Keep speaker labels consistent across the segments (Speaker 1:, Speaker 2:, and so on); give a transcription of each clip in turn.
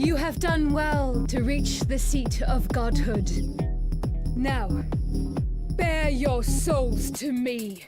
Speaker 1: You have done well to reach the seat of godhood. Now, bear your souls to me.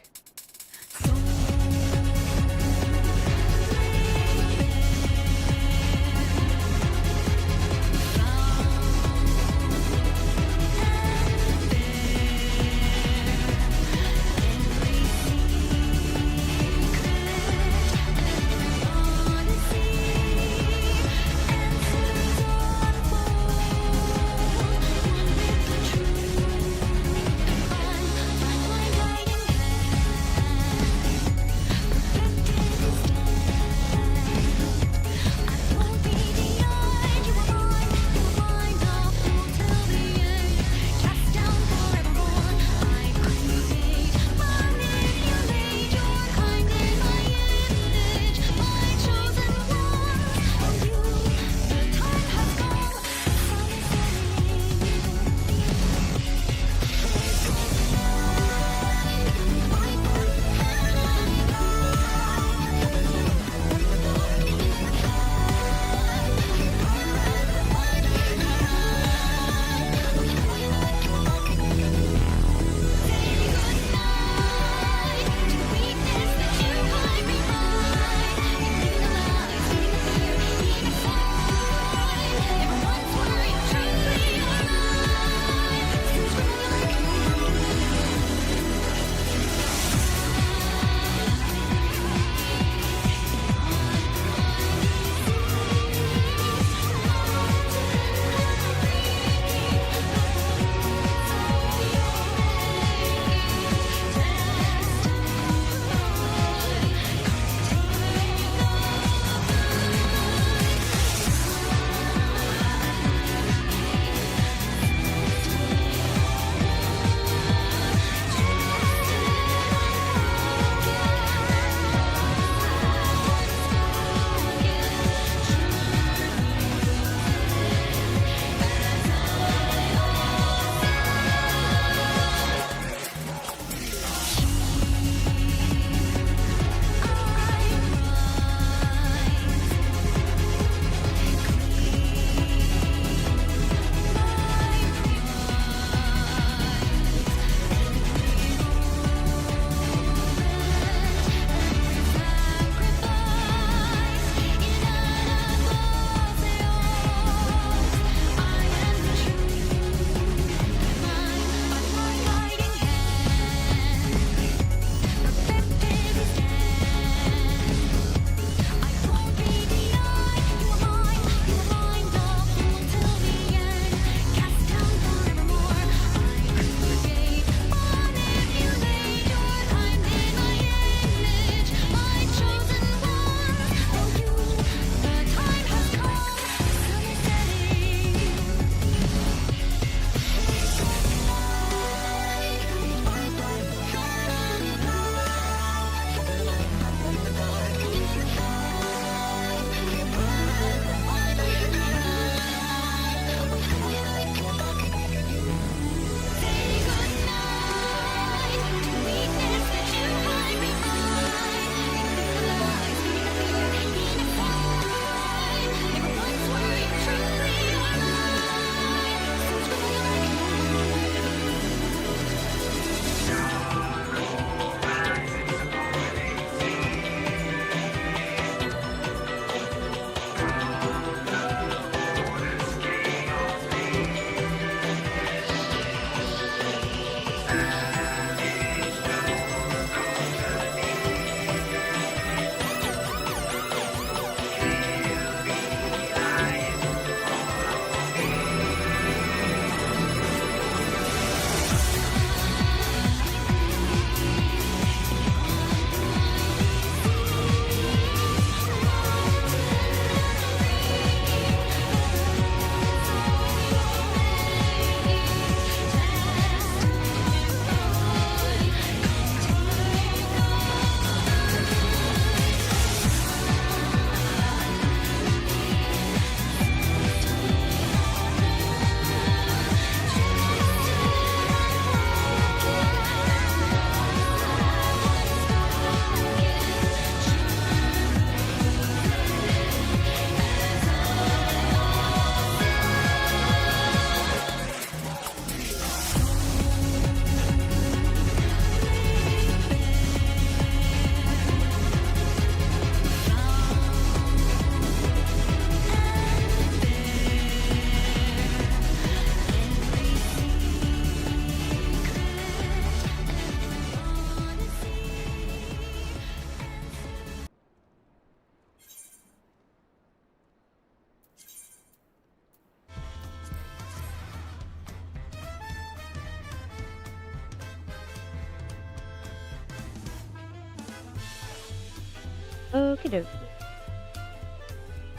Speaker 2: Okie dokie.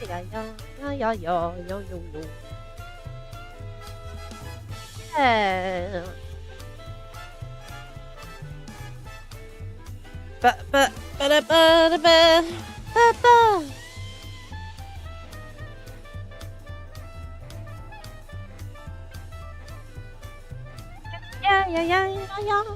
Speaker 2: Yeah, yeah, yeah, yeah, yeah, yo, yo, yo. Ba. Yeah, yeah, yeah, yeah, yeah.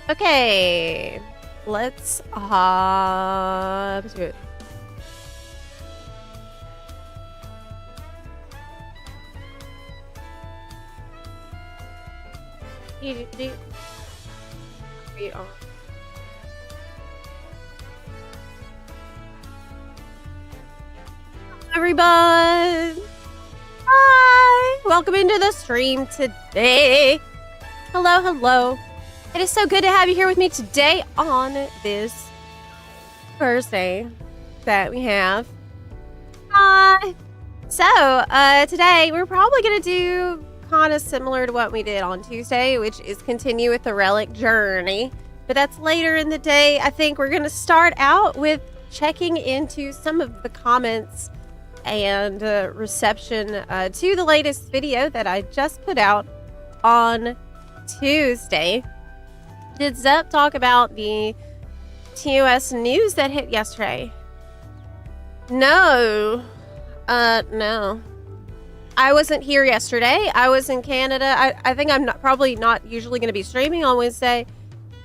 Speaker 2: Okay, let's hop to it. We are. Everyone, hi! Welcome into the stream today. Hello, hello. It is so good to have you here with me today on this Thursday that we have. Hi! So, today we're probably going to do kind of similar to what we did on Tuesday, which is continue with the Relic Journey. But that's later in the day. I think we're going to start out with checking into some of the comments and reception to the latest video that I just put out on Tuesday. Did Zep talk about the TOS news that hit yesterday? No. No. I wasn't here yesterday. I was in Canada. I think I'm probably not usually going to be streaming on Wednesday.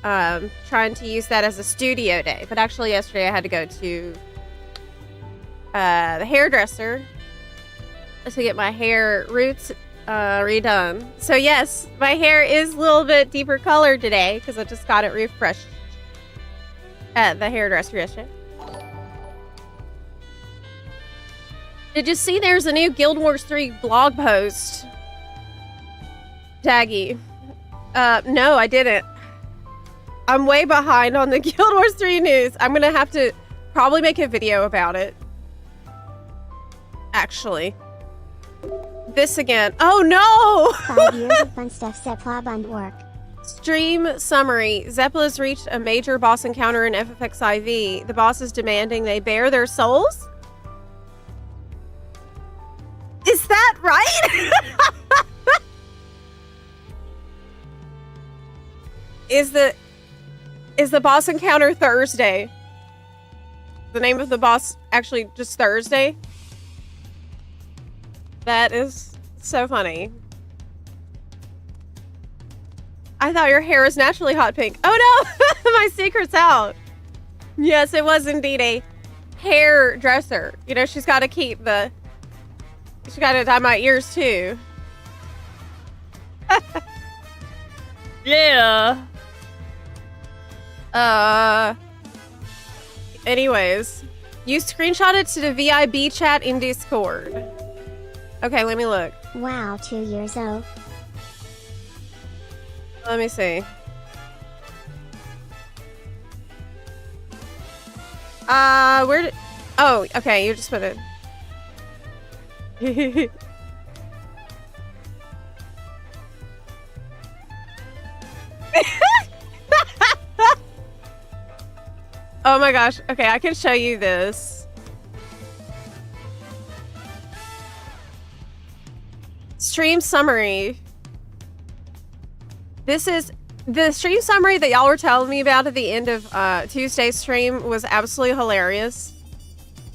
Speaker 2: Trying to use that as a studio day. But actually yesterday I had to go to the hairdresser to get my hair roots redone. So yes, my hair is a little bit deeper color today because I just got it refreshed at the hairdresser yesterday. Did you see there's a new Guild Wars 3 blog post? Daggy. No, I didn't. I'm way behind on the Guild Wars 3 news. I'm gonna have to probably make a video about it. Actually. This again. Oh no!
Speaker 3: 5 years of fun stuff Zepla and work.
Speaker 2: Stream summary. Zepla has reached a major boss encounter in FFXIV. The boss is demanding they bare their souls? Is that right? Is the boss encounter Thursday? The name of the boss actually just Thursday? That is so funny. I thought your hair was naturally hot pink. Oh no! My secret's out. Yes, it was indeed a hairdresser. You know, she's got to keep the... She's got to dye my ears too. Yeah. Anyways. You screenshotted to the VIB chat in Discord. Okay, let me look.
Speaker 3: Wow, 2 years old.
Speaker 2: Let me see. Where did... Oh, okay, you just put it. Oh my gosh. Okay, I can show you this. stream summary. This is the stream summary that y'all were telling me about at the end of Tuesday's stream was absolutely hilarious.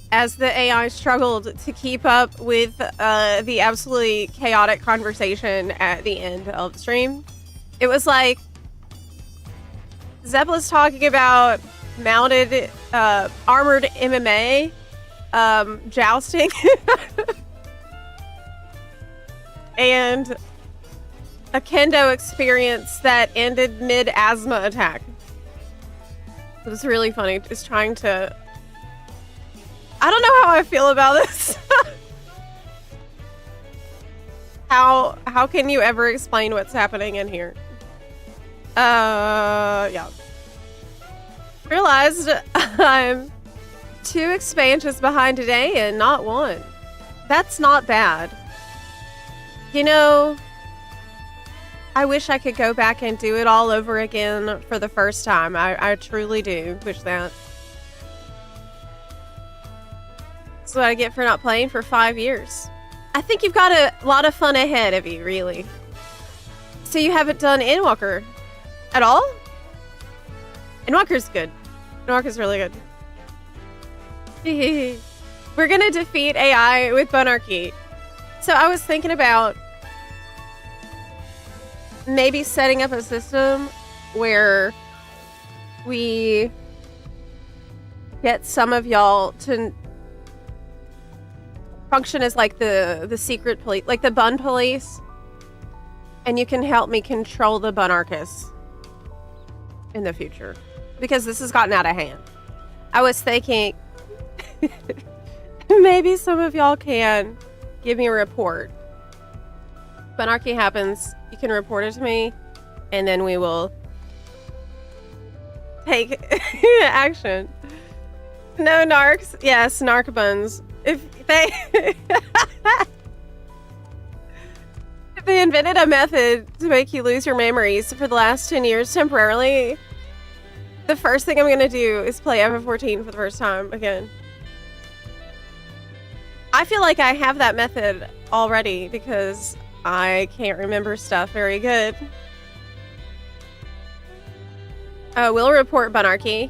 Speaker 2: As the AI struggled to keep up with the absolutely chaotic conversation at the end of the stream. It was like Zeppeli's talking about mounted armored MMA jousting and a kendo experience that ended mid-asthma attack. It was really funny. Just trying to... I don't know how I feel about this. How can you ever explain what's happening in here? Yeah. Realized I'm 2 expansions behind today and not 1. That's not bad. You know, I wish I could go back and do it all over again for the first time. I truly do wish that. That's what I get for not playing for 5 years. I think you've got a lot of fun ahead of you, really. So you haven't done Endwalker at all? Endwalker's good. Endwalker's really good. We're gonna defeat AI with Bunarchy. So I was thinking about maybe setting up a system where we get some of y'all to function as like the secret police, like the Bun police, and you can help me control the Bunarchists in the future, because this has gotten out of hand. I was thinking maybe some of y'all can give me a report. Bunarchy happens, you can report it to me, and then we will take action. No narcs. Yes, narc buns. If they if they invented a method to make you lose your memories for the last 10 years temporarily, the first thing I'm gonna do is play FF14 for the first time again. I feel like I have that method already because I can't remember stuff very good. We'll report Bunarchy.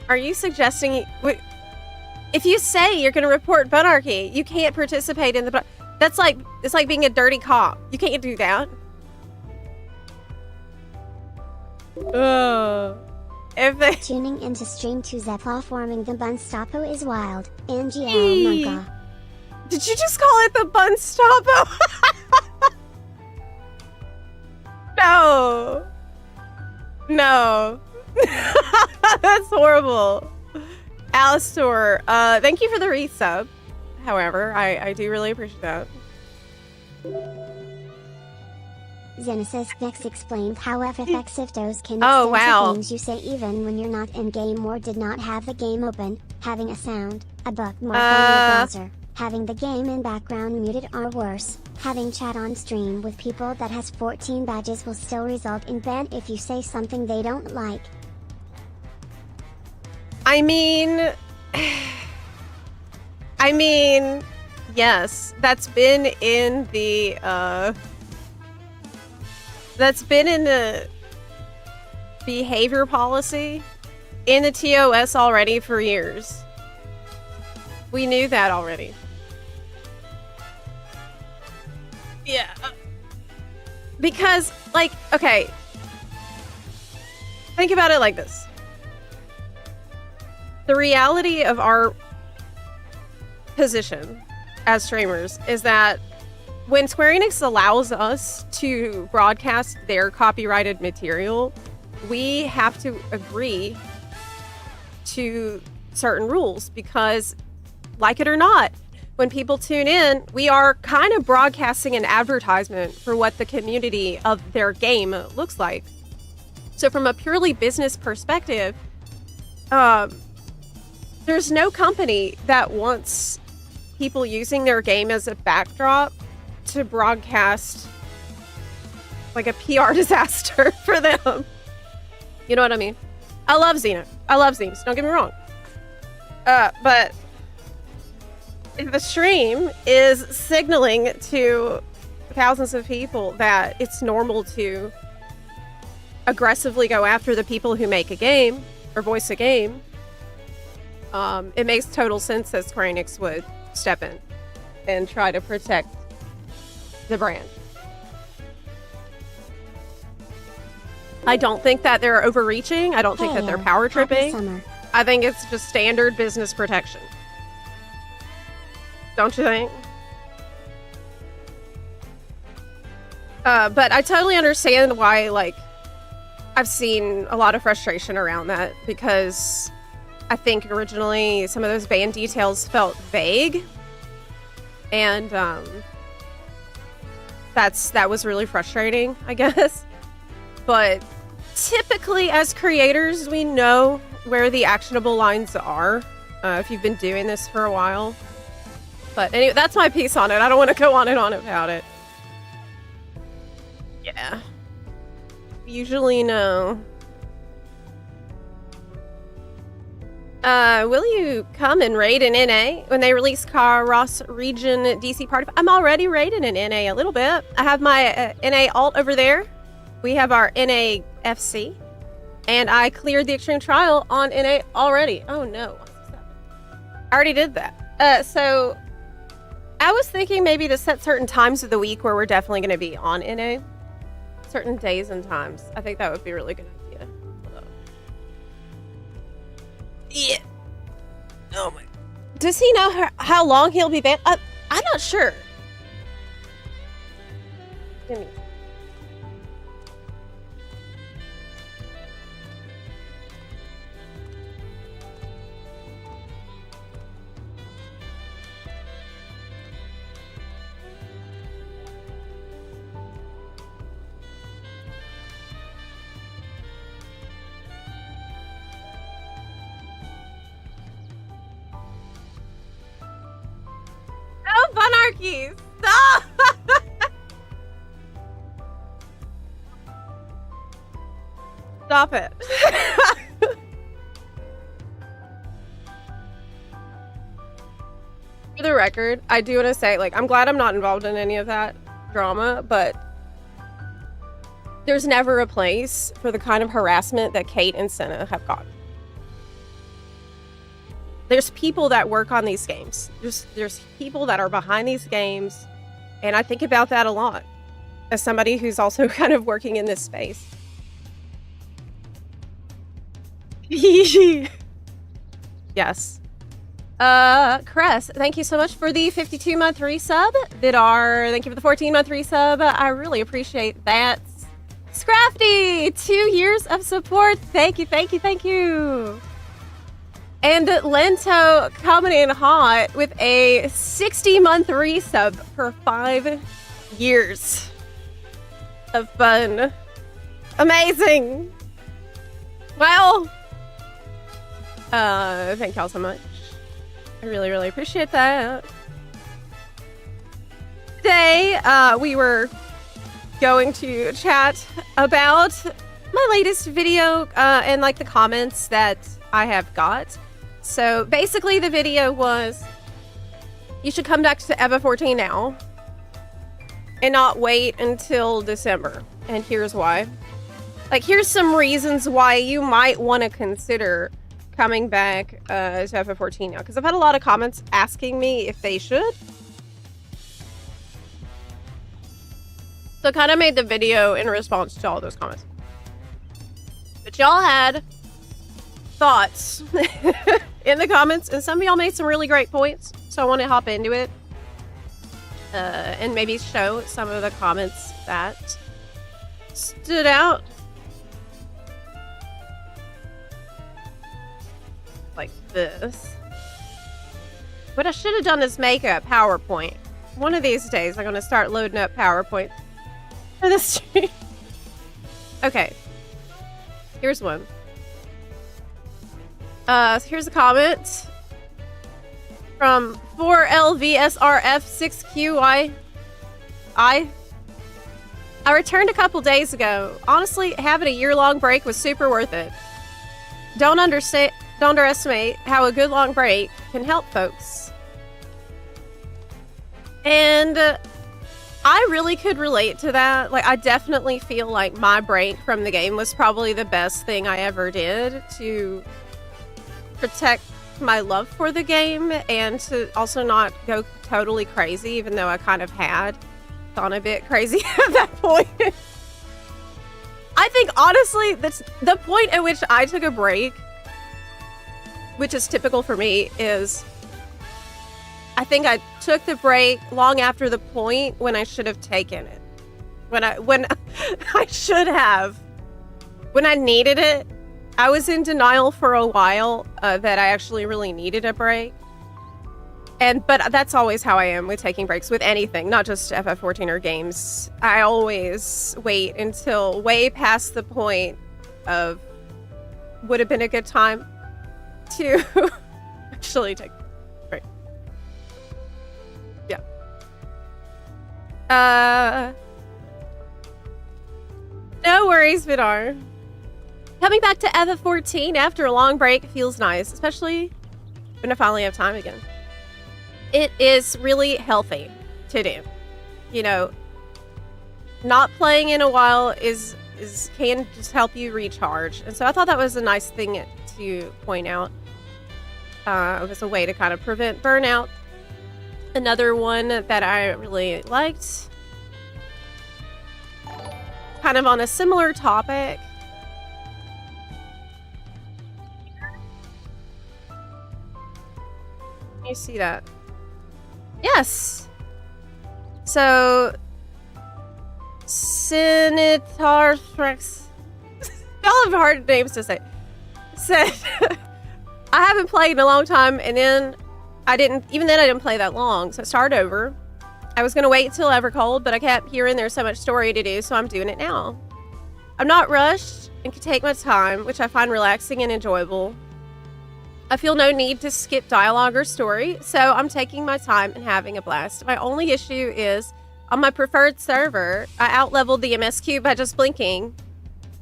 Speaker 2: Are you suggesting... If you say you're going to report Bunarchy, you can't participate in the... That's like... It's like being a dirty cop. You can't do that. If they...
Speaker 3: Tuning into stream 2 Zepla forming the Bunstapo is wild. NGL Munga.
Speaker 2: Did you just call it the Bunstapo? No. No. That's horrible. Alistor, thank you for the resub. However, I do really appreciate that.
Speaker 3: Genesis next explained how FFXIV can
Speaker 2: Oh,
Speaker 3: extend
Speaker 2: wow.
Speaker 3: to things you say even when you're not in game or did not have the game open, having a sound, a bookmark on your browser, having the game in background muted or worse, having chat on stream with people that has 14 badges will still result in ban if you say something they don't like.
Speaker 2: I mean, yes, that's been in the, behavior policy in the TOS already for years. We knew that already. Yeah. Because, like, okay. Think about it like this. The reality of our position as streamers is that when Square Enix allows us to broadcast their copyrighted material, we have to agree to certain rules because, like it or not, when people tune in, we are kind of broadcasting an advertisement for what the community of their game looks like. So from a purely business perspective, there's no company that wants people using their game as a backdrop to broadcast like a PR disaster for them. You know what I mean? I love Xena. I love Xenos, don't get me wrong. But the stream is signaling to thousands of people that it's normal to aggressively go after the people who make a game or voice a game, it makes total sense that Square Enix would step in and try to protect the brand. I don't think that they're overreaching. I don't think that they're power tripping. I think it's just standard business protection. Don't you think? But I totally understand why, like, I've seen a lot of frustration around that, because I think originally some of those ban details felt vague, and that was really frustrating, I guess. But typically as creators, we know where the actionable lines are, if you've been doing this for a while. But anyway, that's my piece on it. I don't want to go on and on about it. Yeah. Usually no. Will you come and raid an NA when they release Ross Region DC Party? I'm already raiding an NA a little bit. I have my NA alt over there. We have our NA FC, and I cleared the extreme trial on NA already. Oh no, I already did that. So I was thinking maybe to set certain times of the week where we're definitely going to be on NA. Certain days and times. I think that would be a really good idea. Yeah. Oh my. Does he know how long he'll be banned? I'm not sure. Give me. Bunarchy, stop! Stop it. For the record, I do want to say, like, I'm glad I'm not involved in any of that drama, but there's never a place for the kind of harassment that Kate and Senna have gotten. There's people that work on these games. There's people that are behind these games, and I think about that a lot as somebody who's also kind of working in this space. Yes. Cress, thank you so much for the 52-month resub. Vidar, thank you for the 14-month resub. I really appreciate that. Scrafty, 2 years of support. Thank you, thank you, thank you. And Lento coming in hot with a 60-month resub for 5 years of fun. Amazing. Well, thank y'all so much. I really, really appreciate that. Today, we were going to chat about my latest video and like the comments that I have got. So basically the video was, you should come back to FFXIV now and not wait until December. And here's why. Like, here's some reasons why you might want to consider coming back to FFXIV now. Because I've had a lot of comments asking me if they should. So I kind of made the video in response to all those comments. But y'all had thoughts in the comments, and some of y'all made some really great points, so I want to hop into it and maybe show some of the comments that stood out. Like this. What I should have done is make a PowerPoint. One of these days I'm going to start loading up PowerPoint for the stream. Okay. Here's one. So here's a comment from 4LVSRF6QI. I returned a couple days ago. Honestly, having a year-long break was super worth it. Don't underestimate how a good long break can help folks. And I really could relate to that. Like, I definitely feel like my break from the game was probably the best thing I ever did to protect my love for the game and to also not go totally crazy, even though I kind of had gone a bit crazy at that point. I think, honestly, that's the point at which I took a break, which is typical for me, is I think I took the break long after the point when I should have taken it. When I should have. When I needed it. I was in denial for a while that I actually really needed a break. But that's always how I am with taking breaks with anything, not just FF14 or games. I always wait until way past the point of would have been a good time to actually take a break. Yeah. No worries, Vidar. Coming back to FF14 after a long break feels nice, especially when I finally have time again. It is really healthy to do. You know, not playing in a while can just help you recharge. And so I thought that was a nice thing to point out. It was a way to kind of prevent burnout. Another one that I really liked, kind of on a similar topic. You see that? Yes. So, Sinitarthrex. Y'all have hard names to say. Said, I haven't played in a long time, and then I didn't play that long, so I started over. I was gonna wait until Evercold, but I kept hearing there's so much story to do, so I'm doing it now. I'm not rushed and can take my time, which I find relaxing and enjoyable. I feel no need to skip dialogue or story, so I'm taking my time and having a blast. My only issue is, on my preferred server, I out-leveled the MSQ by just blinking.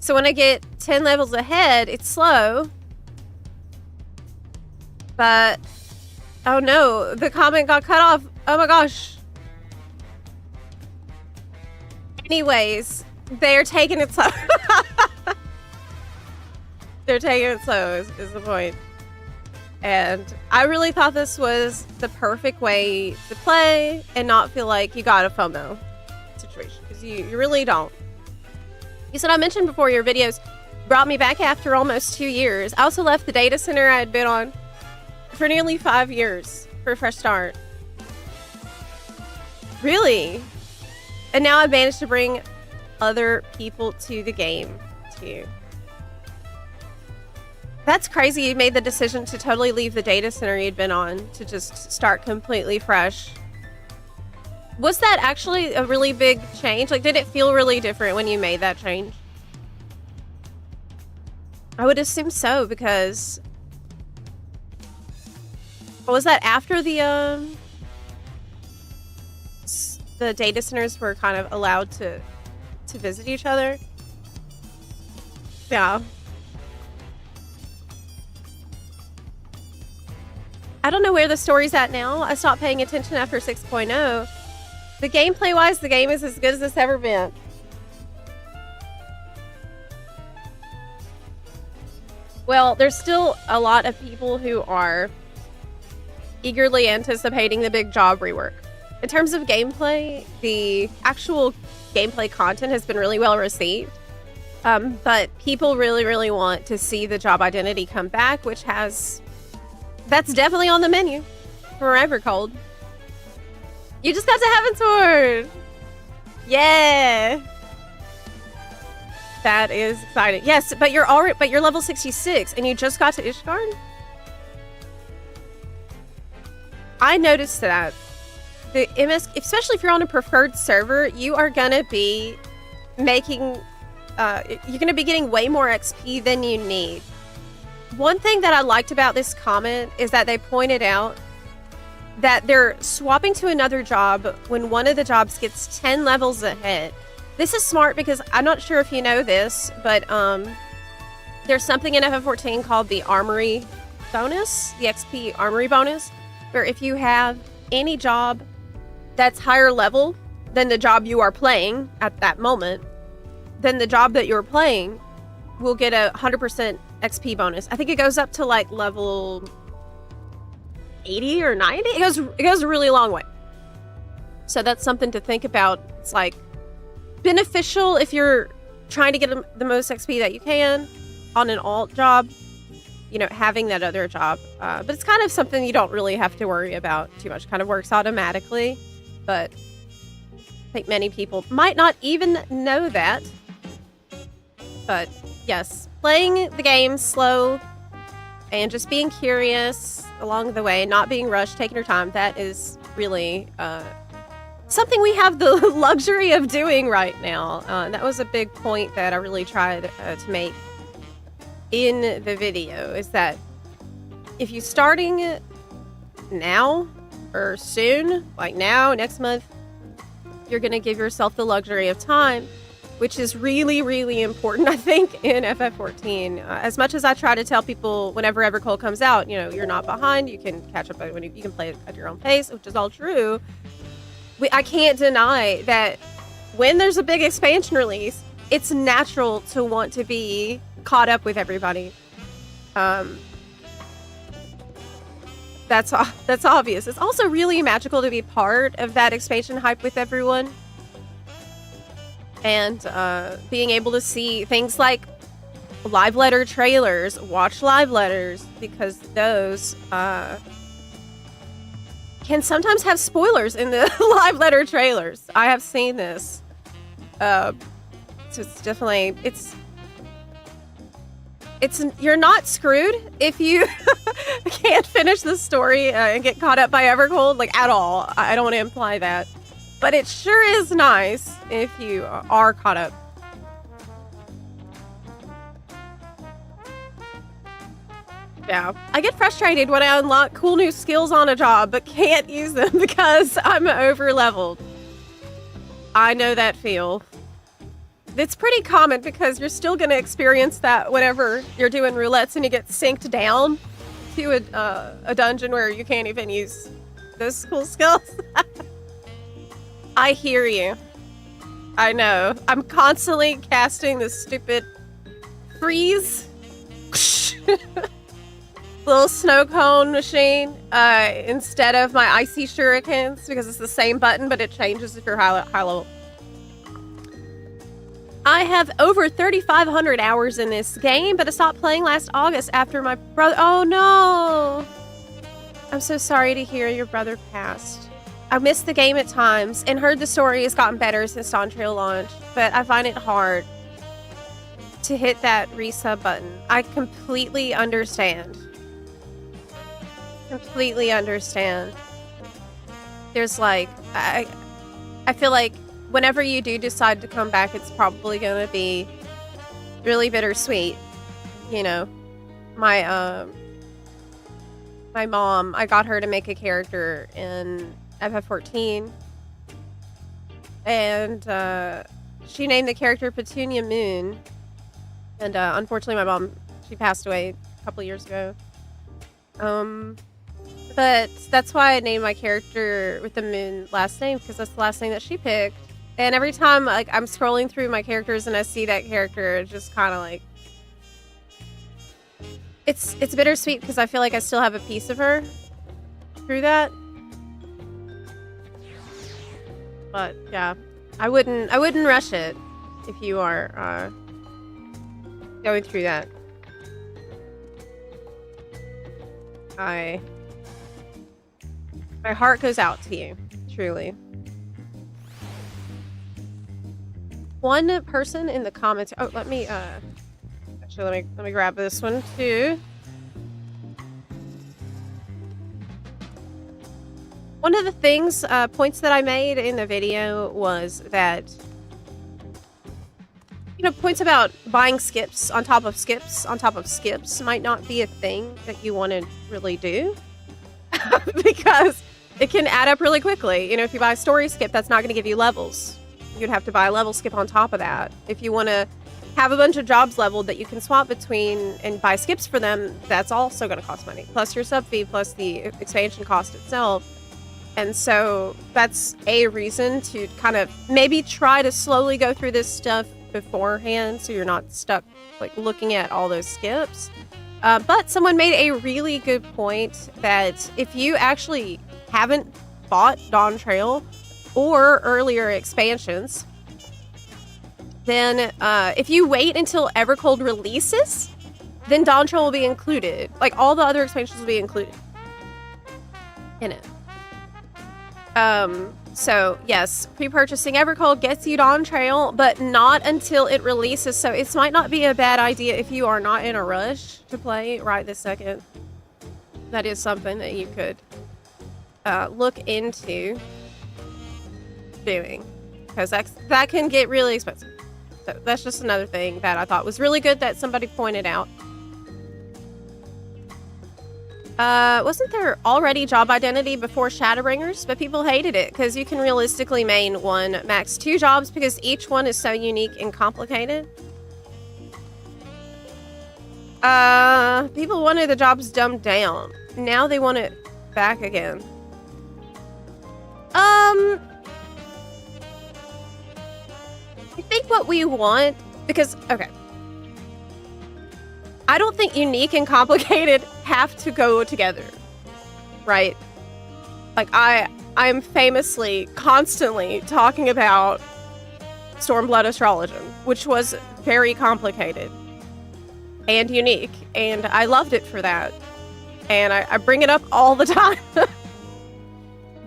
Speaker 2: So when I get 10 levels ahead, it's slow. But, oh no, the comment got cut off. Oh my gosh. Anyways, they're taking it slow. They're taking it slow is the point. And I really thought this was the perfect way to play and not feel like you got a FOMO situation, because you really don't. You said I mentioned before your videos brought me back after almost 2 years. I also left the data center I had been on for nearly 5 years for a fresh start. Really? And now I've managed to bring other people to the game too. That's crazy. You made the decision to totally leave the data center you'd been on to just start completely fresh. Was that actually a really big change? Like, did it feel really different when you made that change? I would assume so, because... Was that after the data centers were kind of allowed to visit each other? Yeah. I don't know where the story's at now. I stopped paying attention after 6.0. The gameplay-wise, the game is as good as it's ever been. Well, there's still a lot of people who are eagerly anticipating the big job rework. In terms of gameplay, the actual gameplay content has been really well received. But people really, really want to see the job identity come back, which has... That's definitely on the menu for Evercold. You just got to Heavensward! Yeah! That is exciting. Yes, but you're level 66 and you just got to Ishgard? I noticed that. The MS, especially if you're on a preferred server, you are gonna be making you're gonna be getting way more XP than you need. One thing that I liked about this comment is that they pointed out that they're swapping to another job when one of the jobs gets 10 levels ahead. This is smart because I'm not sure if you know this, but there's something in FF14 called the Armory bonus, the XP Armory bonus, where if you have any job that's higher level than the job you are playing at that moment, then the job that you're playing will get a 100% XP bonus. I think it goes up to like level 80 or 90. It goes a really long way. So that's something to think about. It's like beneficial if you're trying to get the most XP that you can on an alt job, you know, having that other job. But it's kind of something you don't really have to worry about too much. Kind of works automatically. But I think many people might not even know that. But yes, playing the game slow and just being curious along the way, not being rushed, taking your time, that is really something we have the luxury of doing right now. That was a big point that I really tried to make in the video, is that if you're starting now or soon, like now, next month, you're going to give yourself the luxury of time, which is really, really important, I think, in FF14. As much as I try to tell people whenever Evercold comes out, you know, you're not behind, you can catch up when you can play it at your own pace, which is all true. I can't deny that when there's a big expansion release, it's natural to want to be caught up with everybody. That's obvious. It's also really magical to be part of that expansion hype with everyone. And being able to see things like live letter trailers, watch live letters, because those can sometimes have spoilers in the live letter trailers. I have seen this. So it's definitely, you're not screwed if you can't finish the story and get caught up by Evercold, like, at all. I don't want to imply that. But it sure is nice if you are caught up. Yeah. I get frustrated when I unlock cool new skills on a job, but can't use them because I'm over-leveled. I know that feel. It's pretty common because you're still going to experience that whenever you're doing roulettes and you get synced down to a dungeon where you can't even use those cool skills. I hear you. I know. I'm constantly casting this stupid freeze little snow cone machine instead of my icy shurikens, because it's the same button, but it changes if you're high level. I have over 3,500 hours in this game, but I stopped playing last August after my brother... Oh, no! I'm so sorry to hear your brother passed. I missed the game at times and heard the story has gotten better since Dawntrail launched, but I find it hard to hit that resub button. I completely understand. Completely understand. There's like... I feel like whenever you do decide to come back, it's probably going to be really bittersweet. You know, my mom, I got her to make a character in FF14, and she named the character Petunia Moon, and unfortunately my mom, she passed away a couple years ago. But that's why I named my character with the Moon last name, because that's the last name that she picked. And every time, like, I'm scrolling through my characters and I see that character, it's just kind of like... It's bittersweet because I feel like I still have a piece of her through that. But, yeah. I wouldn't rush it if you are going through that. My heart goes out to you, truly. One person in the comments... Oh, let me grab this one, too. One of the things, points that I made in the video was that... You know, points about buying skips on top of skips on top of skips might not be a thing that you want to really do. Because it can add up really quickly. You know, if you buy a story skip, that's not going to give you levels. You'd have to buy a level skip on top of that. If you want to have a bunch of jobs leveled that you can swap between and buy skips for them, that's also going to cost money. Plus your sub fee, plus the expansion cost itself. And so that's a reason to kind of maybe try to slowly go through this stuff beforehand so you're not stuck like looking at all those skips. But someone made a really good point that if you actually haven't bought Dawntrail or earlier expansions, then if you wait until Evercold releases, then Dawntrail will be included. Like all the other expansions will be included in it. So yes, pre-purchasing Evercold gets you Dawntrail, but not until it releases. So it might not be a bad idea if you are not in a rush to play right this second. That is something that you could look into doing, because that can get really expensive. So that's just another thing that I thought was really good that somebody pointed out. Wasn't there already job identity before Shadowbringers? But people hated it because you can realistically main one, max 2 jobs because each one is so unique and complicated. People wanted the jobs dumbed down. Now they want it back again. I think what we want, because, okay. I don't think unique and complicated have to go together, right? Like, I'm famously, constantly talking about Stormblood Astrologian, which was very complicated and unique, and I loved it for that. And I bring it up all the time.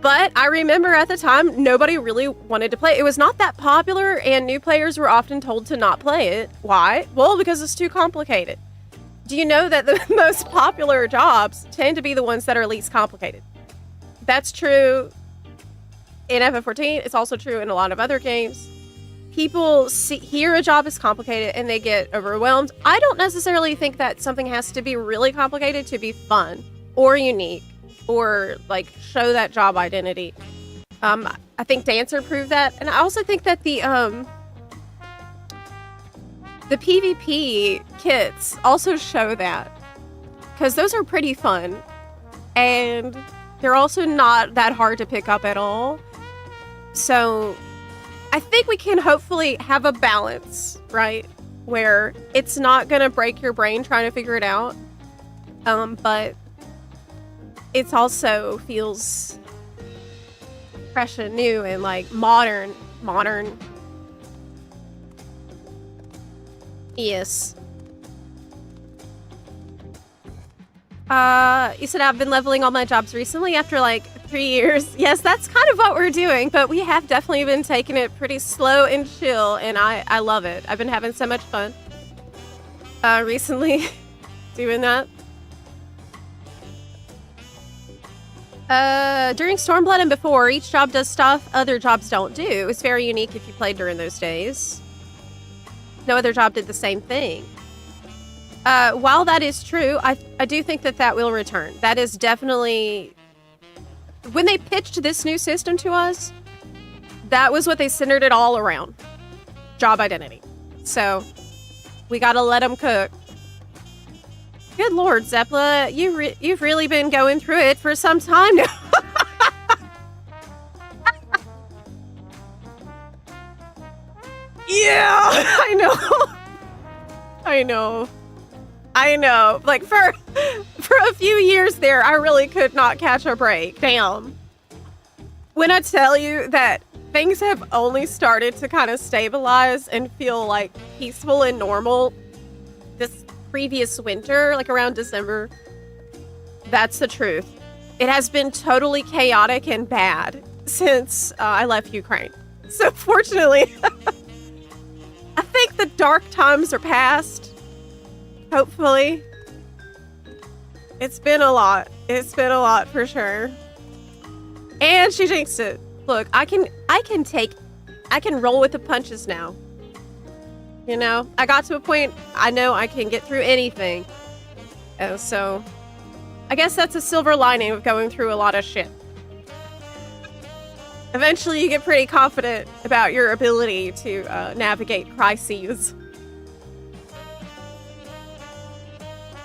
Speaker 2: But I remember at the time, nobody really wanted to play it. It was not that popular, and new players were often told to not play it. Why? Well, because it's too complicated. Do you know that the most popular jobs tend to be the ones that are least complicated? That's true in FF14. It's also true in a lot of other games. People hear a job is complicated and they get overwhelmed. I don't necessarily think that something has to be really complicated to be fun or unique or like show that job identity. I think Dancer proved that, and I also think that the PvP kits also show that, because those are pretty fun and they're also not that hard to pick up at all. So I think we can hopefully have a balance, right? Where it's not gonna break your brain trying to figure it out, but it also feels fresh and new and like modern. Yes. You said I've been leveling all my jobs recently after like 3 years. Yes, that's kind of what we're doing, but we have definitely been taking it pretty slow and chill, and I love it. I've been having so much fun recently doing that. During Stormblood and before, each job does stuff other jobs don't do. It's very unique if you played during those days. No other job did the same thing. While that is true, I do think that will return. That is definitely... When they pitched this new system to us, that was what they centered it all around. Job identity. So, we gotta let them cook. Good lord, Zeppla, you've really been going through it for some time now. Yeah, I know. Like for a few years there, I really could not catch a break. Damn. When I tell you that things have only started to kind of stabilize and feel like peaceful and normal this previous winter, like around December, that's the truth. It has been totally chaotic and bad since I left Ukraine. So fortunately, I think the dark times are past. Hopefully. It's been a lot. It's been a lot for sure. And she jinxed it. Look, I can roll with the punches now. You know, I got to a point I know I can get through anything. So I guess that's a silver lining of going through a lot of shit. Eventually you get pretty confident about your ability to navigate crises.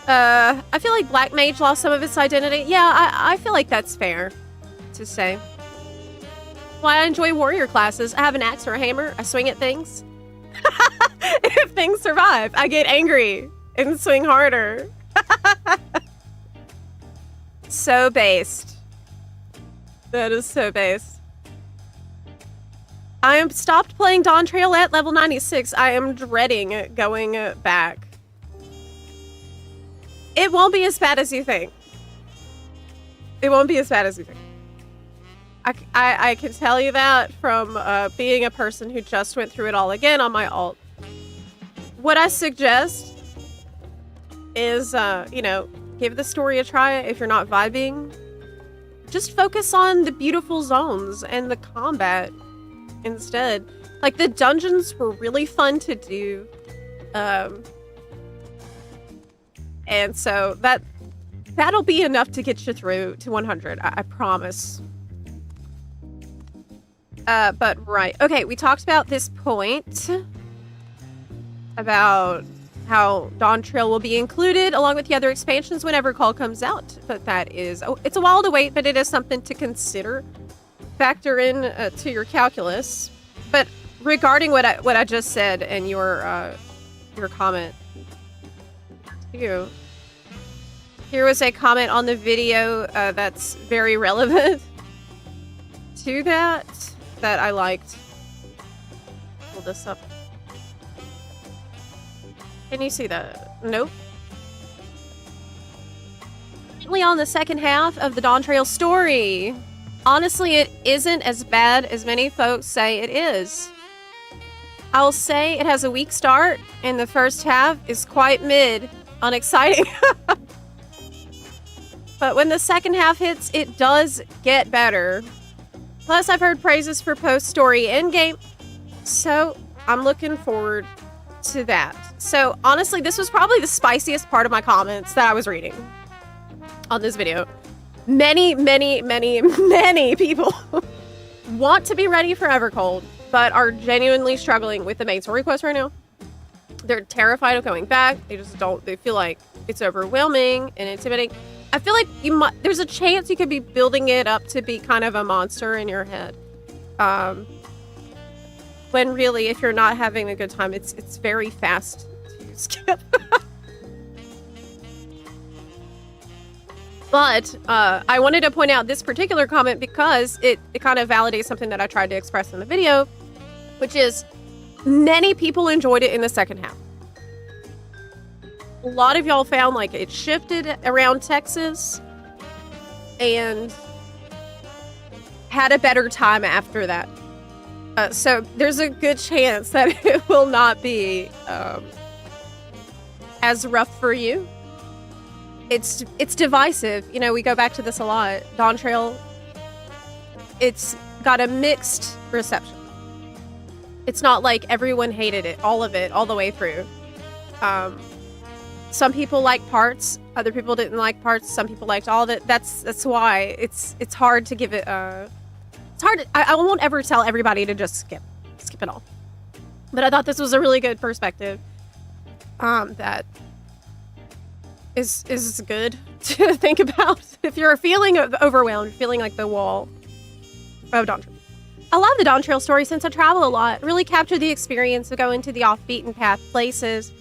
Speaker 2: I feel like Black Mage lost some of its identity. Yeah, I feel like that's fair to say. why I enjoy warrior classes. I have an axe or a hammer. I swing at things. If things survive, I get angry and swing harder. So based. That is so based. I am stopped playing Dawntrail at level 96. I am dreading going back. It won't be as bad as you think. It won't be as bad as you think. I can tell you that from being a person who just went through it all again on my alt. What I suggest is, you know, give the story a try if you're not vibing. Just focus on the beautiful zones and the combat instead. Like, the dungeons were really fun to do. And so that'll be enough to get you through to 100. I promise. But right. Okay, we talked about this point. About how Dawntrail will be included along with the other expansions when Evercold comes out. But that is... Oh, it's a while to wait, but it is something to consider. Factor in to your calculus. But regarding what I just said and your comment... Here was a comment on the video that's very relevant to that I liked. Pull this up. Can you see that? Nope. Currently on the second half of the Dawntrail story. Honestly, it isn't as bad as many folks say it is. I'll say it has a weak start, and the first half is quite mid, unexciting. But when the second half hits, it does get better. Plus, I've heard praises for post-story endgame, so I'm looking forward to that. So, honestly, this was probably the spiciest part of my comments that I was reading on this video. Many, many, many, many people want to be ready for Evercold, but are genuinely struggling with the main story quest right now. They're terrified of going back. They just don't. They feel like it's overwhelming and intimidating. I feel like there's a chance you could be building it up to be kind of a monster in your head. When really, if you're not having a good time, it's very fast to skip. But I wanted to point out this particular comment because it kind of validates something that I tried to express in the video, which is many people enjoyed it in the second half. A lot of y'all found like it shifted around Texas and had a better time after that. So there's a good chance that it will not be as rough for you. It's divisive. You know, we go back to this a lot. Dawntrail, it's got a mixed reception. It's not like everyone hated it, all the way through. Some people like parts, other people didn't like parts, some people liked all of it. That's why it's hard to give it it's hard to, I won't ever tell everybody to just skip it all. But I thought this was a really good perspective that is good to think about if you're feeling overwhelmed, feeling like the wall of Dawntrail. I love the Dawntrail story since I travel a lot. It really captured the experience of going to the off-beaten path places.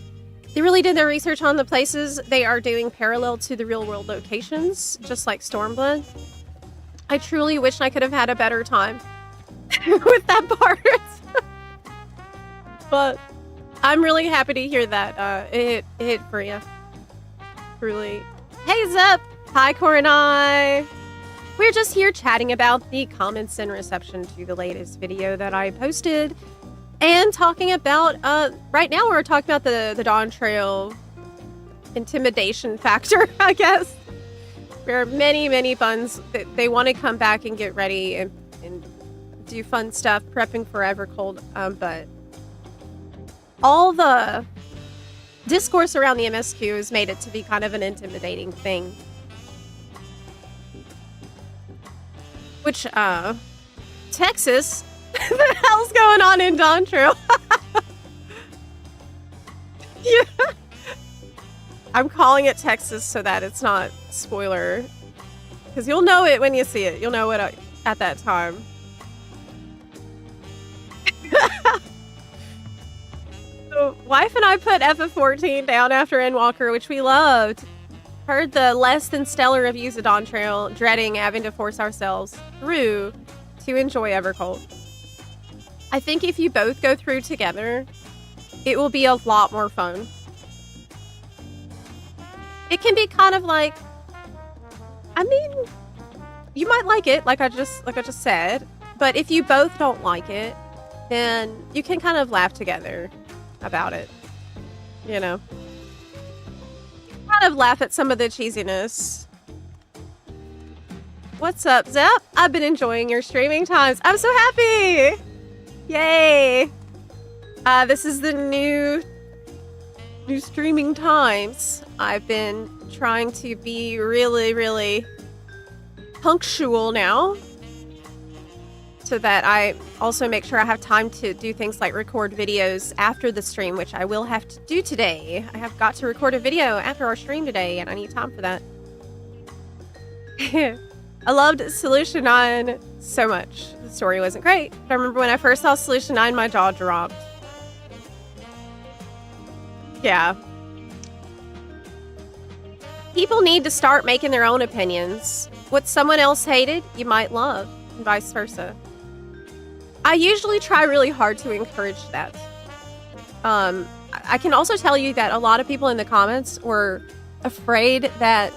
Speaker 2: They really did their research on the places they are doing parallel to the real-world locations, just like Stormblood. I truly wish I could have had a better time with that part. But I'm really happy to hear that it hit for you. Truly. Hey, Zep! Hi, Coronai! We're just here chatting about the comments and reception to the latest video that I posted. And talking about, right now we're talking about the Dawntrail intimidation factor, I guess. There are many, many buns that they want to come back and get ready and do fun stuff, prepping for Evercold, but all the discourse around the MSQ has made it to be kind of an intimidating thing. Which, Texas? What the hell's going on in Dawntrail? Yeah. I'm calling it Texas so that it's not spoiler. Because you'll know it when you see it. You'll know it at that time. Wife and I put FF14 down after Endwalker, which we loved. Heard the less than stellar reviews of Dawntrail, dreading having to force ourselves through to enjoy Evercold. I think if you both go through together, it will be a lot more fun. It can be kind of like, I mean, you might like it, like I just said, but if you both don't like it, then you can kind of laugh together about it, you know? Kind of laugh at some of the cheesiness. What's up, Zep? I've been enjoying your streaming times. I'm so happy! Yay! This is the new streaming times. I've been trying to be really, really punctual now, so that I also make sure I have time to do things like record videos after the stream, which I will have to do today. I have got to record a video after our stream today, and I need time for that. I loved Solution 9 so much. The story wasn't great, but I remember when I first saw Solution 9, my jaw dropped. Yeah. People need to start making their own opinions. What someone else hated, you might love, and vice versa. I usually try really hard to encourage that. I can also tell you that a lot of people in the comments were afraid that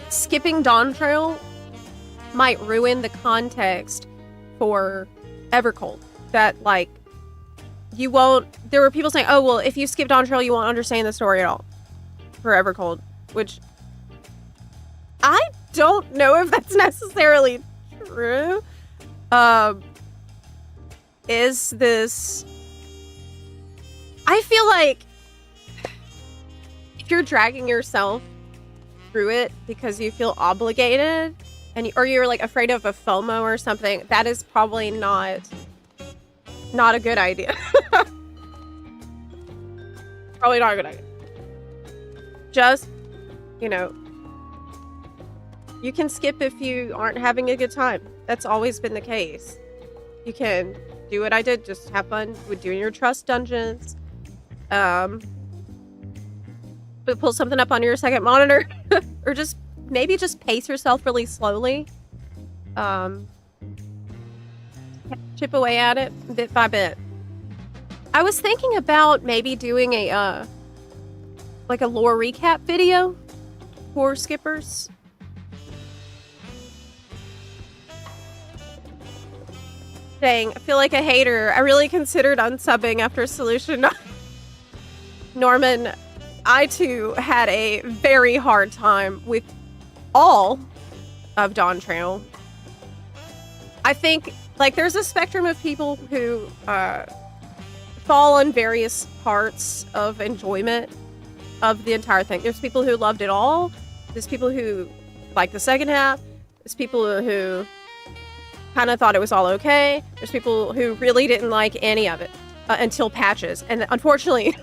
Speaker 2: skipping Dawntrail might ruin the context for Evercold. That, like, you won't... There were people saying, oh, well, if you skip Dawntrail, you won't understand the story at all for Evercold, which I don't know if that's necessarily true. Is this... I feel like if you're dragging yourself through it because you feel obligated, or you're like afraid of a FOMO or something, that is probably not a good idea. Probably not a good idea. Just, you know, you can skip if you aren't having a good time. That's always been the case. You can do what I did, just have fun with doing your trust dungeons. But pull something up on your second monitor. Or just, maybe just pace yourself really slowly. Chip away at it bit by bit. I was thinking about maybe doing a, like a lore recap video for skippers. Dang, I feel like a hater. I really considered unsubbing after Solution 9. Norman, I too had a very hard time with all of Dawntrail. I think, like, there's a spectrum of people who fall on various parts of enjoyment of the entire thing. There's people who loved it all. There's people who liked the second half. There's people who kind of thought it was all okay. There's people who really didn't like any of it until patches. And unfortunately,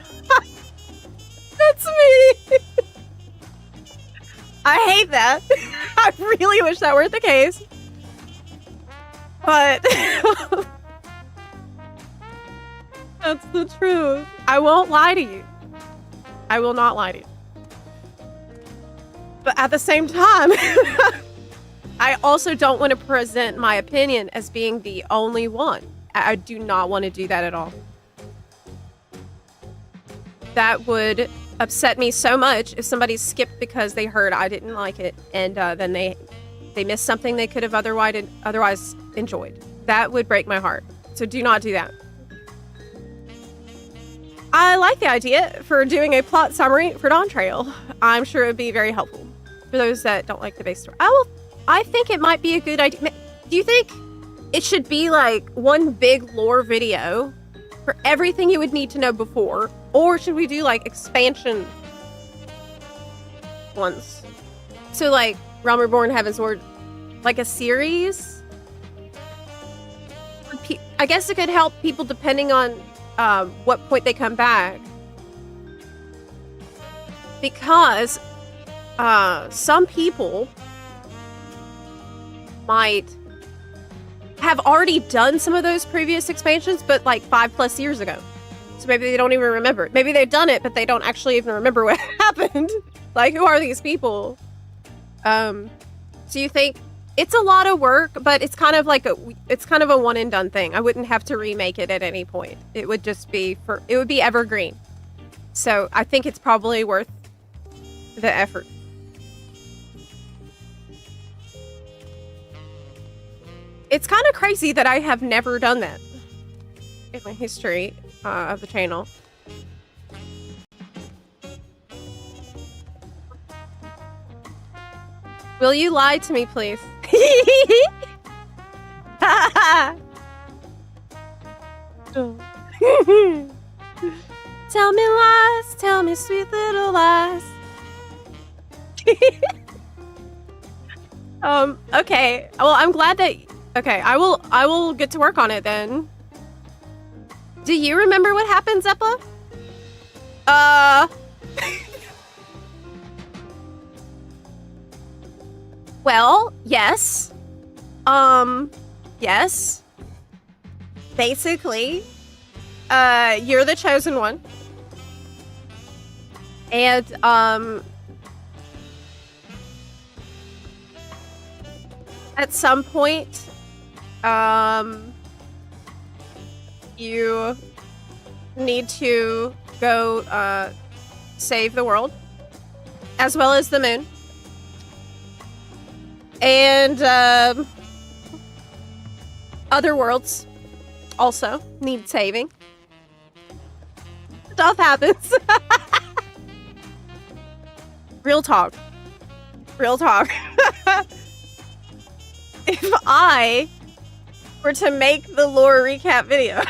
Speaker 2: that's me. I hate that. I really wish that weren't the case. But that's the truth. I won't lie to you. I will not lie to you. But at the same time, I also don't want to present my opinion as being the only one. I do not want to do that at all. That would upset me so much if somebody skipped because they heard I didn't like it, and then they missed something they could have otherwise enjoyed. That would break my heart. So do not do that. I like the idea for doing a plot summary for Dawntrail. I'm sure it would be very helpful for those that don't like the base story. I think it might be a good idea. Do you think it should be like one big lore video for everything you would need to know before? Or should we do like expansion ones? So like Realm Reborn, Heaven's Ward, like a series? I guess it could help people depending on what point they come back. Because some people might have already done some of those previous expansions, but like 5+ years ago. So maybe they don't even remember. Maybe they've done it, but they don't actually even remember what happened. Like, who are these people? So you think it's a lot of work, but it's kind of like a one and done thing. I wouldn't have to remake it at any point. It would just be it would be evergreen. So I think it's probably worth the effort. It's kind of crazy that I have never done that in my history of the channel. Will you lie to me, please? Tell me lies, tell me sweet little lies. Okay. Well, I'm glad that... Okay, I will get to work on it then. Do you remember what happened, Zeppa? Well, yes. Yes. Basically, you're the chosen one. And, at some point, you need to go, save the world, as well as the moon. And, other worlds also need saving. Stuff happens. Real talk. Real talk. If I were to make the lore recap video,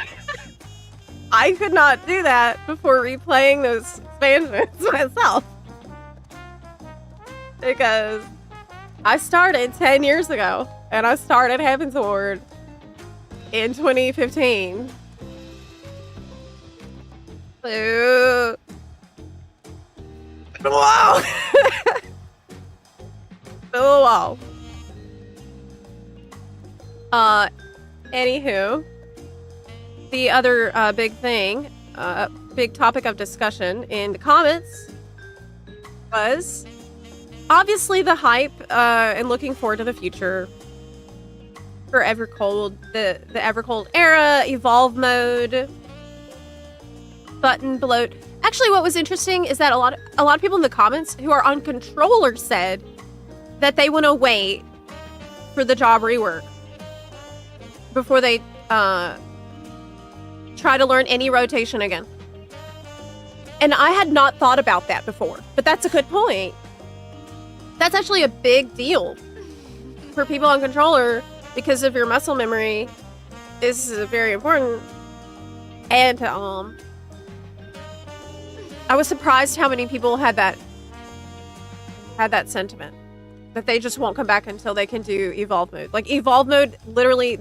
Speaker 2: I could not do that before replaying those expansions myself. Because I started 10 years ago, and I started Heaven's Ward in 2015. Wow. Oh, wow. Anywho, the other big thing, big topic of discussion in the comments was obviously the hype and looking forward to the future for Evercold, the Evercold era, evolve mode, button bloat. Actually, what was interesting is that a lot of people in the comments who are on controller said that they want to wait for the job rework before they try to learn any rotation again. And I had not thought about that before, but that's a good point. That's actually a big deal for people on controller because of your muscle memory is very important. And I was surprised how many people had that sentiment that they just won't come back until they can do evolve mode. Like evolve mode, literally,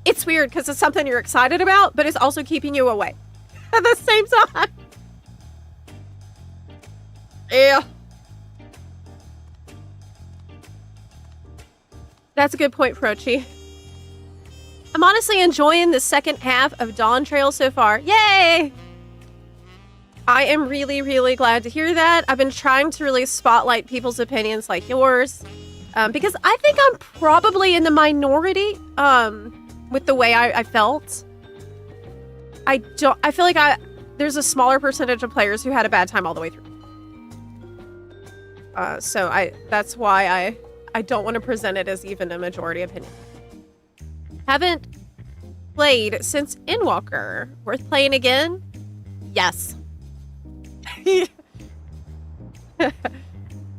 Speaker 2: it's weird because it's something you're excited about, but it's also keeping you away at the same time. Yeah. That's a good point, Frochi. I'm honestly enjoying the second half of Dawntrail so far. Yay! I am really, really glad to hear that. I've been trying to really spotlight people's opinions like yours, because I think I'm probably in the minority with the way I felt. I feel like there's a smaller percentage of players who had a bad time all the way through. So that's why I don't want to present it as even a majority opinion. Haven't played since Endwalker. Worth playing again? Yes.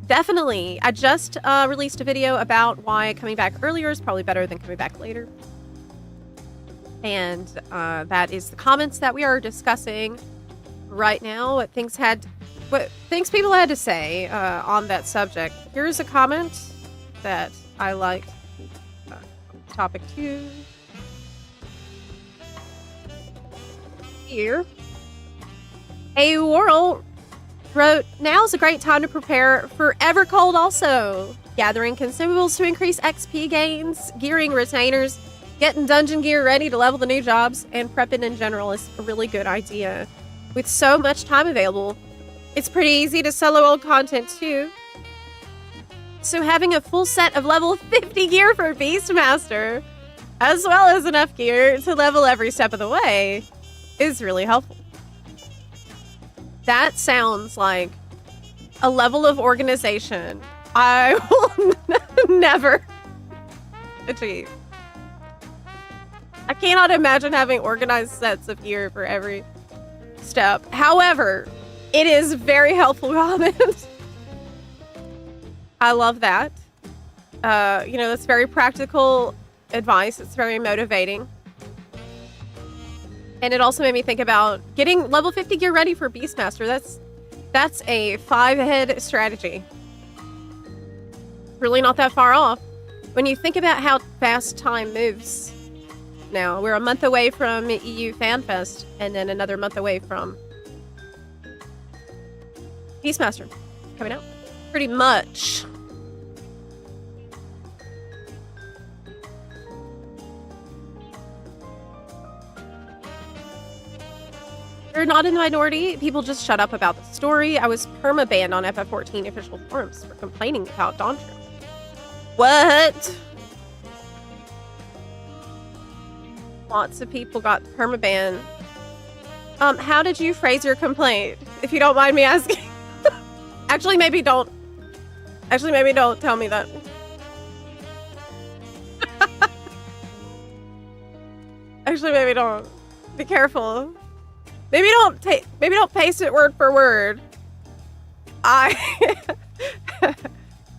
Speaker 2: Definitely. I just released a video about why coming back earlier is probably better than coming back later. And that is the comments that we are discussing right now. What things people had to say on that subject. Here's a comment that I liked. Topic 2. Here. A Worrell wrote, now's a great time to prepare for Evercold also. Gathering consumables to increase XP gains, gearing retainers, Getting dungeon gear ready to level the new jobs and prepping in general is a really good idea. With so much time available, it's pretty easy to solo old content too. So having a full set of level 50 gear for Beastmaster, as well as enough gear to level every step of the way, is really helpful. That sounds like a level of organization I will never achieve. I cannot imagine having organized sets of gear for every step. However, it is very helpful comment. I love that. You know, that's very practical advice. It's very motivating. And it also made me think about getting level 50 gear ready for Beastmaster. That's a 5-head strategy. Really not that far off. When you think about how fast time moves now, we're a month away from EU FanFest and then another month away from Beastmaster coming out. Pretty much. You're not in the minority. People just shut up about the story. I was perma-banned on FF14 official forums for complaining about Dawntrail. What? Lots of people got perma-banned. How did you phrase your complaint? If you don't mind me asking. Actually, maybe don't tell me that. Actually, maybe don't. Be careful. Maybe don't paste it word for word. I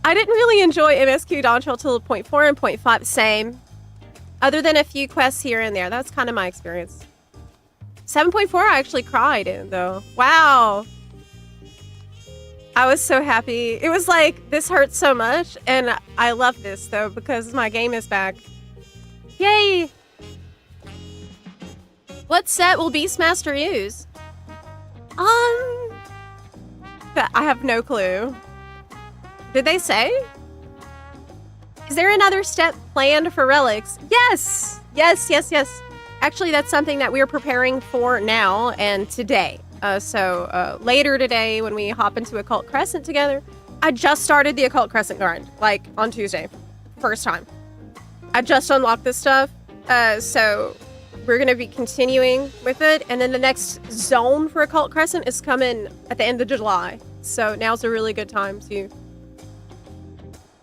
Speaker 2: didn't really enjoy MSQ Dawntrail till 0.4 and 0.5. Same. Other than a few quests here and there. That's kind of my experience. 7.4 I actually cried in, though. Wow. I was so happy. It was like, this hurts so much. And I love this, though, because my game is back. Yay! What set will Beastmaster use? I have no clue. Did they say? Is there another step planned for relics? Yes! Yes, yes, yes. Actually, that's something that we're preparing for now and today. So later today, when we hop into Occult Crescent together, I just started the Occult Crescent grind, like on Tuesday. First time. I just unlocked this stuff. So we're going to be continuing with it. And then the next zone for Occult Crescent is coming at the end of July. So now's a really good time to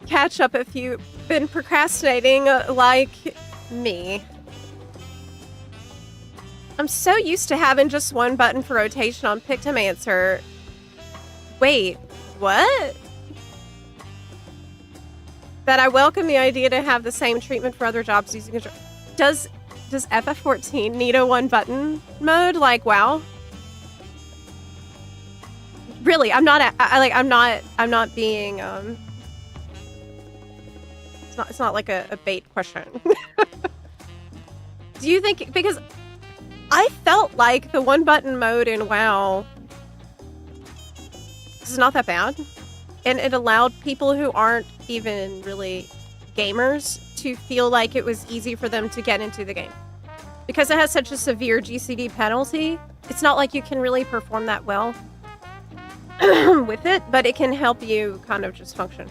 Speaker 2: catch up if you've been procrastinating like me. I'm so used to having just one button for rotation on Pictomancer. Wait, what? That I welcome the idea to have the same treatment for other jobs using a... Does FF14 need a one button mode like WoW? Really, I'm not being it's not like a bait question. Do you think, because I felt like the one button mode in WoW is not that bad, and it allowed people who aren't even really gamers to feel like it was easy for them to get into the game. Because it has such a severe GCD penalty, it's not like you can really perform that well with it, but it can help you kind of just function.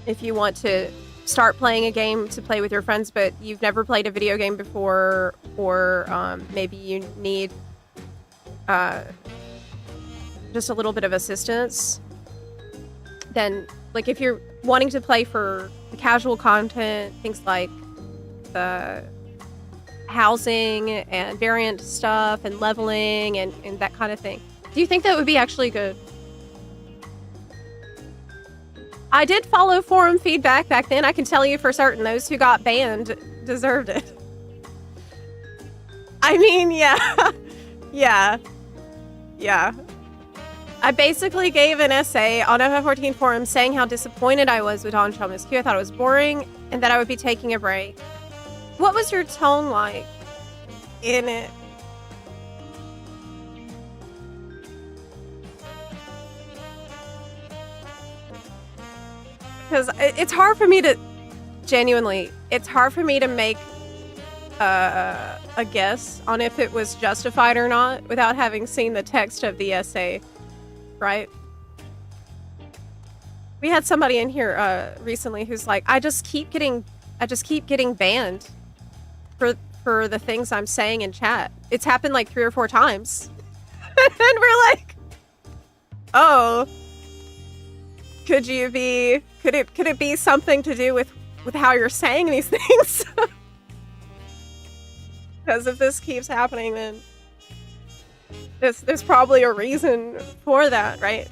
Speaker 2: If you want to start playing a game to play with your friends, but you've never played a video game before, or maybe you need just a little bit of assistance, then, like, if you're wanting to play for the casual content, things like the housing and variant stuff and leveling and that kind of thing, do you think that would be actually good? I did follow forum feedback back then. I can tell you for certain those who got banned deserved it. I mean, yeah. Yeah. I basically gave an essay on FF14 forums saying how disappointed I was with Dawntrail MSQ. I thought it was boring and that I would be taking a break. What was your tone like in it? Because it's hard for me to genuinely it's hard for me to make a guess on if it was justified or not without having seen the text of the essay, right? We had somebody in here recently who's like, I just keep getting banned for the things I'm saying in chat. It's happened like 3 or 4 times. And we're like, oh, could it be something to do with how you're saying these things? Because if this keeps happening, then there's probably a reason for that, right?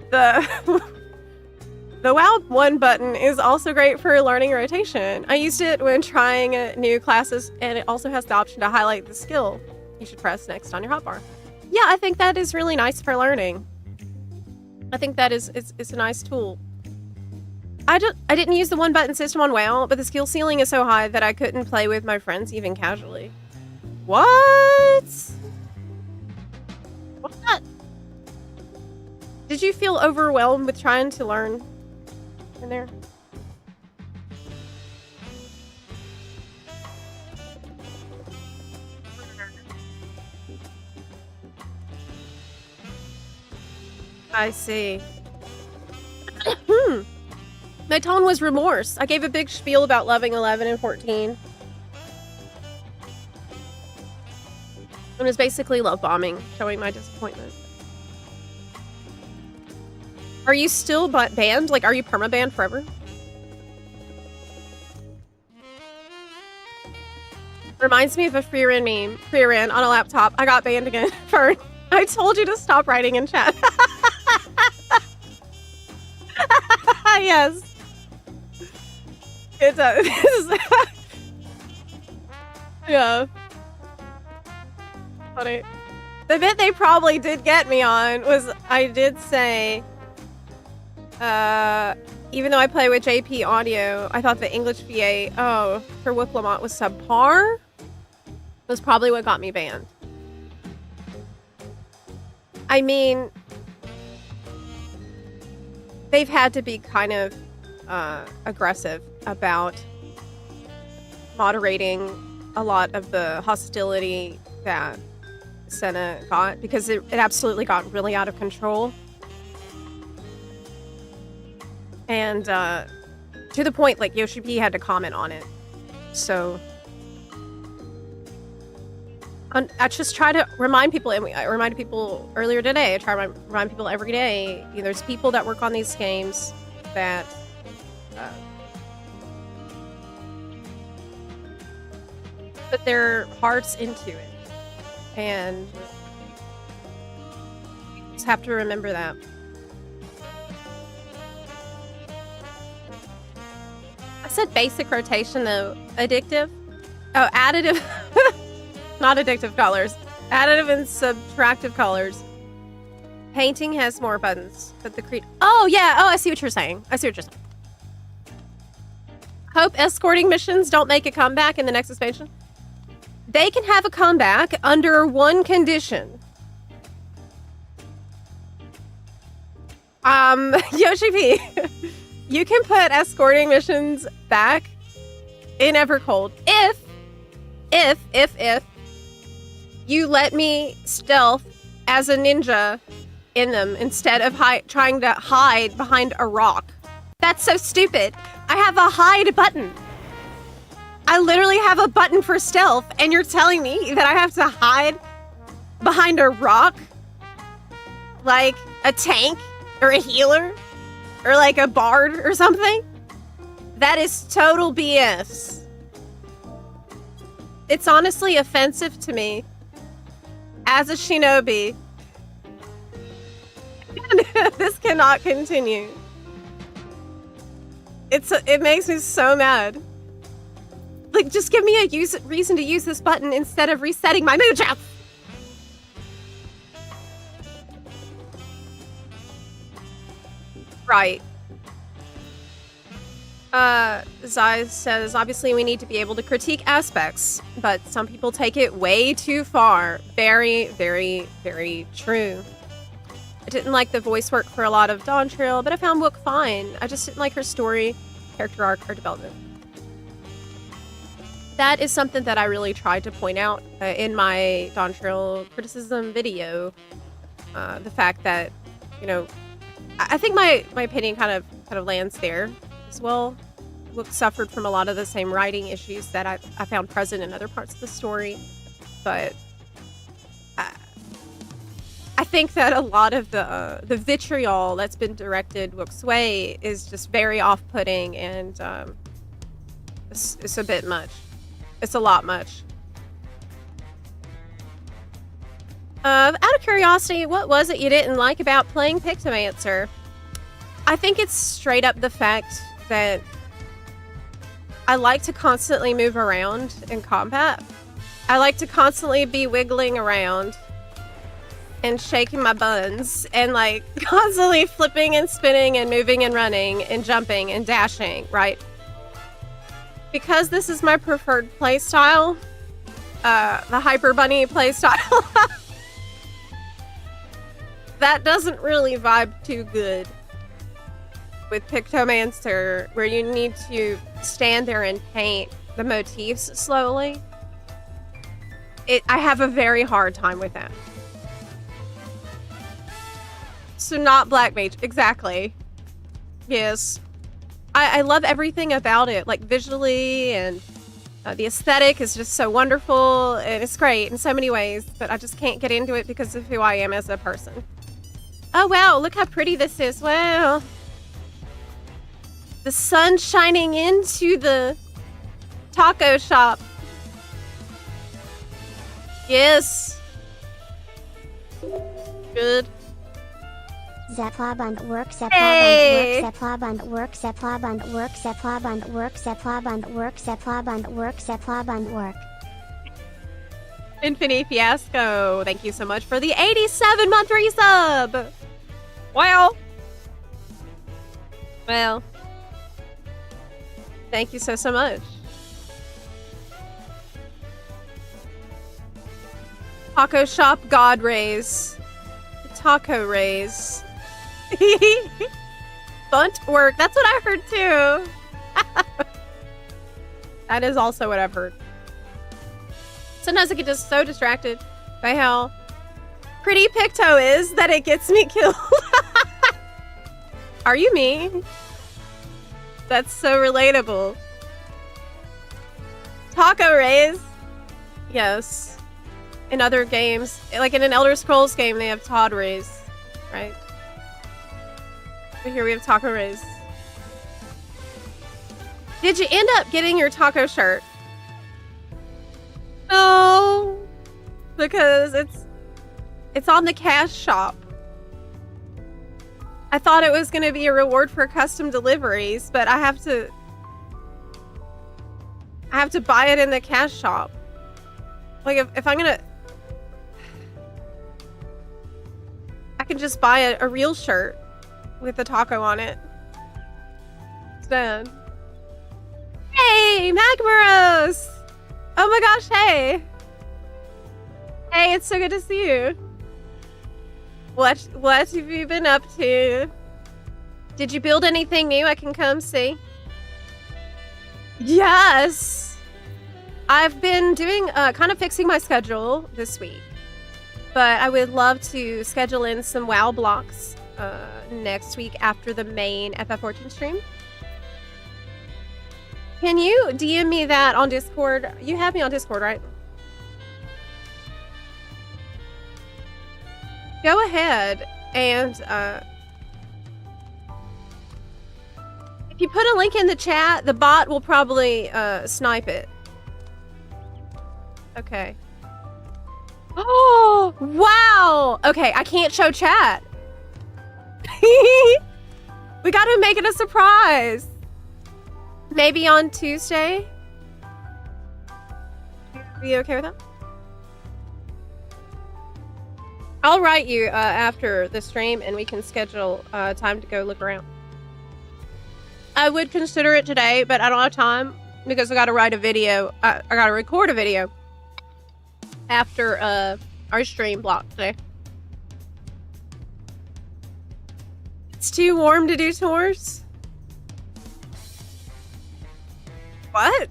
Speaker 2: The WoW 1 button is also great for learning rotation. I used it when trying new classes, and it also has the option to highlight the skill you should press next on your hotbar. Yeah, I think that is really nice for learning. I think that it's a nice tool. I didn't use the 1 button system on WoW, but the skill ceiling is so high that I couldn't play with my friends even casually. What? What? Did you feel overwhelmed with trying to learn in there? I see. My tone was remorse. I gave a big spiel about loving 11 and 14. It was basically love bombing, showing my disappointment. Are you still banned? Like, are you perma-banned forever? Reminds me of a free ran meme. Free ran on a laptop. I got banned again. Fern, I told you to stop writing in chat. Yes. It does. Yeah. Funny. The bit they probably did get me on was I did say, even though I play with JP audio, I thought the English VA, for Wiplamont was subpar. Was probably what got me banned. I mean, they've had to be kind of aggressive about moderating a lot of the hostility that Senna got, because it absolutely got really out of control. And to the point, like, Yoshi P had to comment on it. So I just try to remind people, and I reminded people earlier today, I try to remind people every day, there's people that work on these games that put their hearts into it. And you just have to remember that. I said basic rotation, though. Addictive? Oh, additive. Not addictive colors. Additive and subtractive colors. Painting has more buttons, but the creed... Oh, yeah. Oh, I see what you're saying. Hope escorting missions don't make a comeback in the next expansion. They can have a comeback under one condition. Yoshi P, you can put escorting missions back in Evercold if you let me stealth as a ninja in them instead of trying to hide behind a rock. That's so stupid. I have a hide button. I literally have a button for stealth, and you're telling me that I have to hide behind a rock? Like a tank or a healer or like a bard or something? That is total BS. It's honestly offensive to me as a shinobi. This cannot continue. It makes me so mad. Like, just give me a reason to use this button instead of resetting my mood trap. Right. Zai says, obviously we need to be able to critique aspects, but some people take it way too far. Very, very, very true. Didn't like the voice work for a lot of Dawntrail, but I found Wook fine. I just didn't like her story, character arc, or development. That is something that I really tried to point out in my Dawntrail criticism video. The fact that, you know, I think my opinion kind of lands there as well. Wook suffered from a lot of the same writing issues that I found present in other parts of the story, but I think that a lot of the vitriol that's been directed Wook's way is just very off-putting, and it's a bit much. It's a lot much. Out of curiosity, what was it you didn't like about playing Pictomancer? I think it's straight up the fact that I like to constantly move around in combat. I like to constantly be wiggling around and shaking my buns and like constantly flipping and spinning and moving and running and jumping and dashing, right? Because this is my preferred playstyle, the Hyper Bunny playstyle, that doesn't really vibe too good with Pictomancer, where you need to stand there and paint the motifs slowly. I have a very hard time with that. So not Black Mage, exactly. Yes. I love everything about it, like visually, and the aesthetic is just so wonderful, and it's great in so many ways, but I just can't get into it because of who I am as a person. Oh wow, look how pretty this is. Wow. The sun shining into the taco shop. Yes. Good.
Speaker 3: Zeplabund work, Zeplabund
Speaker 2: Hey.
Speaker 3: work, Zeplabund work, Zeplabund work, Zeplabund work, Zeplabund work, Zeplabund work, Zeplabund work.
Speaker 2: Infinity Fiasco, thank you so much for the 87-month resub. Wow. Well, thank you so much. Taco shop god rays. Taco rays. Bunt work. That's what I heard too. That is also what I've heard. Sometimes I get just so distracted by how pretty Picto is that it gets me killed. Are you mean? That's so relatable. Taco rays. Yes. In other games, like in an Elder Scrolls game, they have Todd rays, right? But here we have taco rays. Did you end up getting your taco shirt? No, because it's on the cash shop. I thought it was going to be a reward for custom deliveries, but I have to buy it in the cash shop. Like if I'm gonna, I can just buy a real shirt with the taco on it. It's done. Hey, Magmaros! Oh my gosh, hey! Hey, it's so good to see you. What have you been up to? Did you build anything new I can come see? Yes! I've been doing, kind of fixing my schedule this week. But I would love to schedule in some WoW blocks next week after the main FF14 stream. Can you DM me that on Discord? You have me on Discord, right? Go ahead and if you put a link in the chat, the bot will probably snipe it. Okay. Oh, wow. Okay, I can't show chat. We gotta make it a surprise. Maybe on Tuesday? Be okay with that? I'll write you after the stream and we can schedule time to go look around. I would consider it today, but I don't have time because I gotta write a video. I gotta record a video after our stream block today. It's too warm to do tours? What?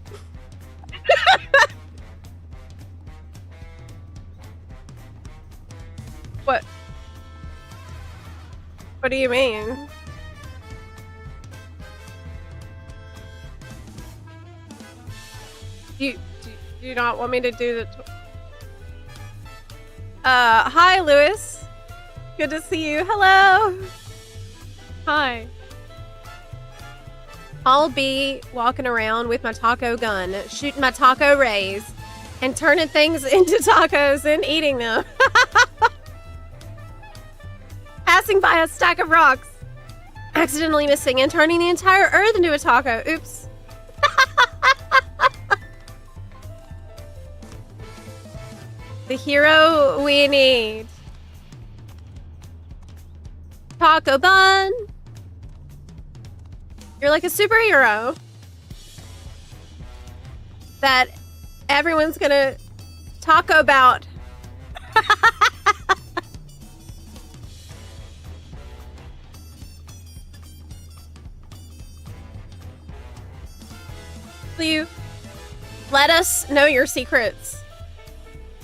Speaker 2: What? What do you mean? Do you not want me to do the tour? Hi, Lewis. Good to see you. Hello. Hi. I'll be walking around with my taco gun, shooting my taco rays, and turning things into tacos and eating them. Passing by a stack of rocks, accidentally missing and turning the entire earth into a taco. Oops. The hero we need. Taco bun. You're like a superhero that everyone's gonna talk about. Will you let us know your secrets?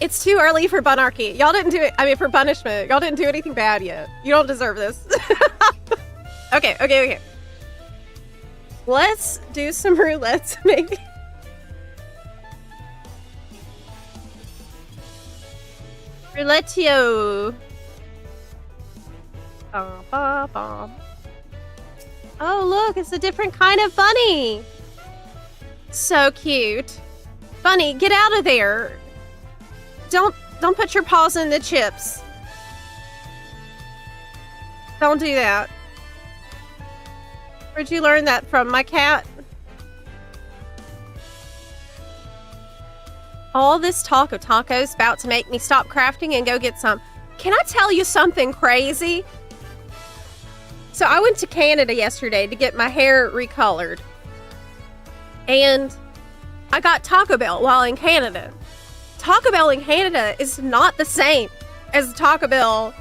Speaker 2: It's too early for bunarchy. Y'all didn't do it. I mean, for punishment. Y'all didn't do anything bad yet. You don't deserve this. Okay. Let's do some roulettes, maybe. Roulettio. Oh, look, it's a different kind of bunny. So cute. Bunny, get out of there. Don't put your paws in the chips. Don't do that. Where'd you learn that from, my cat? All this talk of tacos about to make me stop crafting and go get some. Can I tell you something crazy? So I went to Canada yesterday to get my hair recolored. And I got Taco Bell while in Canada. Taco Bell in Canada is not the same as Taco Bell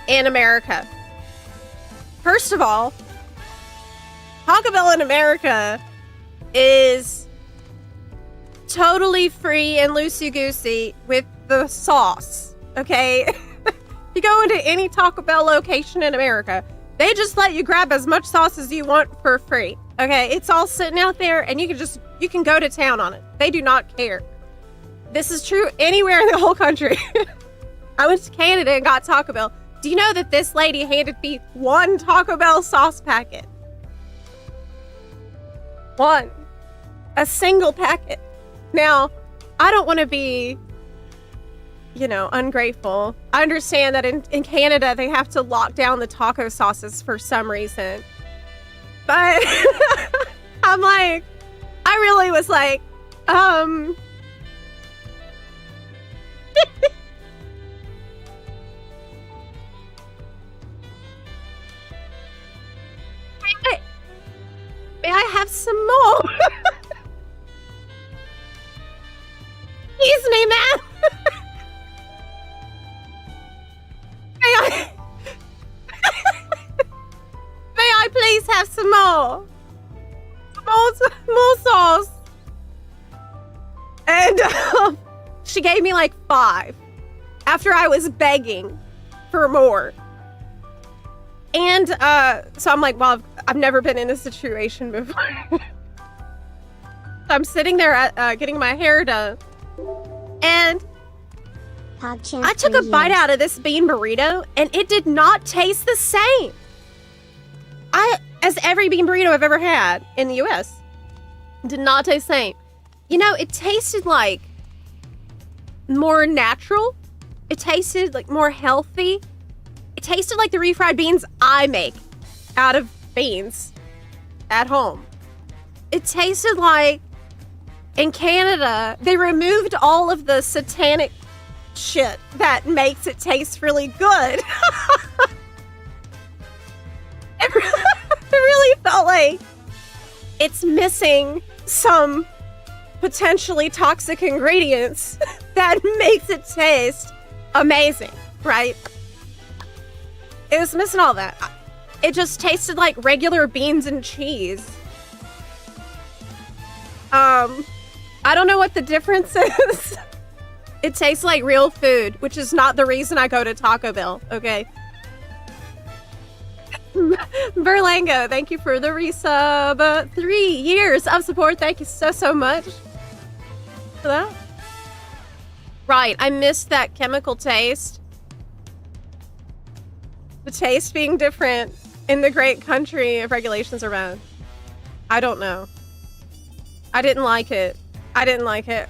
Speaker 2: in America. First of all, Taco Bell in America is totally free and loosey-goosey with the sauce, okay? You go into any Taco Bell location in America, they just let you grab as much sauce as you want for free, okay? It's all sitting out there and you can go to town on it. They do not care. This is true anywhere in the whole country. I went to Canada and got Taco Bell. Do you know that this lady handed me one Taco Bell sauce packet? One. A single packet. Now, I don't want to be, ungrateful. I understand that in Canada, they have to lock down the taco sauces for some reason. But I'm like, I really was like, May I have some more? Excuse me, ma'am. May I please have some more? More sauce. And she gave me like 5 after I was begging for more. And so I'm like, well, I've never been in a situation before. So I'm sitting there getting my hair done. And I took a bite out of this bean burrito, and it did not taste the same as every bean burrito I've ever had in the US. Did not taste the same. It tasted like more natural. It tasted like more healthy. It tasted like the refried beans I make out of beans at home. It tasted like in Canada, they removed all of the satanic shit that makes it taste really good. It really felt like it's missing some potentially toxic ingredients that makes it taste amazing, right? It was missing all that. It just tasted like regular beans and cheese. I don't know what the difference is. It tastes like real food, which is not the reason I go to Taco Bell, okay? Berlango, thank you for the resub. 3 years of support. Thank you so much for that. Right, I missed that chemical taste. The taste being different in the great country of regulations around. I don't know. I didn't like it. I didn't like it.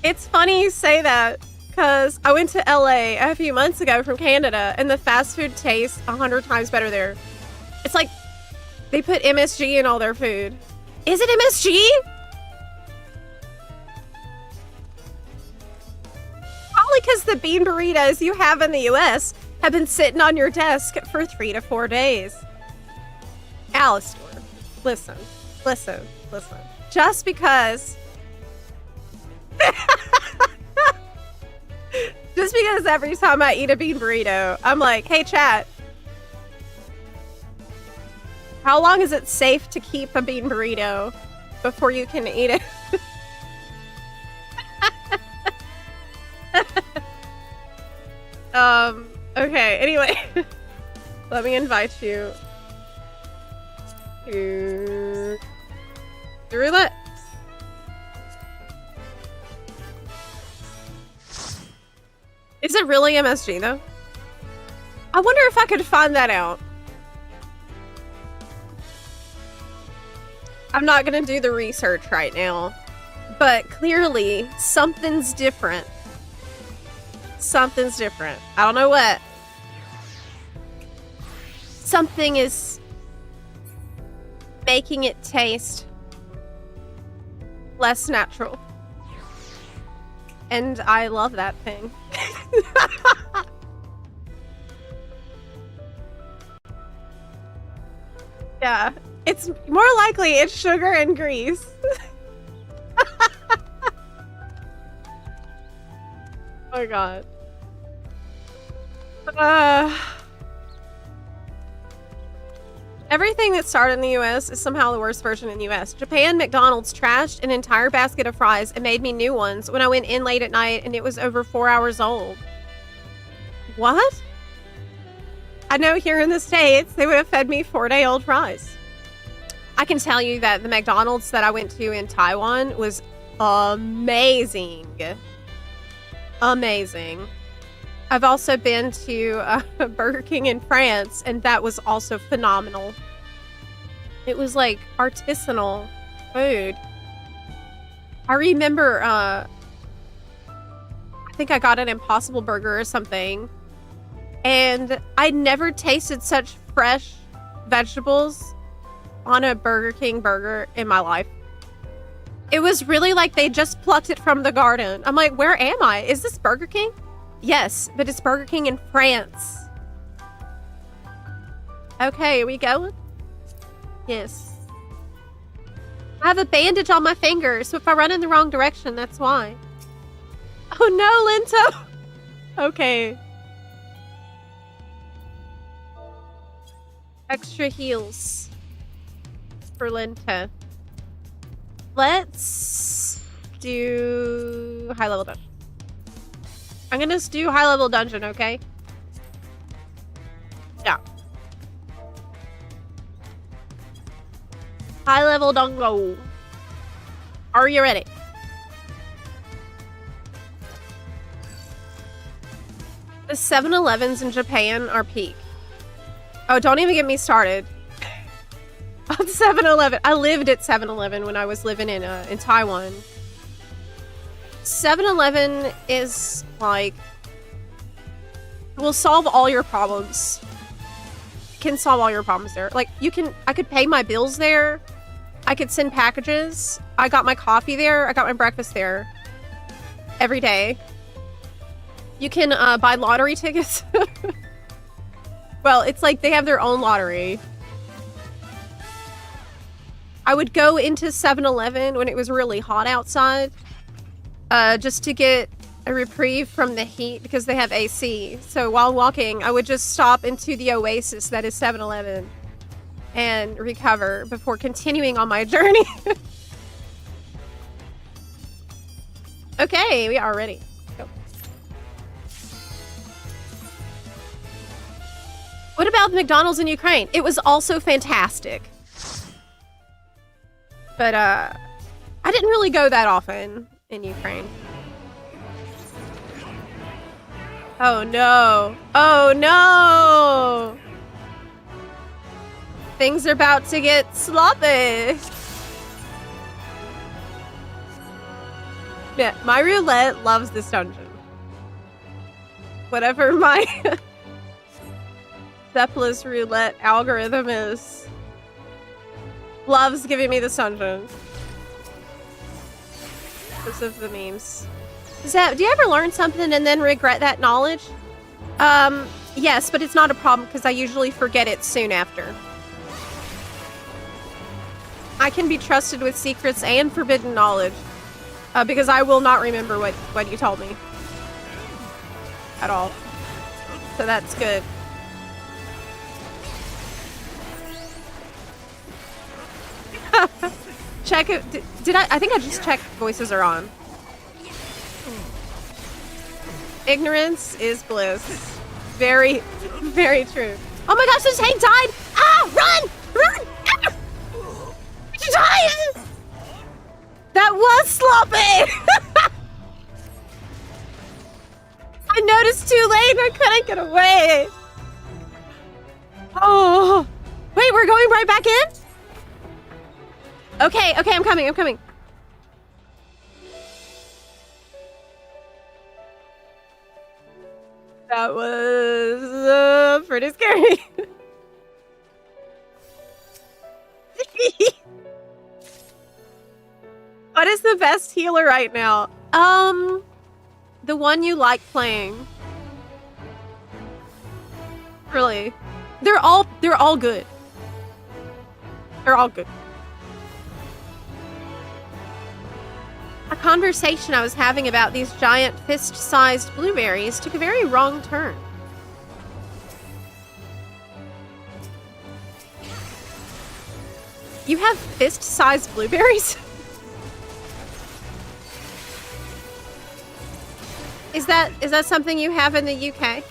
Speaker 2: It's funny you say that, because I went to LA a few months ago from Canada, and the fast food tastes 100 times better there. It's like they put MSG in all their food. Is it MSG? Probably because the bean burritos you have in the US have been sitting on your desk for 3 to 4 days. Alistair, listen. Just because... Just because every time I eat a bean burrito, I'm like, hey chat, how long is it safe to keep a bean burrito before you can eat it? Okay, anyway. Let me invite you to the roulette. Is it really MSG though? I wonder if I could find that out. I'm not gonna do the research right now, but clearly something's different. Something's different. I don't know what. Something is making it taste less natural. And I love that thing. Yeah, it's more likely it's sugar and grease. Oh my god. Everything that started in the US is somehow the worst version in the US. Japan, McDonald's trashed an entire basket of fries and made me new ones when I went in late at night and it was over 4 hours old. What? I know here in the States, they would have fed me 4-day-old fries. I can tell you that the McDonald's that I went to in Taiwan was amazing. Amazing. I've also been to Burger King in France, and that was also phenomenal. It was like artisanal food. I remember, I think I got an Impossible Burger or something, and I never tasted such fresh vegetables on a Burger King burger in my life. It was really like they just plucked it from the garden. I'm like, where am I? Is this Burger King? Yes, but it's Burger King in France. Okay, are we going? Yes. I have a bandage on my finger, so if I run in the wrong direction, that's why. Oh no, Linto! Okay. Extra heals for Linta. Let's do high level dungeon. I'm gonna just do high level dungeon, okay? Yeah. High level dungo. Are you ready? The 7-Elevens in Japan are peak. Oh, don't even get me started. On 7-Eleven. I lived at 7-Eleven when I was living in Taiwan. 7-Eleven is like, will solve all your problems. It can solve all your problems there. Like I could pay my bills there. I could send packages. I got my coffee there. I got my breakfast there. Every day. You can buy lottery tickets. Well, it's like they have their own lottery. I would go into 7-Eleven when it was really hot outside. Just to get a reprieve from the heat because they have AC. So while walking, I would just stop into the oasis that is 7-Eleven and recover before continuing on my journey. Okay, we are ready. Go. What about the McDonald's in Ukraine? It was also fantastic. But I didn't really go that often in Ukraine. Oh no. Oh no! Things are about to get sloppy. Yeah, my roulette loves this dungeon. Whatever my Zeppelin roulette algorithm is, loves giving me this dungeon. Because of the memes. Do you ever learn something and then regret that knowledge? Yes, but it's not a problem because I usually forget it soon after. I can be trusted with secrets and forbidden knowledge. Because I will not remember what you told me. At all. So that's good. Check it. Did I think I just checked voices are on. Ignorance is bliss. Very, very true. Oh my gosh, this Hank died! Ah! Run! Run! Ah! Did you die? That was sloppy! I noticed too late, I couldn't get away. Oh. Wait, we're going right back in? Okay, I'm coming. That was pretty scary. What is the best healer right now? The one you like playing. Really. They're all good. They're all good. A conversation I was having about these giant fist-sized blueberries took a very wrong turn. You have fist-sized blueberries? Is that something you have in the UK?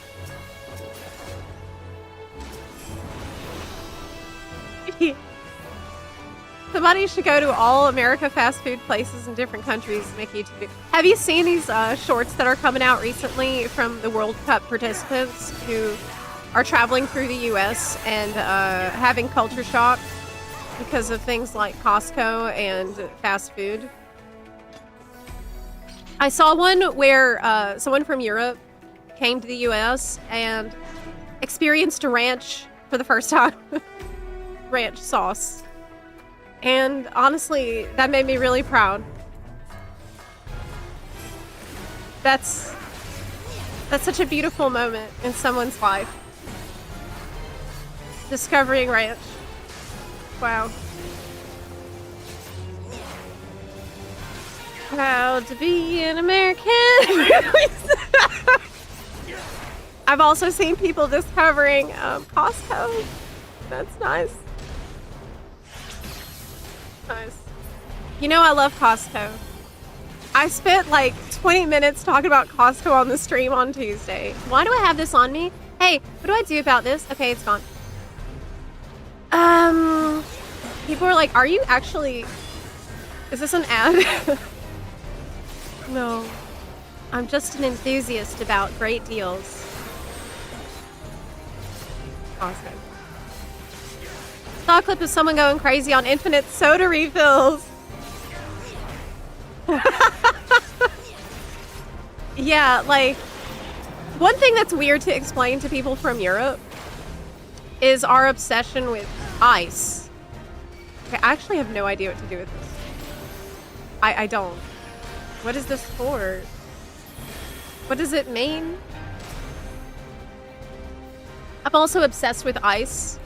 Speaker 2: Somebody should go to all America fast food places in different countries and make a YouTube video. Have you seen these shorts that are coming out recently from the World Cup participants who are traveling through the US and having culture shock because of things like Costco and fast food? I saw one where someone from Europe came to the US and experienced a ranch for the first time. Ranch sauce. And honestly, that made me really proud. That's such a beautiful moment in someone's life. Discovering ranch. Wow. Proud to be an American. I've also seen people discovering Costco. That's nice. Nice. You know I love Costco. I spent like 20 minutes talking about Costco on the stream on Tuesday. Why do I have this on me? Hey, what do I do about this? Okay, it's gone. People are like, are you actually... Is this an ad? No. I'm just an enthusiast about great deals. Awesome. Saw a clip of someone going crazy on infinite soda refills. Yeah, like, one thing that's weird to explain to people from Europe is our obsession with ice. Okay, I actually have no idea what to do with this. I don't. What is this for? What does it mean? I'm also obsessed with ice.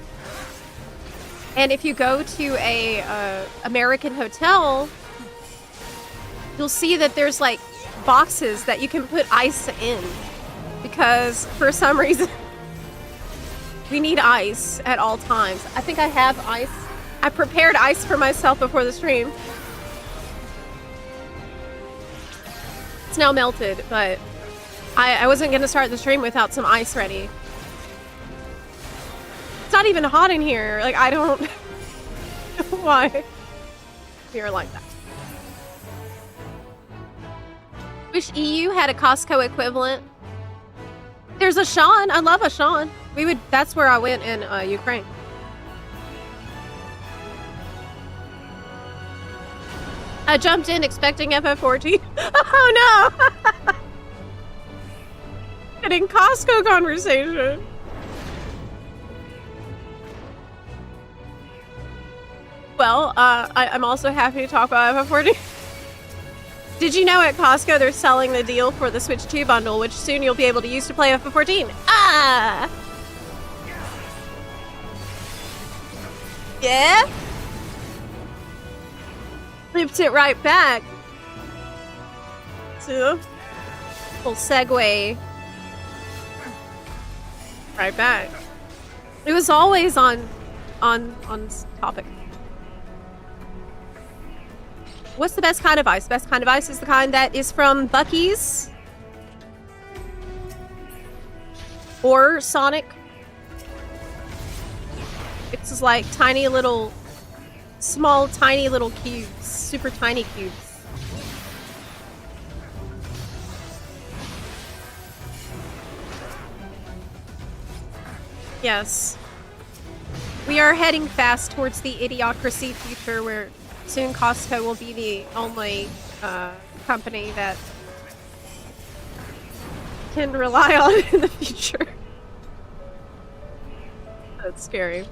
Speaker 2: And if you go to a American hotel, you'll see that there's like boxes that you can put ice in. Because for some reason, we need ice at all times. I think I have ice. I prepared ice for myself before the stream. It's now melted, but I wasn't going to start the stream without some ice ready. It's not even hot in here. Like, I don't know why you're like that. Wish EU had a Costco equivalent. There's a Sean. I love a Sean. That's where I went in Ukraine. I jumped in expecting FF14. Oh no! Getting Costco conversation. Well, I'm also happy to talk about FF14. Did you know at Costco they're selling the deal for the Switch 2 bundle, which soon you'll be able to use to play FF14? Ah! Yeah? Flipped it right back. So, little segue. Right back. It was always on topic. What's the best kind of ice? Best kind of ice is the kind that is from Buc-ee's or Sonic. It's like tiny little, small, tiny little cubes, super tiny cubes. Yes. We are heading fast towards the idiocracy future where soon Costco will be the only company that can rely on in the future. That's scary.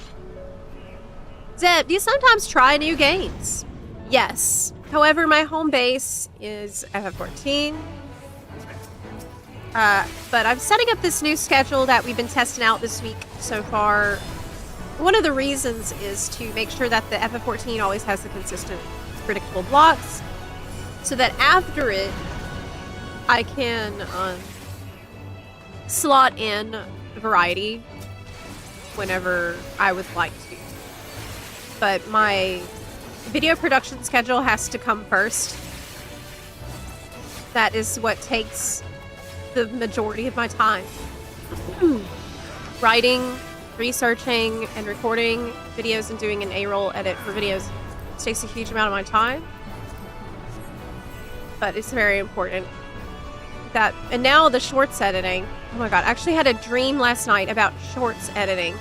Speaker 2: Zeb, do you sometimes try new games? Yes. However, my home base is FF14. But I'm setting up this new schedule that we've been testing out this week so far. One of the reasons is to make sure that the FF14 always has the consistent, predictable blocks, so that after it, I can slot in variety whenever I would like to. But my video production schedule has to come first. That is what takes the majority of my time. Writing, researching, and recording videos and doing an A-roll edit for videos takes a huge amount of my time. But it's very important. And now the shorts editing. Oh my god, I actually had a dream last night about shorts editing.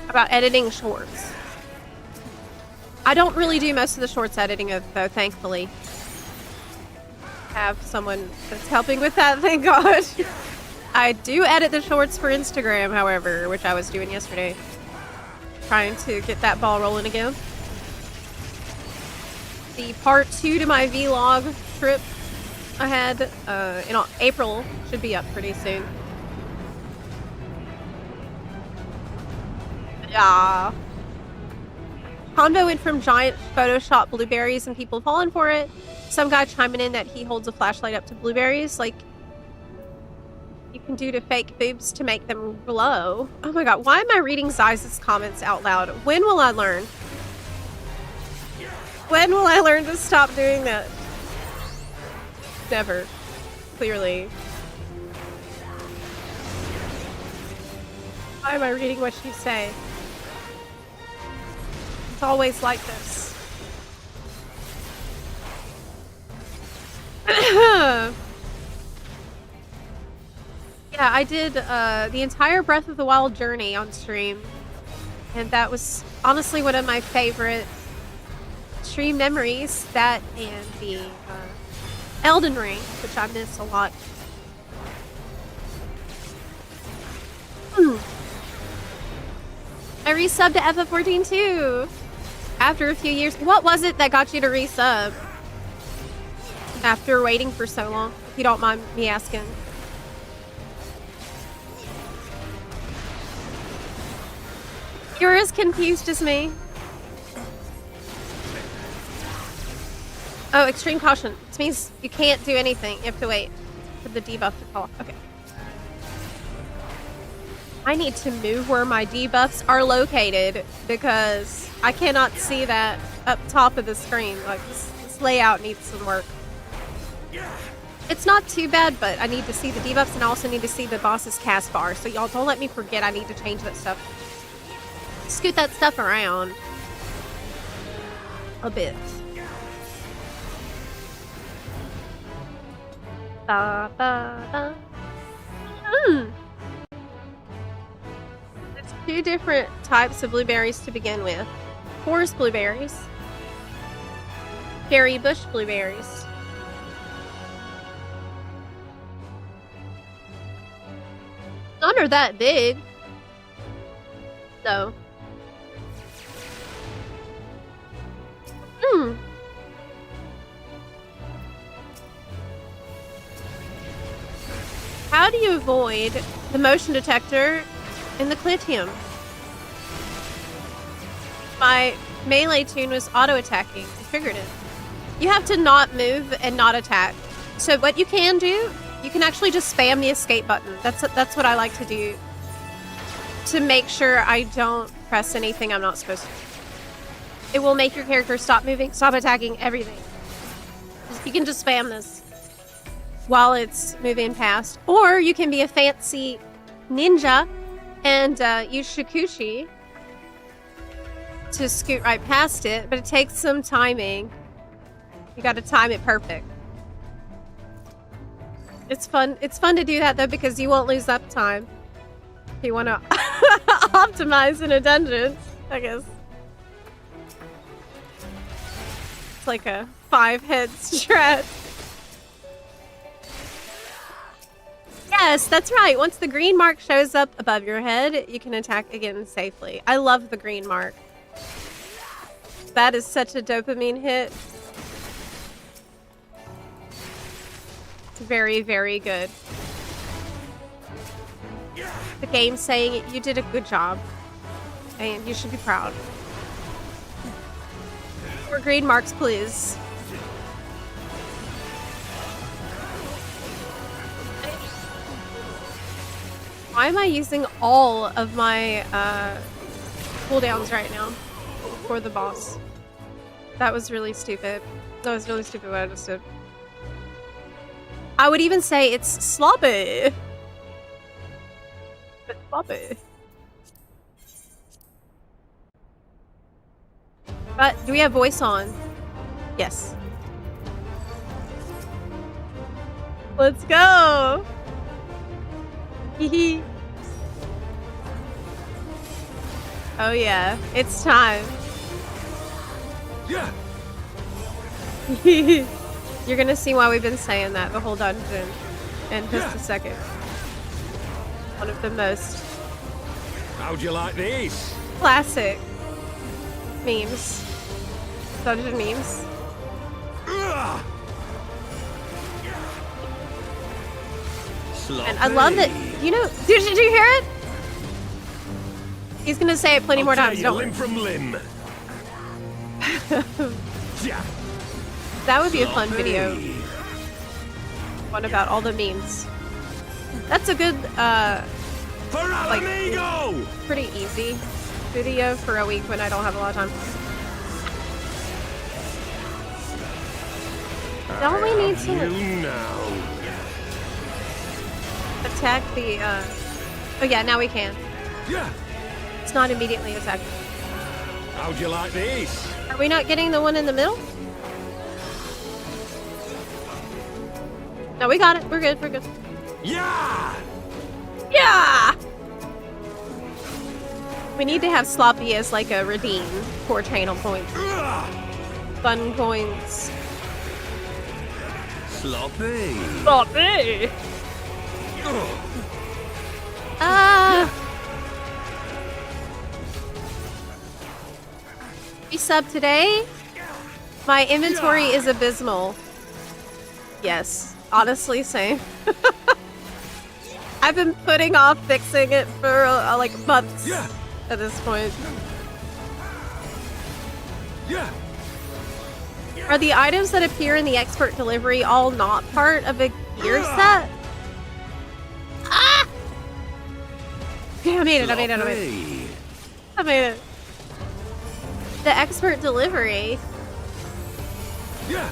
Speaker 2: About editing shorts. I don't really do most of the shorts editing though, thankfully. Have someone that's helping with that, thank god. I do edit the shorts for Instagram, however, which I was doing yesterday. Trying to get that ball rolling again. The part 2 to my vlog trip I had in April should be up pretty soon. Yeah. Hondo went from giant Photoshop blueberries and people falling for it. Some guy chiming in that he holds a flashlight up to blueberries, like you can do to fake boobs to make them glow. Oh my god, why am I reading Zeiss' comments out loud? When will I learn? When will I learn to stop doing that? Never. Clearly. Why am I reading what you say? It's always like this. Yeah, I did the entire Breath of the Wild journey on stream, and that was honestly one of my favorite stream memories. That and the Elden Ring, which I miss a lot. I resubbed to FF14 too. After a few years. What was it that got you to resub? After waiting for so long, if you don't mind me asking. You're as confused as me. Oh, extreme caution. This means you can't do anything. You have to wait for the debuff to fall off. Okay. I need to move where my debuffs are located because I cannot see that up top of the screen. Like, this layout needs some work. It's not too bad, but I need to see the debuffs and I also need to see the boss's cast bar. So y'all don't let me forget I need to change that stuff. Scoot that stuff around a bit. Ba, ba, ba. There's 2 different types of blueberries to begin with. Forest blueberries. Berry bush blueberries. None are that big. So. How do you avoid the motion detector in the Clitium? My melee tune was auto-attacking. I figured it. You have to not move and not attack. So what you can do, you can actually just spam the escape button. That's what I like to do to make sure I don't press anything I'm not supposed to. It will make your character stop moving, stop attacking, everything. You can just spam this while it's moving past. Or you can be a fancy ninja and use Shikushi to scoot right past it, but it takes some timing. You gotta time it perfect. It's fun to do that though because you won't lose uptime. If you wanna optimize in a dungeon, I guess. It's like a 5-head strat. Yes, that's right. Once the green mark shows up above your head, you can attack again safely. I love the green mark. That is such a dopamine hit. It's very, very good. The game's saying you did a good job. And you should be proud. More green marks, please. Why am I using all of my cooldowns right now for the boss? That was really stupid. That was really stupid what I just did. I would even say it's sloppy. It's sloppy. But do we have voice on? Yes. Let's go! Hee. Oh yeah, it's time.
Speaker 4: Yeah.
Speaker 2: You're gonna see why we've been saying that the whole dungeon in just a second. One of the most
Speaker 4: How'd you like these?
Speaker 2: classic memes. Dungeon memes.
Speaker 4: Ugh.
Speaker 2: And I love that, you know, did you hear it? He's gonna say it plenty more times, don't
Speaker 4: limb from limb. Yeah.
Speaker 2: That would be a fun video. One about all the memes. That's a good, like, pretty easy video for a week when I don't have a lot of time. Don't we need to attack the, oh yeah, now we can.
Speaker 4: Yeah.
Speaker 2: It's not immediately attacked.
Speaker 4: How'd you like these?
Speaker 2: Are we not getting the one in the middle? No, we got it. We're good. We're good.
Speaker 4: Yeah.
Speaker 2: Yeah! We need to have sloppy as like a redeem for channel points. Fun coins.
Speaker 4: Sloppy.
Speaker 2: Sloppy! Resub today. My inventory is abysmal. Yes, honestly, same. I've been putting off fixing it for like months at this point.
Speaker 4: Yeah.
Speaker 2: Are the items that appear in the expert delivery all not part of a gear set? Ah! Okay, I made it. The expert delivery.
Speaker 4: Yeah.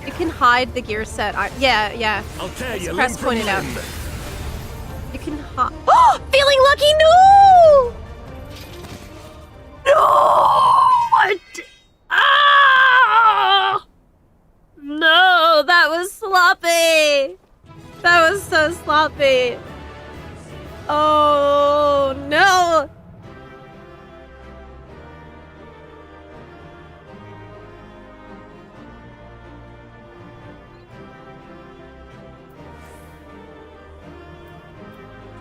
Speaker 2: You can hide the gear set. Yeah.
Speaker 4: I'll tear
Speaker 2: As
Speaker 4: you
Speaker 2: Crest
Speaker 4: limb from
Speaker 2: pointed out.
Speaker 4: limb.
Speaker 2: You can hide. Oh! Feeling lucky? No! No! Ah! No, that was sloppy. That was so sloppy. Oh, no.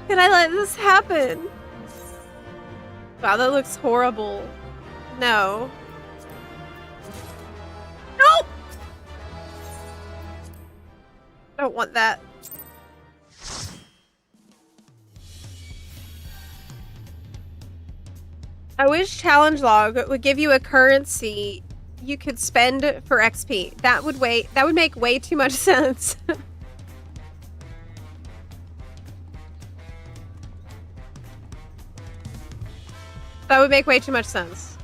Speaker 2: Did I let this happen? Wow, that looks horrible. No. Nope! Don't want that. I wish challenge log would give you a currency you could spend for XP. That would make way too much sense. That would make way too much sense.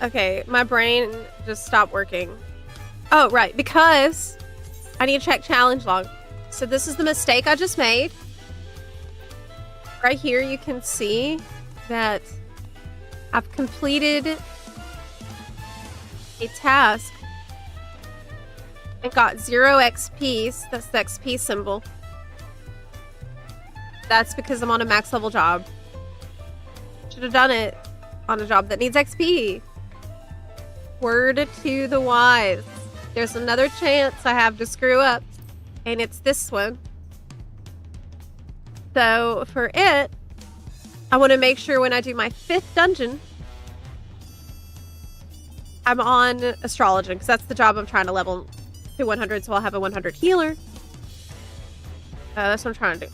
Speaker 2: Okay, my brain just stopped working. Oh, right, because I need to check challenge log. So this is the mistake I just made. Right here you can see that I've completed a task and got 0 XP. That's the XP symbol. That's because I'm on a max level job. Should have done it on a job that needs XP. Word to the wise. There's another chance I have to screw up, and it's this one. So for it, I want to make sure when I do my 5th dungeon, I'm on Astrologian, because that's the job I'm trying to level to 100, so I'll have a 100 healer. That's what I'm trying to do.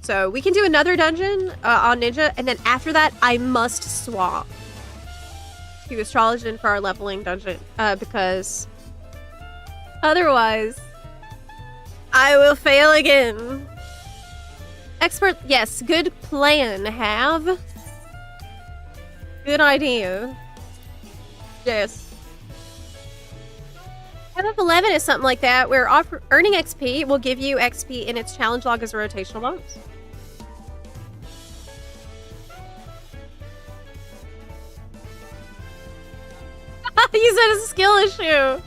Speaker 2: So we can do another dungeon on Ninja, and then after that, I must swap to Astrologian for our leveling dungeon, because otherwise, I will fail again. Expert, yes, good plan, have. Good idea. Yes. FF11 is something like that, where earning XP will give you XP in its challenge log as a rotational bonus. You said it's a skill issue.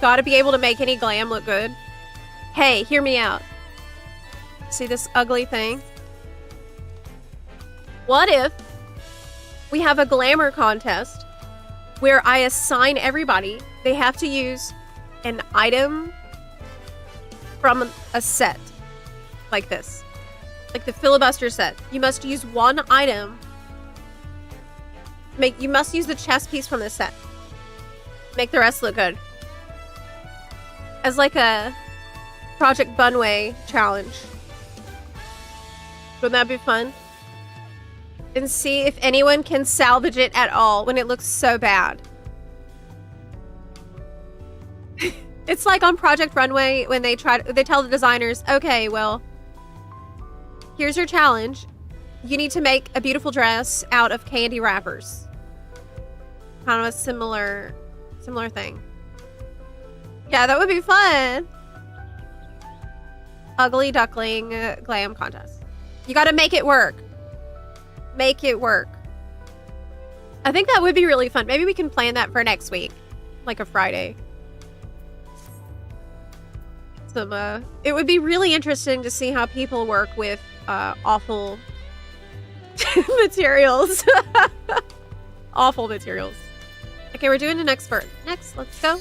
Speaker 2: Gotta be able to make any glam look good. Hey, hear me out. See this ugly thing? What if we have a glamour contest where I assign everybody, they have to use an item from a set like this, like the filibuster set. You must use one item. You must use the chest piece from this set. Make the rest look good. As like a Project Bunway challenge. Wouldn't that be fun? And see if anyone can salvage it at all when it looks so bad. It's like on Project Runway when they tell the designers, okay, well, here's your challenge. You need to make a beautiful dress out of candy wrappers. Kind of a similar thing. Yeah, that would be fun. Ugly duckling glam contest. You gotta make it work. Make it work. I think that would be really fun. Maybe we can plan that for next week. Like a Friday. It would be really interesting to see how people work with awful materials. Awful materials. Okay, we're doing an expert. Next, let's go.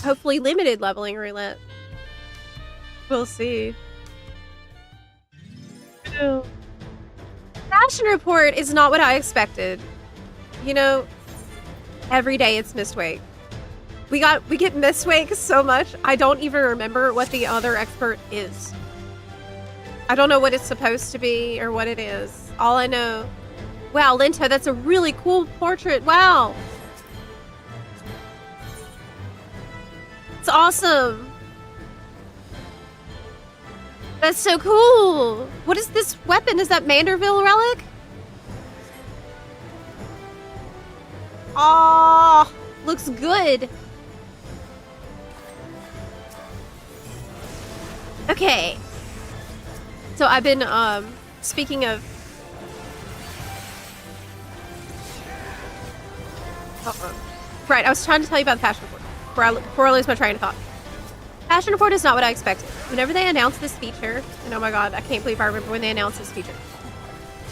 Speaker 2: Hopefully limited leveling roulette. We'll see. Ew. Fashion report is not what I expected. You know, Every day it's Mistwake. We get Mistwake so much, I don't even remember what the other expert is. I don't know what it's supposed to be or what it is. All I know... Wow, Linto, that's a really cool portrait. Wow. It's awesome. That's so cool. What is this weapon? Is that Manderville relic? Oh, looks good. Okay. So I've been, speaking of... Right, I was trying to tell you about the Passion Report before I lose my train of thought. Passion Report is not what I expected. Whenever they announced this feature, and oh my god, I can't believe I remember when they announced this feature.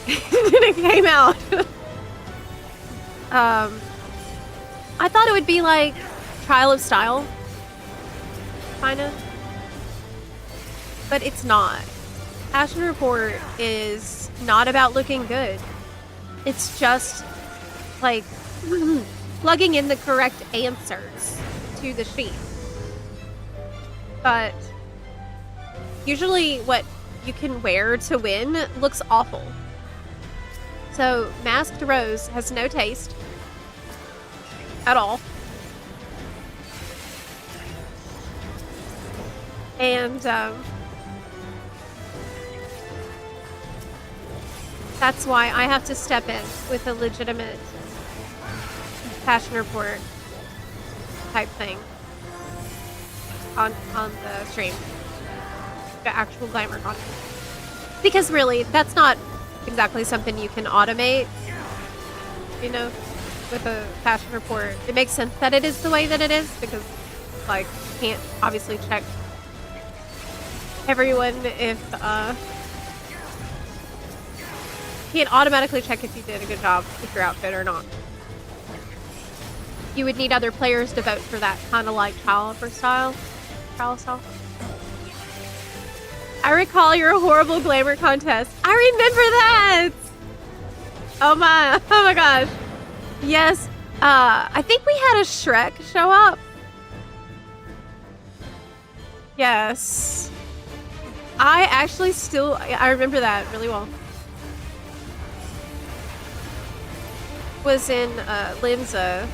Speaker 2: And it came out. I thought it would be like Trial of Style. Kinda. But it's not. Passion Report is not about looking good. It's just like plugging in the correct answers to the sheet. But usually what you can wear to win looks awful. So Masked Rose has no taste at all. And that's why I have to step in with a legitimate Passion Report type thing on the stream. The actual Glamour content. Because really, that's not exactly something you can automate, you know, with a Passion Report. It makes sense that it is the way that it is because, like, you can't obviously check everyone if, you can't automatically check if you did a good job with your outfit or not. You would need other players to vote for that, kind of like trial style. I recall your horrible Glamour contest. I remember that! Oh my gosh. Yes, I think we had a Shrek show up. Yes. I actually I remember that really well. Was in Linza.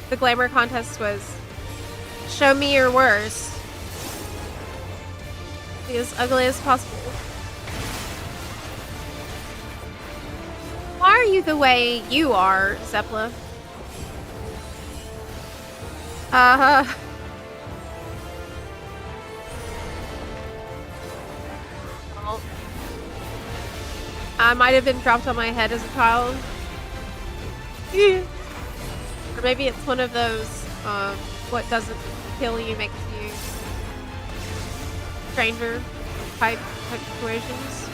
Speaker 2: The Glamour contest was show me your worst. Be as ugly as possible. Why are you the way you are, Zeppla? Well, I might have been dropped on my head as a child. Or maybe it's one of those, what doesn't kill you makes you stranger type situations.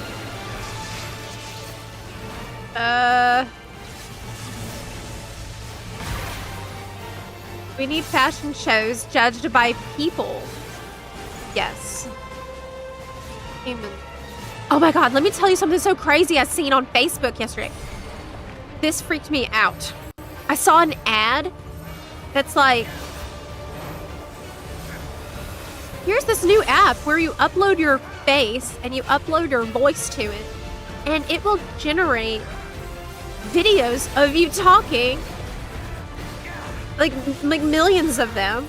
Speaker 2: We need fashion shows judged by people. Yes. Human. Oh my god, let me tell you something so crazy I seen on Facebook yesterday. This freaked me out. I saw an ad that's like, here's this new app where you upload your face and you upload your voice to it, and it will generate videos of you talking, like millions of them.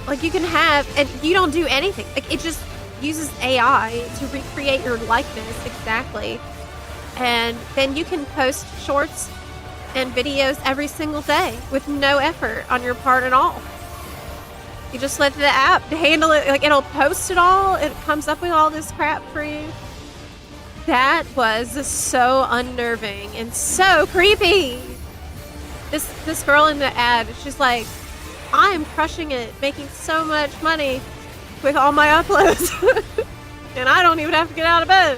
Speaker 2: Like you can have, and you don't do anything. Like it just uses AI to recreate your likeness exactly, and then you can post shorts and videos every single day with no effort on your part at all. You just let the app handle it, like it'll post it all, it comes up with all this crap for you. That was so unnerving and so creepy. This girl in the ad, she's like, I am crushing it, making so much money with all my uploads. And I don't even have to get out of bed.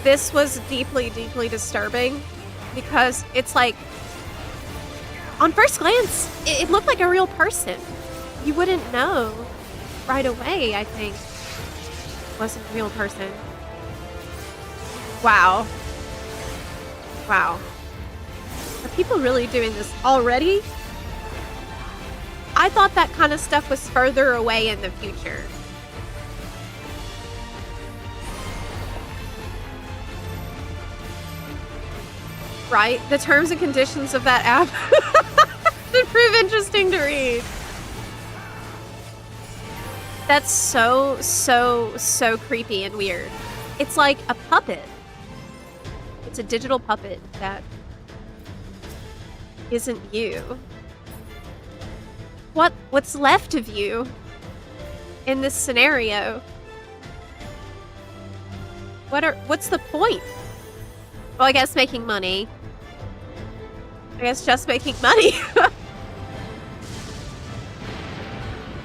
Speaker 2: This was deeply, deeply disturbing. Because it's like, on first glance, it looked like a real person. You wouldn't know right away, I think. It wasn't a real person. Wow. Wow. Are people really doing this already? I thought that kind of stuff was further away in the future. Right? The terms and conditions of that app should prove interesting to read. That's so creepy and weird. It's like a puppet. It's a digital puppet that isn't you. What's left of you in this scenario? What's the point? Well, I guess making money. I guess just making money.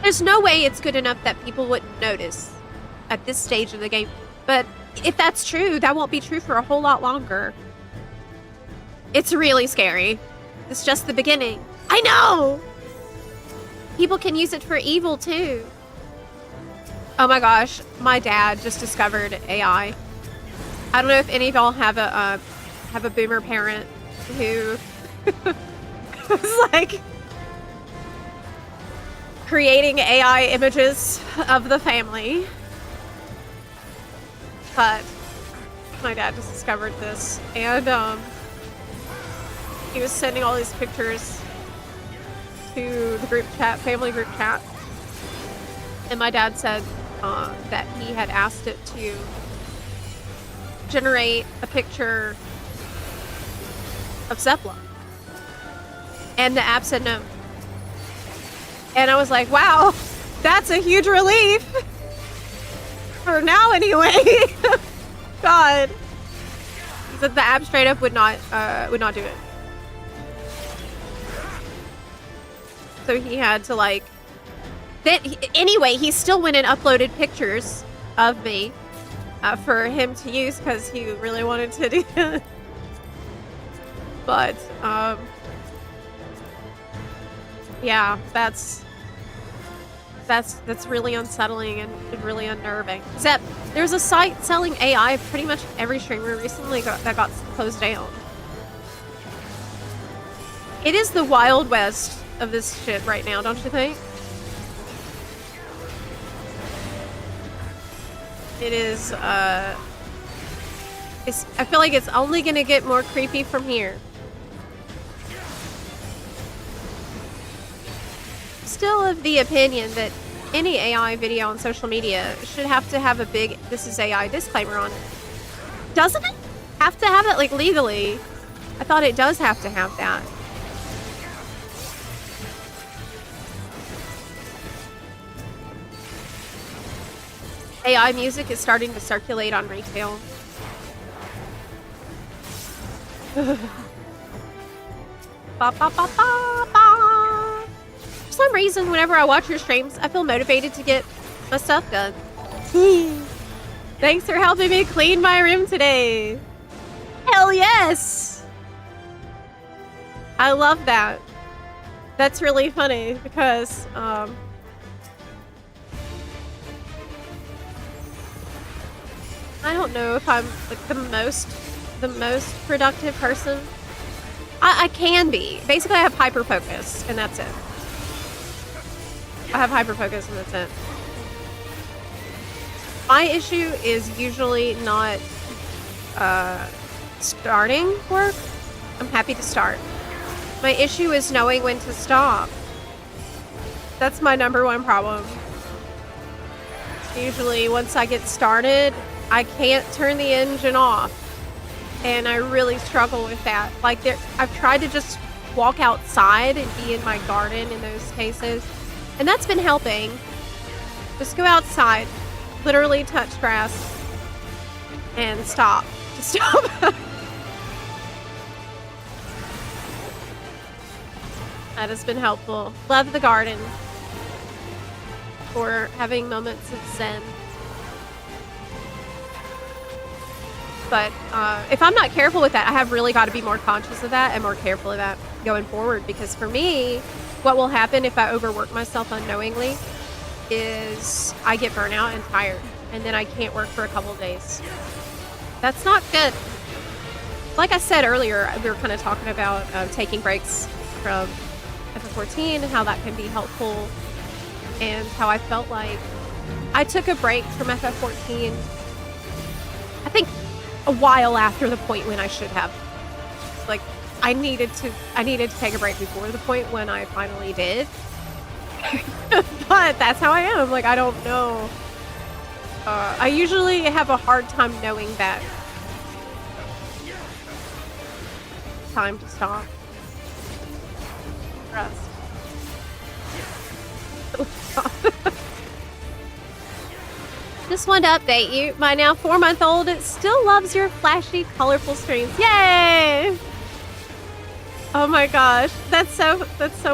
Speaker 2: There's no way it's good enough that people wouldn't notice at this stage of the game. But if that's true, that won't be true for a whole lot longer. It's really scary. It's just the beginning. I know! People can use it for evil too. Oh my gosh, my dad just discovered AI. I don't know if any of y'all have a boomer parent who was like creating AI images of the family. But my dad just discovered this, and he was sending all these pictures to the group chat, family group chat, and my dad said that he had asked it to generate a picture of Zepla, and the app said no. And I was like, wow, that's a huge relief. For now, anyway. God. He said the app straight up would not do it. So he had to like... Anyway, he still went and uploaded pictures of me for him to use because he really wanted to do it. But, yeah, that's really unsettling and really unnerving. Except there's a site selling AI pretty much every streamer recently that got closed down. It is the Wild West of this shit right now, don't you think? It is, I feel like it's only gonna get more creepy from here. Still of the opinion that any AI video on social media should have to have a big "this is AI" disclaimer on it. Doesn't it have to have it, like, legally? I thought it does have to have that. AI music is starting to circulate on retail. Ba, ba, ba, ba, ba. For some reason, whenever I watch your streams, I feel motivated to get my stuff done. Thanks for helping me clean my room today. Hell yes! I love that. That's really funny because, I don't know if I'm like the most productive person. I can be. Basically, I have hyper focus, and that's it. I have hyper focus, and that's it. My issue is usually not starting work. I'm happy to start. My issue is knowing when to stop. That's my #1 problem. Usually, once I get started, I can't turn the engine off, and I really struggle with that. Like, I've tried to just walk outside and be in my garden in those cases, and that's been helping. Just go outside, literally touch grass, and stop. Just stop. That has been helpful. Love the garden for having moments of zen. But if I'm not careful with that, I have really got to be more conscious of that and more careful of that going forward. Because for me, what will happen if I overwork myself unknowingly is I get burnout and tired. And then I can't work for a couple of days. That's not good. like I said earlier, we were kind of talking about taking breaks from FF14 and how that can be helpful, and how I felt like I took a break from FF14, I think a while after the point when I should have. Like, I needed to take a break before the point when I finally did. But that's how I am. Like, I don't know. I usually have a hard time knowing that time to stop. Rest. Just wanted to update you. My now 4-month-old still loves your flashy, colorful streams. Yay! Oh my gosh, that's so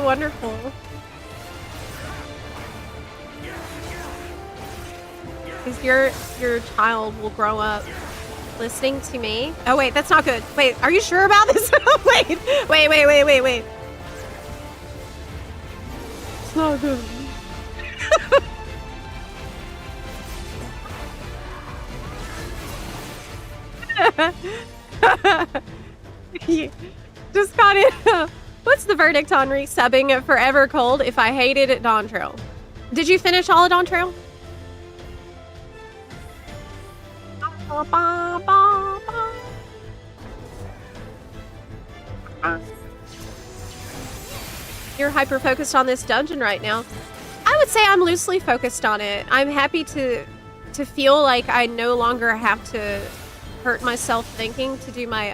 Speaker 2: wonderful. Because your child will grow up listening to me. Oh wait, that's not good. Wait, are you sure about this? wait. It's not good. Just got it. What's the verdict on resubbing for Evercold if I hated Dawntrail? Did you finish all of Dawntrail? You're hyper focused on this dungeon right now. I would say I'm loosely focused on it. I'm happy to feel like I no longer have to hurt myself thinking to do my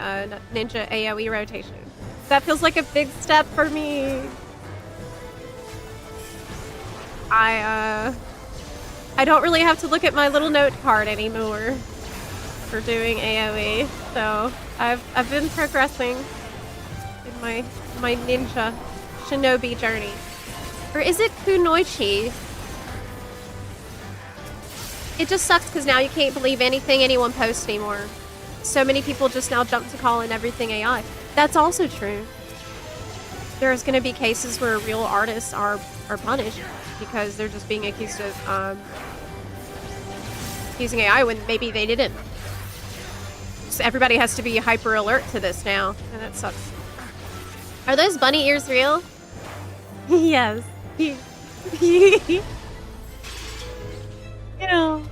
Speaker 2: ninja AoE rotation. That feels like a big step for me. I don't really have to look at my little note card anymore for doing AoE. So I've been progressing in my ninja shinobi journey. Or is it kunoichi? It just sucks because now you can't believe anything anyone posts anymore. So many people just now jump to calling everything AI. That's also true. There's going to be cases where real artists are punished because they're just being accused of using AI when maybe they didn't. So everybody has to be hyper alert to this now, and that sucks. Are those bunny ears real? Yes. Yeah.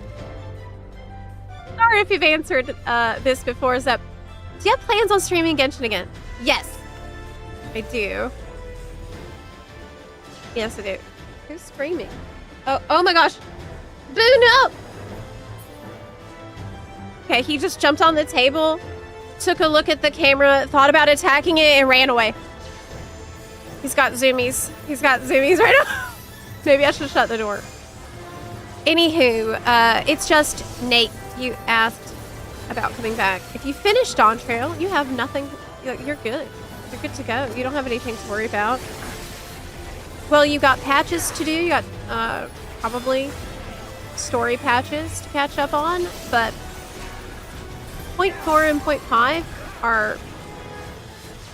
Speaker 2: Sorry if you've answered this before. Is that, do you have plans on streaming Genshin again? Yes, I do. Yes, I do. Who's screaming? Oh my gosh! Boo, no! Okay, he just jumped on the table, took a look at the camera, thought about attacking it, and ran away. He's got zoomies. He's got zoomies right now. Maybe I should shut the door. Anywho, it's just Nate. You asked about coming back. If you finish Dawntrail, you have nothing. You're good. You're good to go. You don't have anything to worry about. Well, you got patches to do. You got probably story patches to catch up on, but 0.4 and 0.5 are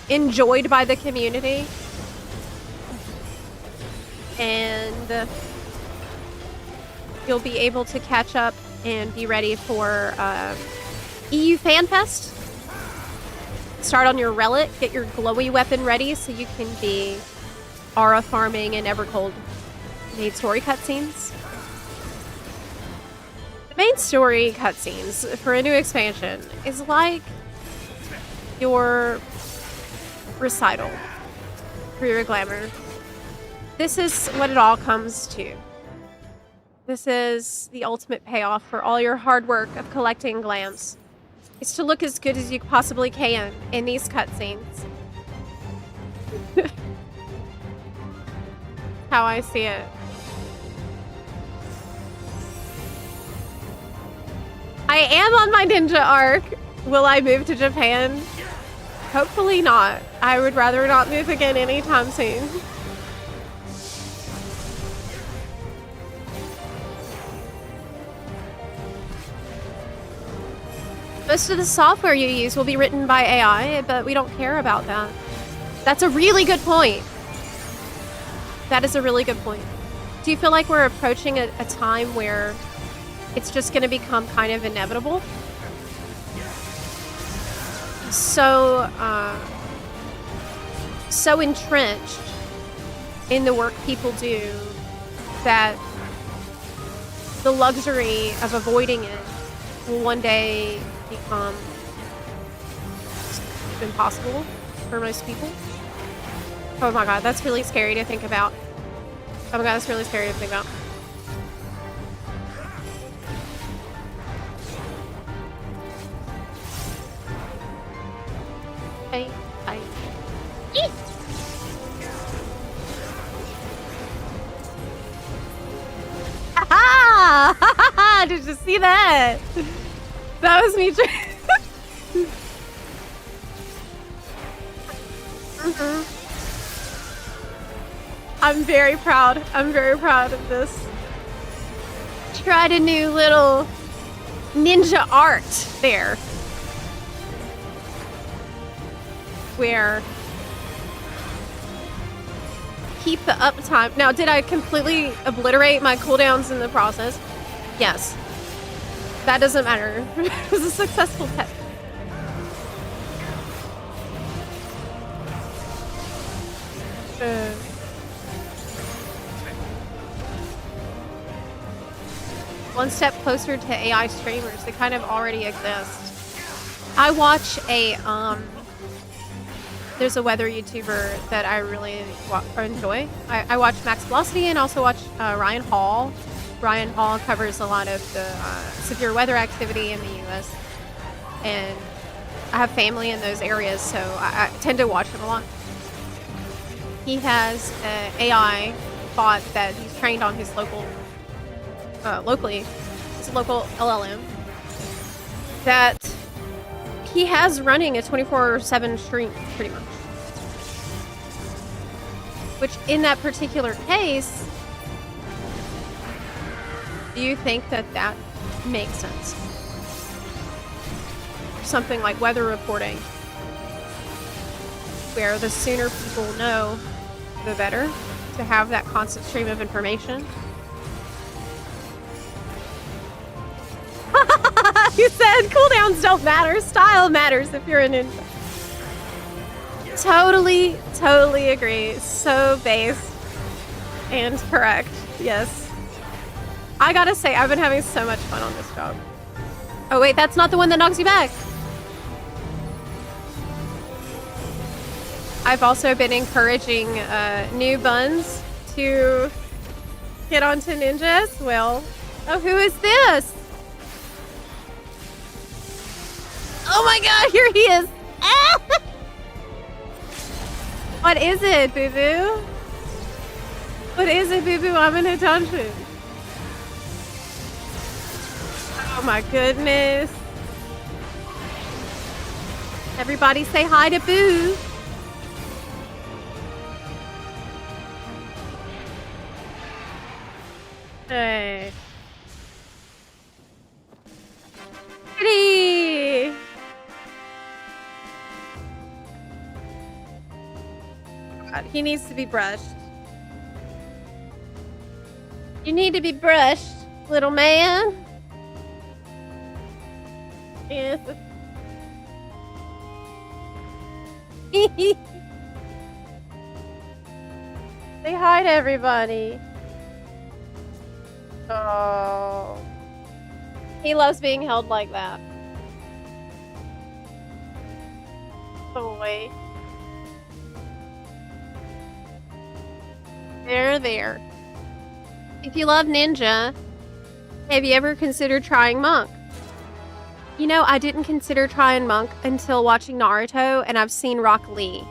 Speaker 2: enjoyed by the community. And you'll be able to catch up and be ready for EU FanFest. Start on your Relic, get your glowy weapon ready so you can be aura farming and Evercold main story cutscenes. The main story cutscenes for a new expansion is like your recital for your Glamour. This is what it all comes to. This is the ultimate payoff for all your hard work of collecting glams. It's to look as good as you possibly can in these cutscenes. How I see it. I am on my ninja arc. Will I move to Japan? Hopefully not. I would rather not move again anytime soon. Most of the software you use will be written by AI, but we don't care about that. That's a really good point. That is a really good point. Do you feel like we're approaching a time where it's just going to become kind of inevitable? so entrenched in the work people do that the luxury of avoiding it will one day become impossible for most people. Oh my god, that's really scary to think about. Oh my god, that's really scary to think about. Ha! Did you see that? That was me. I'm very proud. I'm very proud of this. Tried a new little ninja art there. Where keep the uptime. Now, did I completely obliterate my cooldowns in the process? Yes. That doesn't matter. It was a successful test. One step closer to AI streamers. They kind of already exist. I watch a, there's a weather YouTuber that I really enjoy. I watch Max Velocity and also watch Ryan Hall. Ryan Hall covers a lot of the severe weather activity in the US. And I have family in those areas, so I tend to watch him a lot. He has an AI bot that he's trained on his locally. It's a local LLM that he has running a 24/7 stream, pretty much. Which, in that particular case, do you think that that makes sense? Something like weather reporting, where the sooner people know, the better, to have that constant stream of information. You said cooldowns don't matter, style matters if you're a ninja. Totally agree. So base and correct. Yes. I gotta say, I've been having so much fun on this job. Oh wait, that's not the one that knocks you back. I've also been encouraging new buns to get onto ninja as well. Oh, who is this? Oh my god, here he is! Ah! What is it, boo-boo? What is it, boo-boo? I'm in a dungeon. Oh my goodness. Everybody say hi to Boo. Hey. Kitty! God, he needs to be brushed. You need to be brushed, little man. Yes. Say hi to everybody. Oh. He loves being held like that. Boy. There. If you love ninja, have you ever considered trying monk? You know, I didn't consider trying monk until watching Naruto, and I've seen Rock Lee.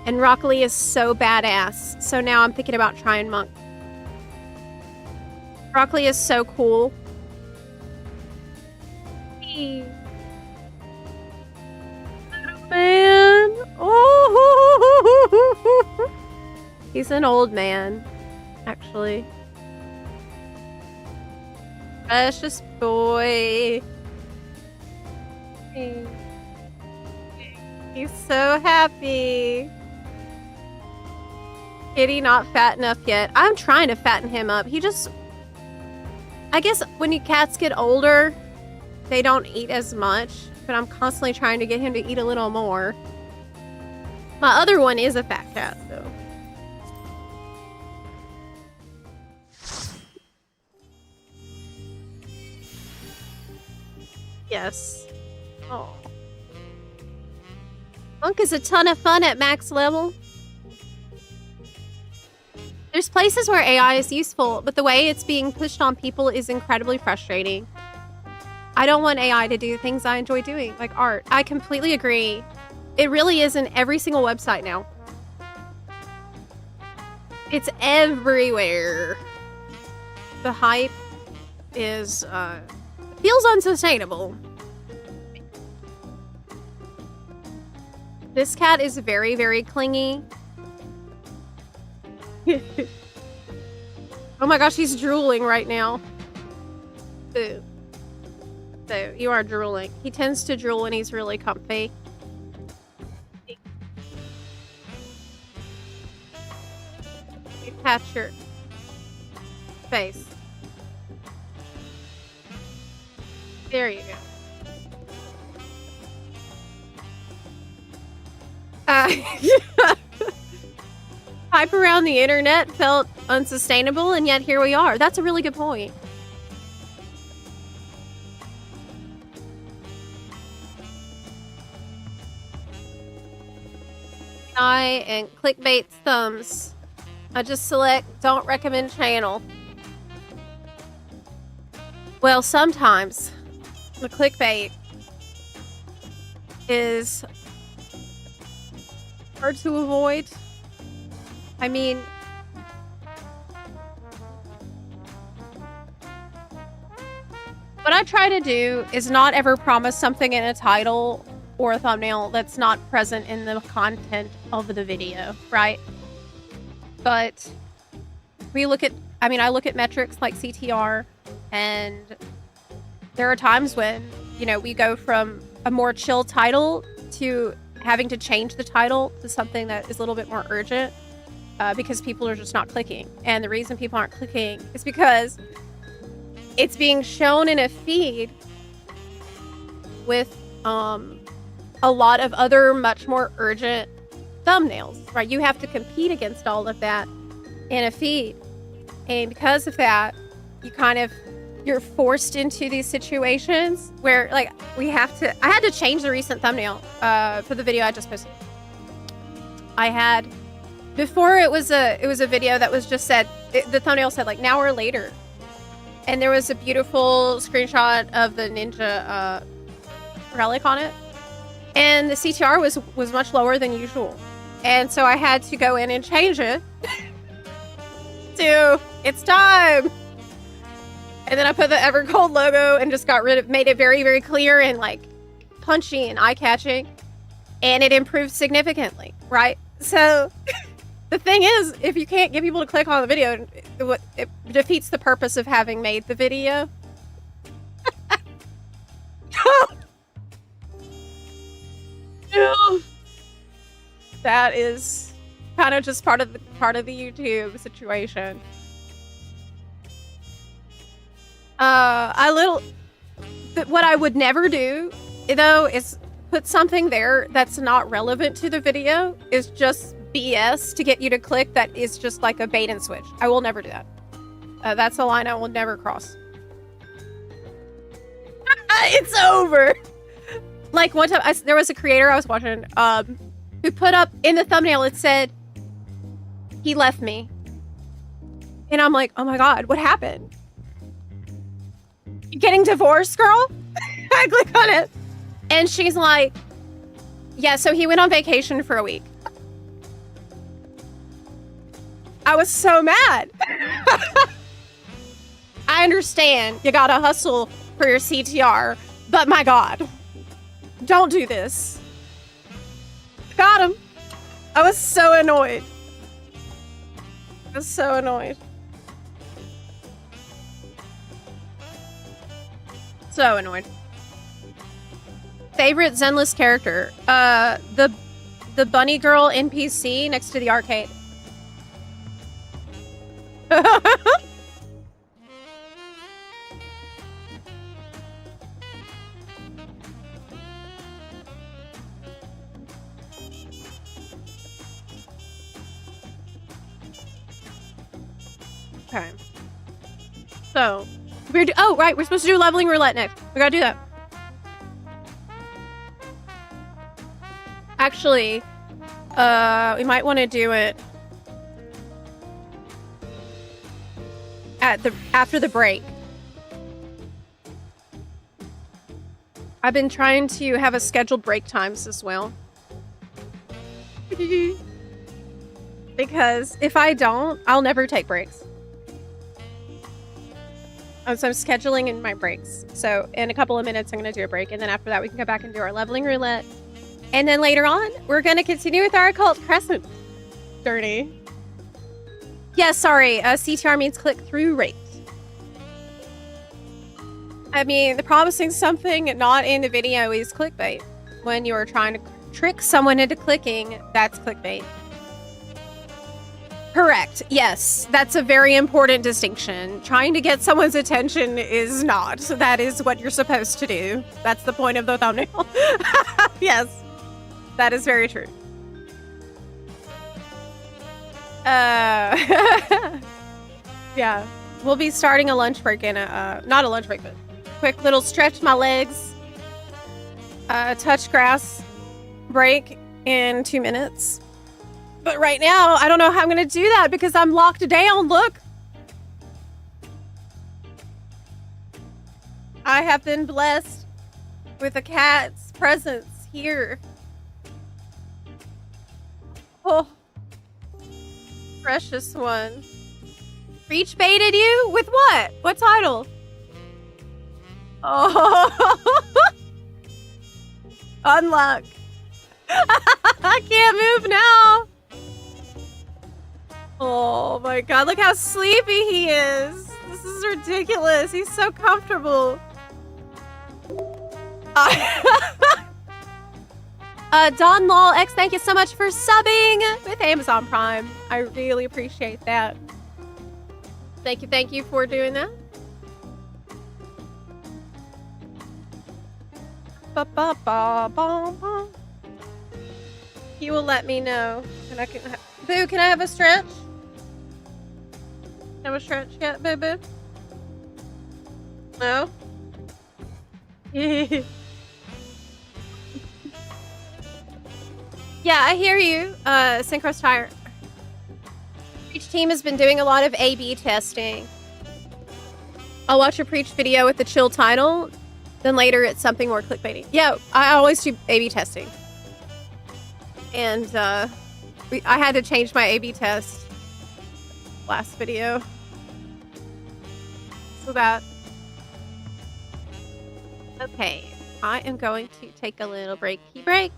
Speaker 2: And Rock Lee is so badass, so now I'm thinking about trying monk. Rock Lee is so cool. Hey. Man. Oh. He's an old man, actually. Precious boy. He's so happy. Kitty not fat enough yet. I'm trying to fatten him up. He just... I guess when you cats get older, they don't eat as much. but I'm constantly trying to get him to eat a little more. My other one is a fat cat, though. Yes. Oh. Monk is a ton of fun at max level. There's places where AI is useful, but the way it's being pushed on people is incredibly frustrating. I don't want AI to do things I enjoy doing, like art. I completely agree. It really is in every single website now. It's everywhere. The hype is, feels unsustainable. This cat is very, very clingy. Oh my gosh, he's drooling right now. Boo. So, you are drooling. He tends to drool when he's really comfy. Catch your face. There you go. Hype around the internet felt unsustainable, and yet here we are. That's a really good point. And clickbait thumbs. I just select don't recommend channel. Well, sometimes the clickbait is hard to avoid. I mean, what I try to do is not ever promise something in a title or a thumbnail that's not present in the content of the video, right? But we look at, I look at metrics like CTR, and there are times when, you know, we go from a more chill title to having to change the title to something that is a little bit more urgent because people are just not clicking. And the reason people aren't clicking is because it's being shown in a feed with a lot of other much more urgent thumbnails, right? You have to compete against all of that in a feed. And because of that, you're forced into these situations where, like, I had to change the recent thumbnail for the video I just posted. Before it was a video that was just said, the thumbnail said like, now or later. And there was a beautiful screenshot of the Ninja Relic on it. And the CTR was much lower than usual. And so I had to go in and change it to it's time. And then I put the Evercold logo and just made it very, very clear and like punchy and eye-catching. And it improved significantly, right? So the thing is, if you can't get people to click on the video, it defeats the purpose of having made the video. That is kind of just part of the YouTube situation. What I would never do, though, is put something there that's not relevant to the video, is just BS to get you to click that is just like a bait and switch. I will never do that. That's a line I will never cross. It's over! Like, one time, there was a creator I was watching, who put up, in the thumbnail, it said, he left me. And I'm like, oh my god, what happened? You getting divorced, girl? I click on it. And she's like, yeah, so he went on vacation for a week. I was so mad. I understand you gotta hustle for your CTR, but my god, don't do this. Got him. I was so annoyed. I was so annoyed. So annoyed. Favorite Zenless character? The bunny girl NPC next to the arcade. Okay. So, oh, right, we're supposed to do leveling roulette next. We gotta do that. Actually, we might want to do it after the break. I've been trying to have a scheduled break times as well. Because if I don't, I'll never take breaks. So I'm scheduling in my breaks. So in a couple of minutes, I'm going to do a break. And then after that, we can go back and do our leveling roulette. And then later on, we're going to continue with our Occult Crescent journey. Yeah, sorry. CTR means click-through rate. I mean, the promising something not in the video is clickbait. When you're trying to trick someone into clicking, that's clickbait. Correct. Yes, that's a very important distinction. Trying to get someone's attention is not. That is what you're supposed to do. That's the point of the thumbnail. Yes, that is very true. Yeah, we'll be starting a lunch break in a, not a lunch break, but quick little stretch my legs, touch grass break in 2 minutes. But right now, I don't know how I'm going to do that because I'm locked down. Look. I have been blessed with a cat's presence here. Oh. Precious one. Reach baited you? With what? What title? Oh. Unlock. I can't move now. Oh my god, look how sleepy he is. This is ridiculous. He's so comfortable. Don Lol X, thank you so much for subbing with Amazon Prime. I really appreciate that. Thank you for doing that. He will let me know. And I can Boo, can I have a stretch? Have a stretch yet, Boo Boo? No? Yeah, I hear you, Synchros Tire. Preach team has been doing a lot of A/B testing. I'll watch a Preach video with the chill title, then later it's something more clickbaity. Yeah, I always do A/B testing. And, I had to change my A/B test last video. So that... Okay, I am going to take a little breaky break.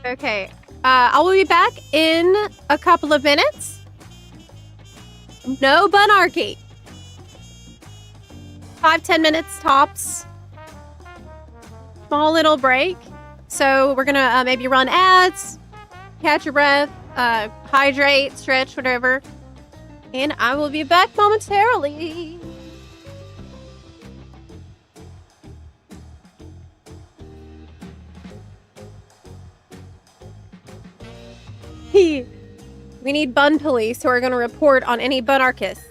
Speaker 2: Okay, I will be back in a couple of minutes. No bunarchy. 5-10 minutes tops. Small little break. So we're gonna maybe run ads, catch your breath, hydrate, stretch, whatever. And I will be back momentarily. We need bun police who are going to report on any bunarchists.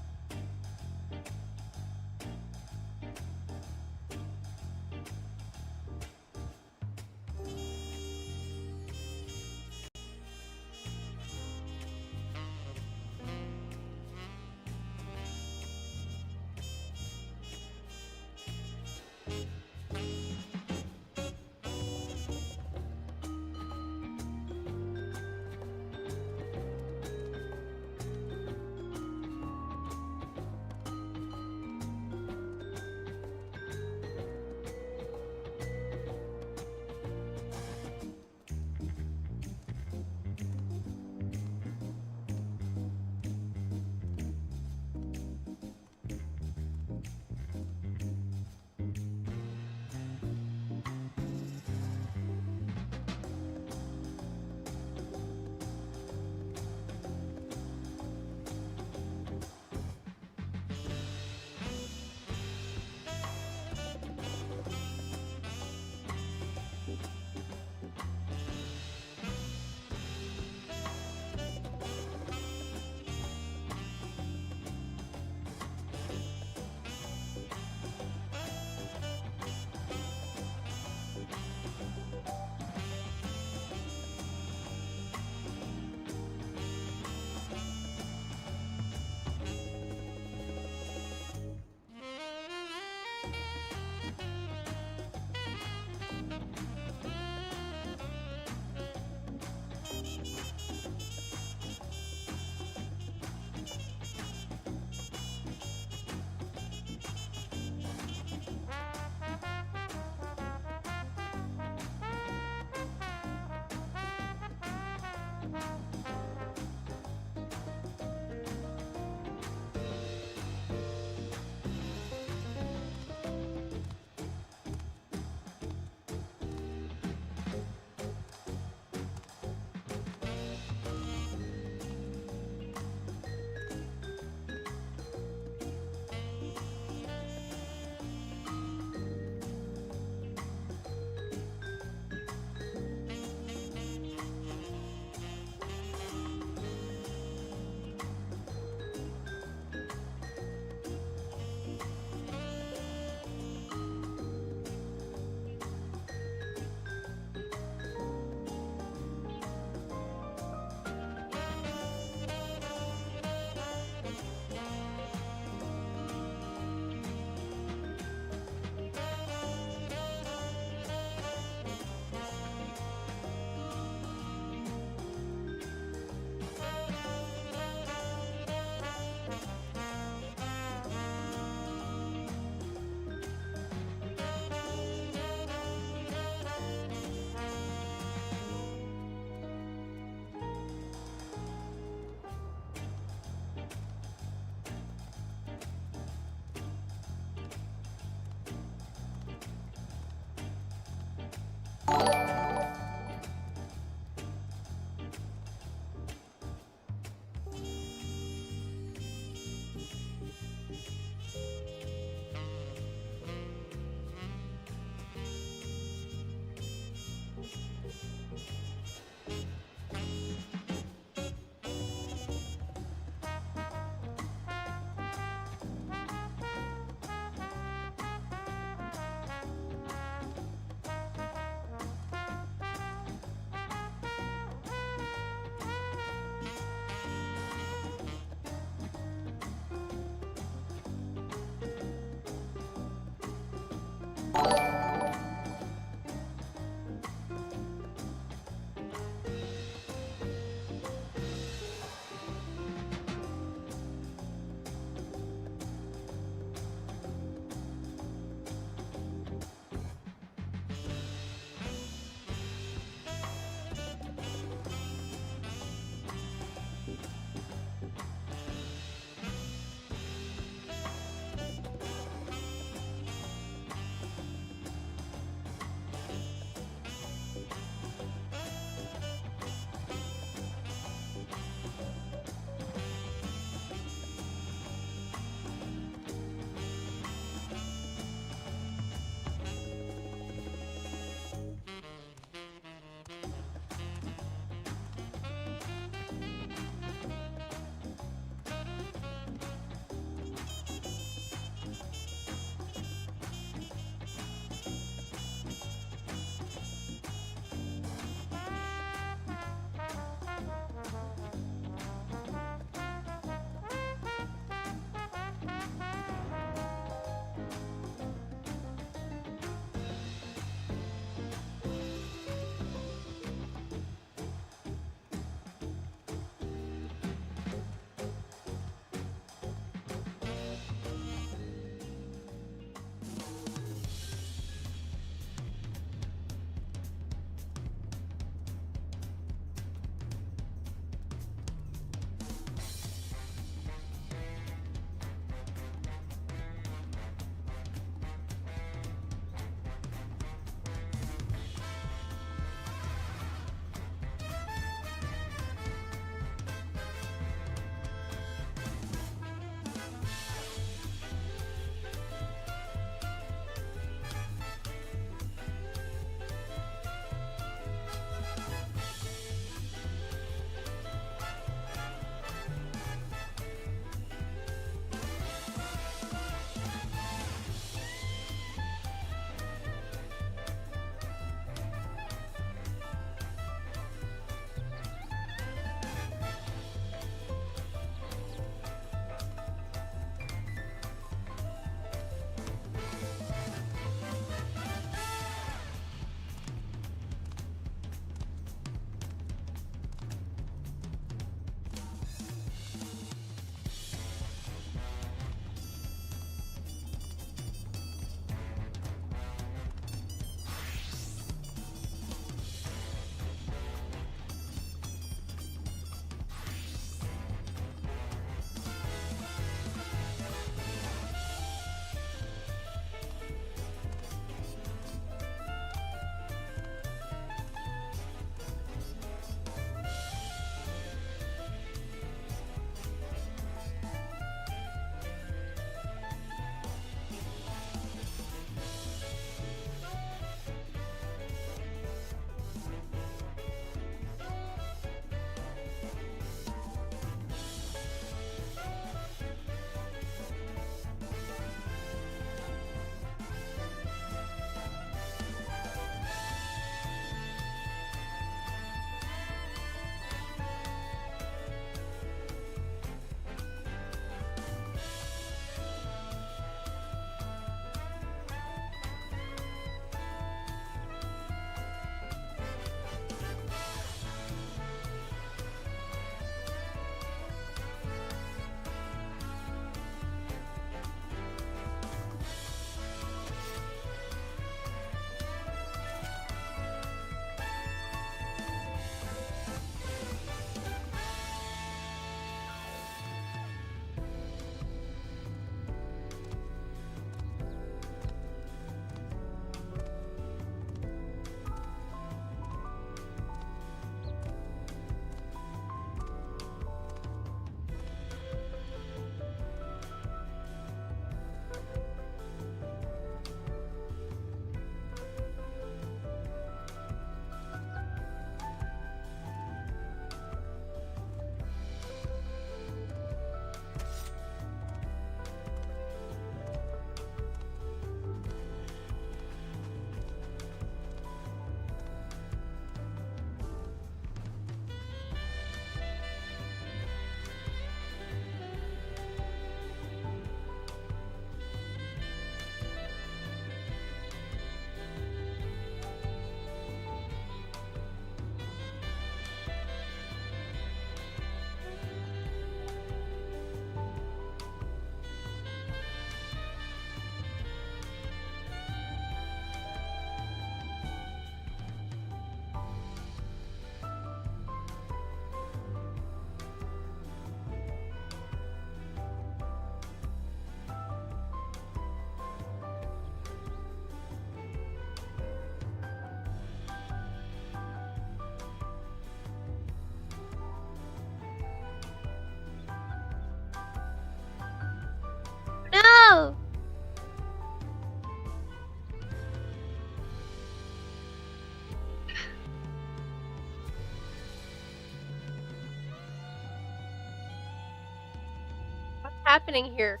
Speaker 2: happening here?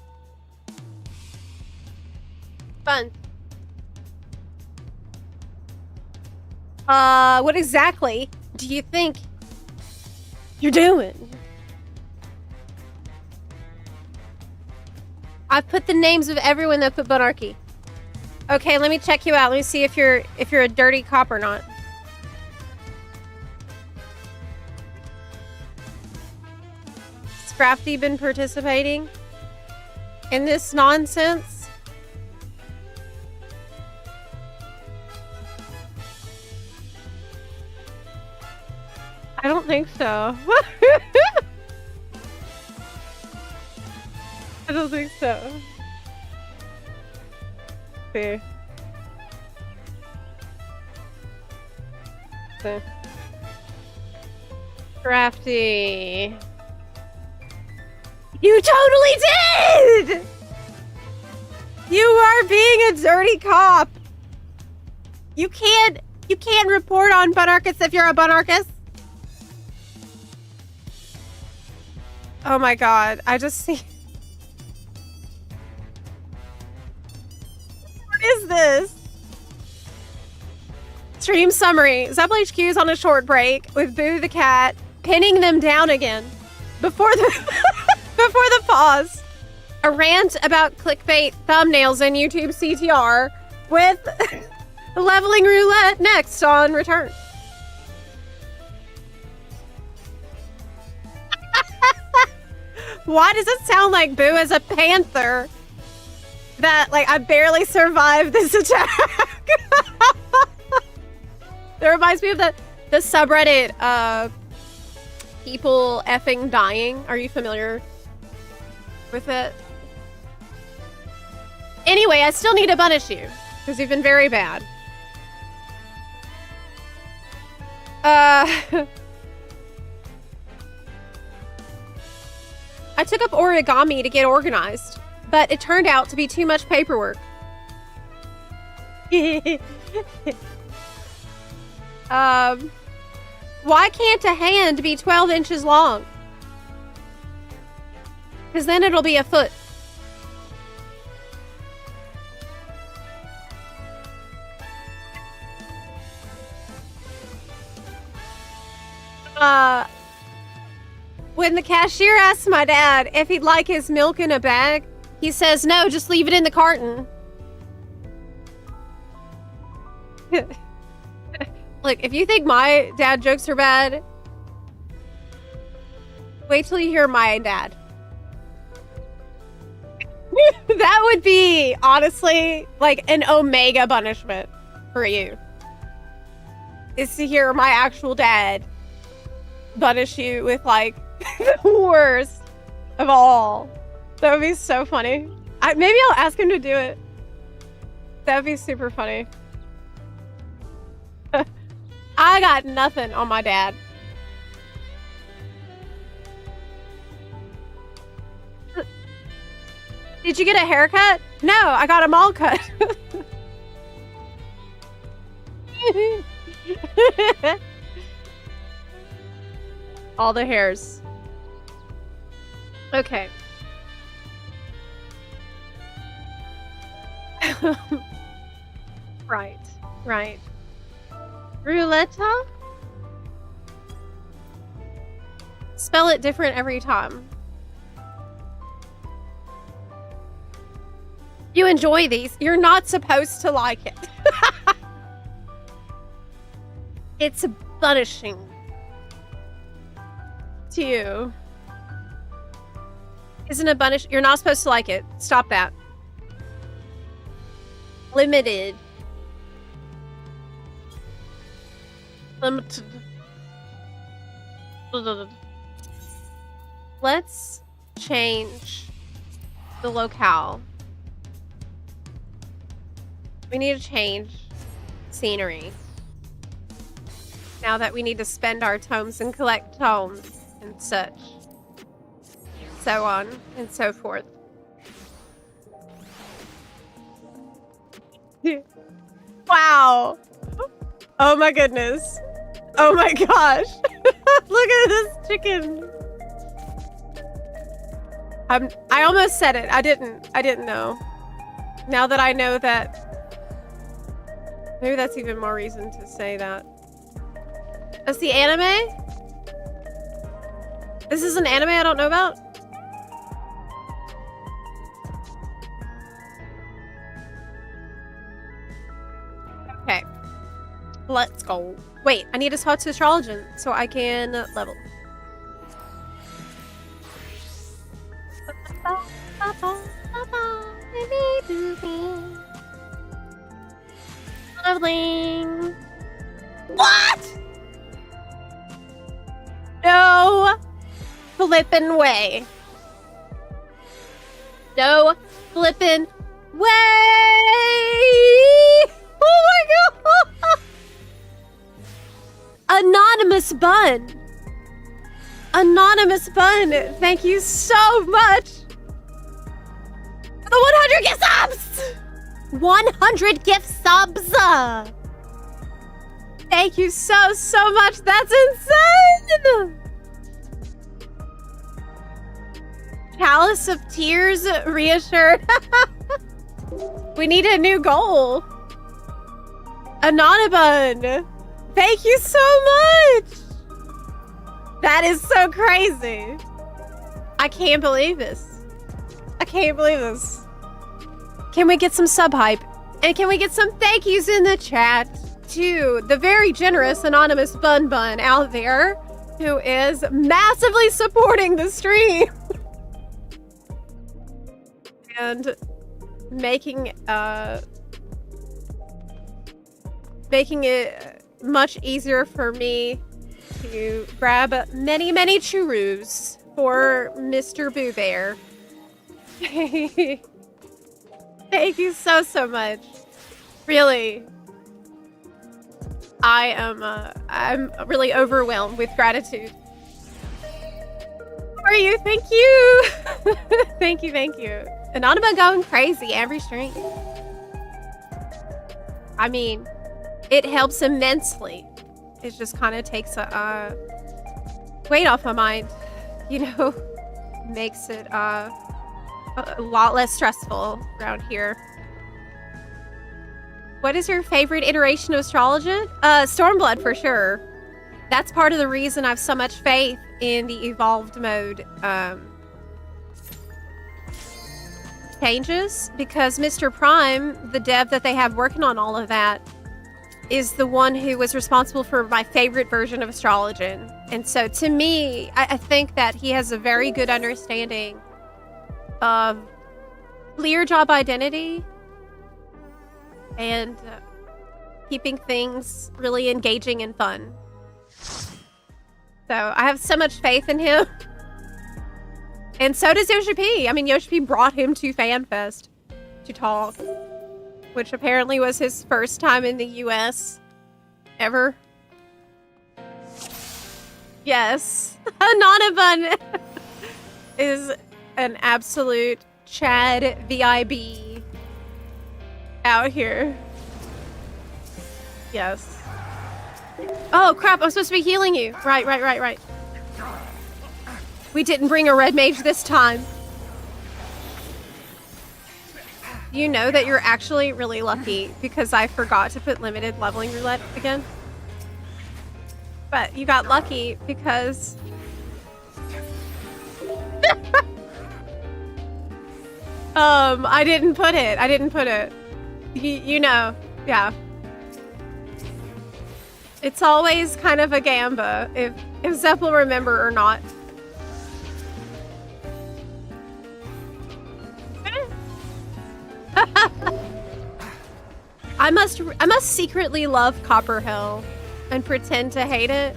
Speaker 2: Fun. What exactly do you think you're doing? I've put the names of everyone that put Bunarchy. Okay, let me check you out. Let me see if you're a dirty cop or not. Has Crafty been participating in this nonsense? I don't think so. I don't think so. Okay. So. Crafty. You totally did! You are being a dirty cop. You can't report on Bunarchus if you're a Bunarchus. Oh my god, I just see. What is this? Stream summary. Zebel HQ is on a short break with Boo the cat pinning them down again before the before the pause. A rant about clickbait thumbnails and YouTube CTR with leveling roulette next on return. Why does it sound like Boo is a panther? That, like, I barely survived this attack. That reminds me of the subreddit, people effing dying. Are you familiar with it? Anyway, I still need to punish you, because you've been very bad. I took up origami to get organized, but it turned out to be too much paperwork. Why can't a hand be 12 inches long? Because then it'll be a foot. When the cashier asks my dad if he'd like his milk in a bag, he says, no, just leave it in the carton. Look, if you think my dad jokes are bad, wait till you hear my dad. That would be, honestly, like an omega punishment for you. Is to hear my actual dad punish you with, like, the worst of all. That would be so funny. Maybe I'll ask him to do it. That would be super funny. I got nothing on my dad. Did you get a haircut? No, I got them all cut. All the hairs. Okay. Right, right. Roulette? Spell it different every time. You enjoy these. You're not supposed to like it. It's punishing to you. Isn't it punish? You're not supposed to like it. Stop that. Limited. Limited. Let's change the locale. We need to change scenery. Now that we need to spend our tomes and collect tomes and such. So on and so forth. Wow. Oh my goodness. Oh my gosh. Look at this chicken. I almost said it. I didn't know. Now that I know that, maybe that's even more reason to say that. That's the anime? This is an anime I don't know about? Okay. Let's go. Wait, I need to talk to Astrologian so I can level. Leveling. What? No flippin' way. No flippin' way. Oh my god. Anonymous Bun. Anonymous Bun. Thank you so much. For the 100 gift subs. 100 gift subs. Thank you so much. That's insane. Chalice of Tears reassured. We need a new goal. Anonybun. Thank you so much. That is so crazy. I can't believe this. I can't believe this. Can we get some sub hype? And can we get some thank yous in the chat to the very generous Anonymous Bun out there who is massively supporting the stream and making it much easier for me to grab many churros for Mr. Boo Bear. Thank you so much. Really. I'm really overwhelmed with gratitude. How are you? Thank you. Thank you. Anonymous going crazy every stream. I mean, it helps immensely. It just kind of takes a weight off my mind, you know, makes it a lot less stressful around here. What is your favorite iteration of Astrologian? Stormblood for sure. That's part of the reason I have so much faith in the evolved mode changes, because Mr. Prime, the dev that they have working on all of that, is the one who was responsible for my favorite version of Astrologian. And so to me, I think that he has a very good understanding of clear job identity and keeping things really engaging and fun. So I have so much faith in him. And so does Yoshi P. I mean, Yoshi P brought him to FanFest to talk, which apparently was his first time in the US ever. Yes. Anonybun is an absolute Chad VIB out here. Yes. Oh crap, I'm supposed to be healing you. Right. We didn't bring a red mage this time. You know that you're actually really lucky because I forgot to put limited leveling roulette again. But you got lucky because I didn't put it. You know, yeah. It's always kind of a gamba if Zep will remember or not. I must secretly love Copperhill and pretend to hate it.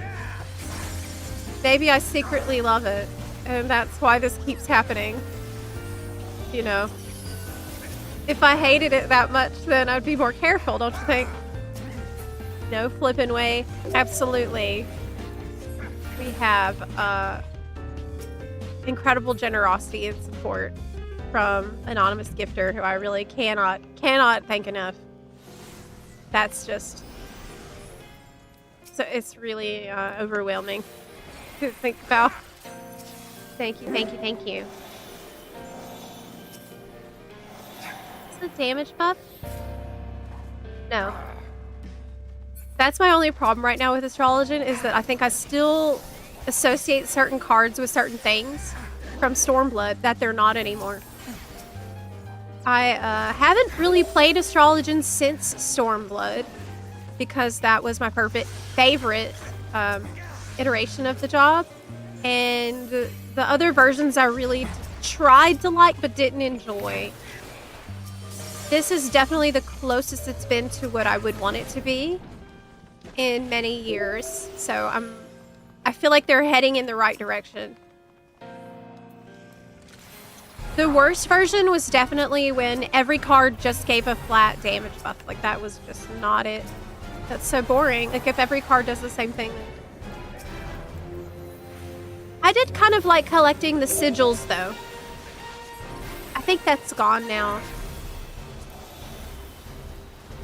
Speaker 2: Maybe I secretly love it, and that's why this keeps happening. You know, if I hated it that much, then I'd be more careful, don't you think? No flippin' way. Absolutely. We have incredible generosity and support from Anonymous Gifter, who I really cannot thank enough. That's just... So it's really overwhelming to think about. Thank you. the damage buff? No. That's my only problem right now with Astrologian, is that I think I still associate certain cards with certain things from Stormblood that they're not anymore. I haven't really played Astrologian since Stormblood because that was my favorite iteration of the job, and the other versions I really tried to like but didn't enjoy. This is definitely the closest it's been to what I would want it to be in many years, so I feel like they're heading in the right direction. The worst version was definitely when every card just gave a flat damage buff. Like, that was just not it. That's so boring. Like, if every card does the same thing. I did kind of like collecting the sigils, though. I think that's gone now. I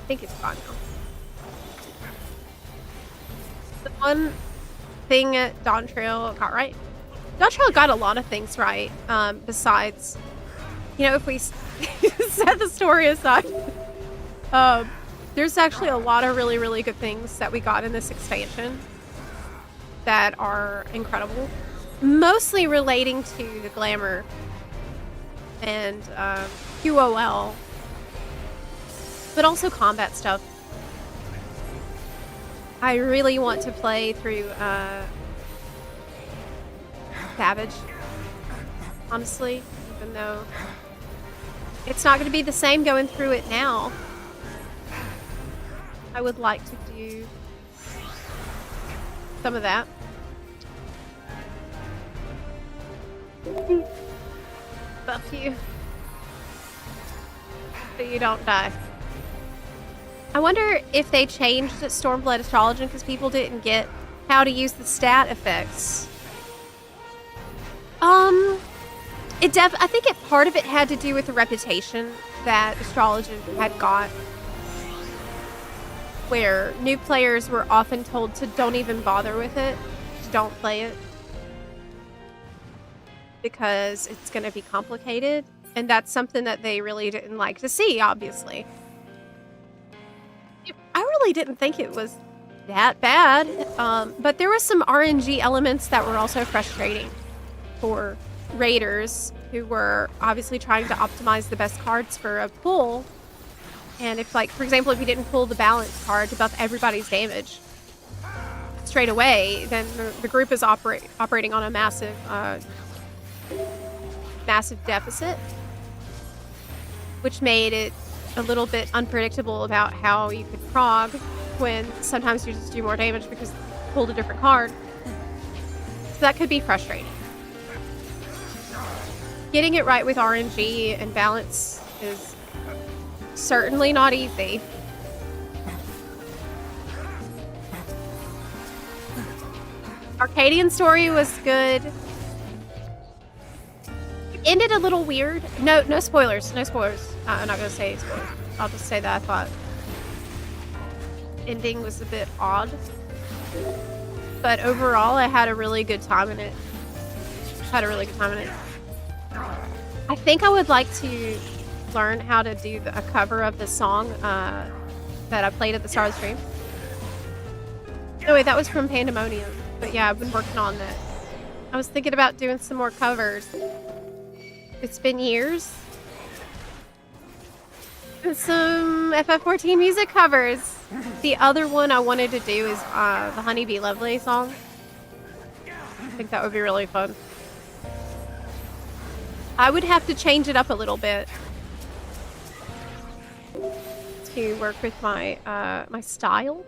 Speaker 2: think it's gone now. The one thing Dawntrail got right. Dawtrail got a lot of things right, besides, you know, if we set the story aside, there's actually a lot of really, really good things that we got in this expansion that are incredible, mostly relating to the Glamour and QOL, but also combat stuff. I really want to play through Savage, honestly, even though it's not going to be the same going through it now. I would like to do some of that. Buff you so you don't die. I wonder if they changed Stormblood Astrologian because people didn't get how to use the stat effects. I think part of it had to do with the reputation that Astrologian had got, where new players were often told to don't even bother with it, don't play it, because it's going to be complicated, and that's something that they really didn't like to see, obviously. I really didn't think it was that bad, but there were some RNG elements that were also frustrating for raiders who were obviously trying to optimize the best cards for a pull. And if, like, for example, if you didn't pull the balance card to buff everybody's damage straight away, then the group is operating on a massive deficit, which made it a little bit unpredictable about how you could prog when sometimes you just do more damage because you pulled a different card. So that could be frustrating. Getting it right with RNG and balance is certainly not easy. Arcadian story was good. It ended a little weird. No spoilers. No spoilers. I'm not going to say spoilers. I'll just say that I thought ending was a bit odd. But overall, I had a really good time in it. I think I would like to learn how to do a cover of the song that I played at the start of the stream. Oh wait, that was from Pandemonium. But yeah, I've been working on that. I was thinking about doing some more covers. It's been years. And some FF14 music covers. The other one I wanted to do is the Honeybee Lovely song. I think that would be really fun. I would have to change it up a little bit to work with my my style.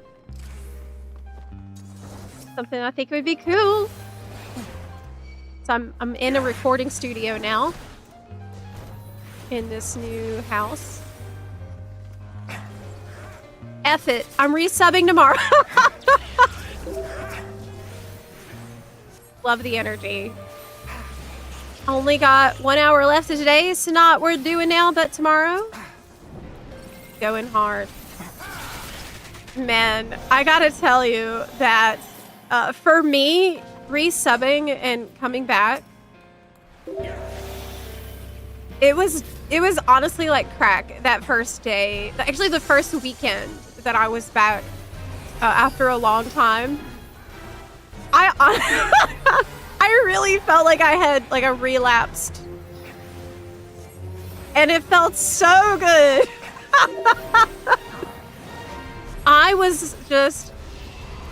Speaker 2: Something I think would be cool. So I'm in a recording studio now in this new house. F it, I'm resubbing tomorrow. Love the energy. Only got 1 hour left of today. It's not worth doing now, but tomorrow. Going hard. Man, I gotta tell you that for me, resubbing and coming back It was honestly like crack that first day. Actually, the first weekend that I was back after a long time. I really felt like I had like a relapsed. And it felt so good. I was just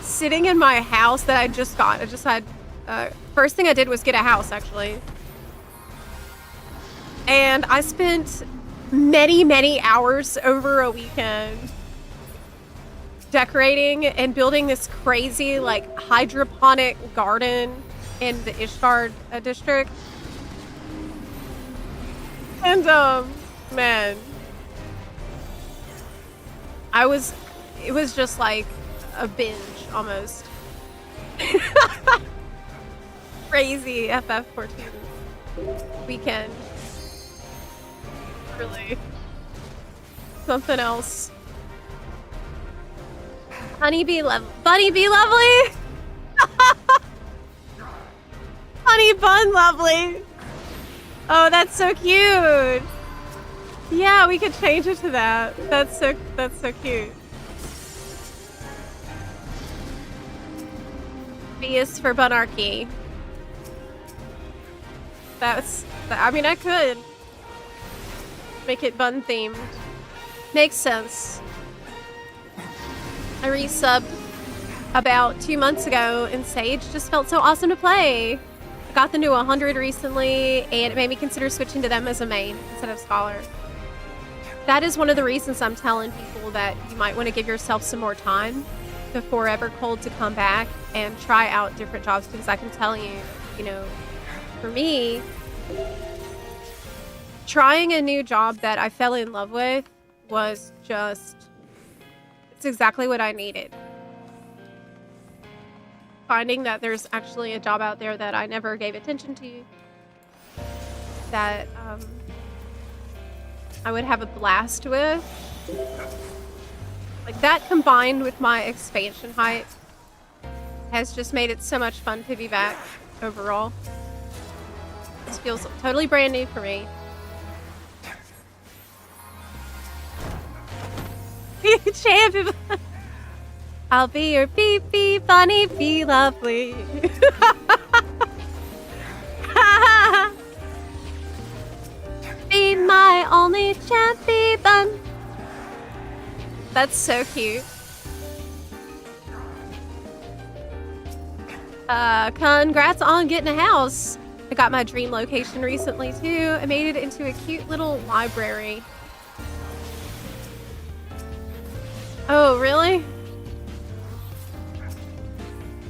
Speaker 2: sitting in my house that I just got. I just had, first thing I did was get a house, actually. And I spent many, many hours over a weekend decorating and building this crazy, like, hydroponic garden in the Ishgard district. And, man. It was just like a binge, almost. Crazy FF14 weekend. Really. Something else. Honeybee lovely. Bunny bee lovely? Honey bun lovely. Oh, that's so cute. Yeah, we could change it to that. That's so cute. B is for bunarchy. I mean, I could make it bun themed. Makes sense. I resubbed about 2 months ago and Sage just felt so awesome to play. I got the new 100 recently and it made me consider switching to them as a main instead of Scholar. That is one of the reasons I'm telling people that you might want to give yourself some more time before Evercold to come back and try out different jobs, because I can tell you, you know, for me, trying a new job that I fell in love with was just, it's exactly what I needed. Finding that there's actually a job out there that I never gave attention to, that I would have a blast with. Like, that combined with my expansion height has just made it so much fun to be back overall. This feels totally brand new for me. Champion. I'll be your beep funny, be lovely. Be my only champion. That's so cute. Congrats on getting a house. I got my dream location recently too. I made it into a cute little library. Oh, really?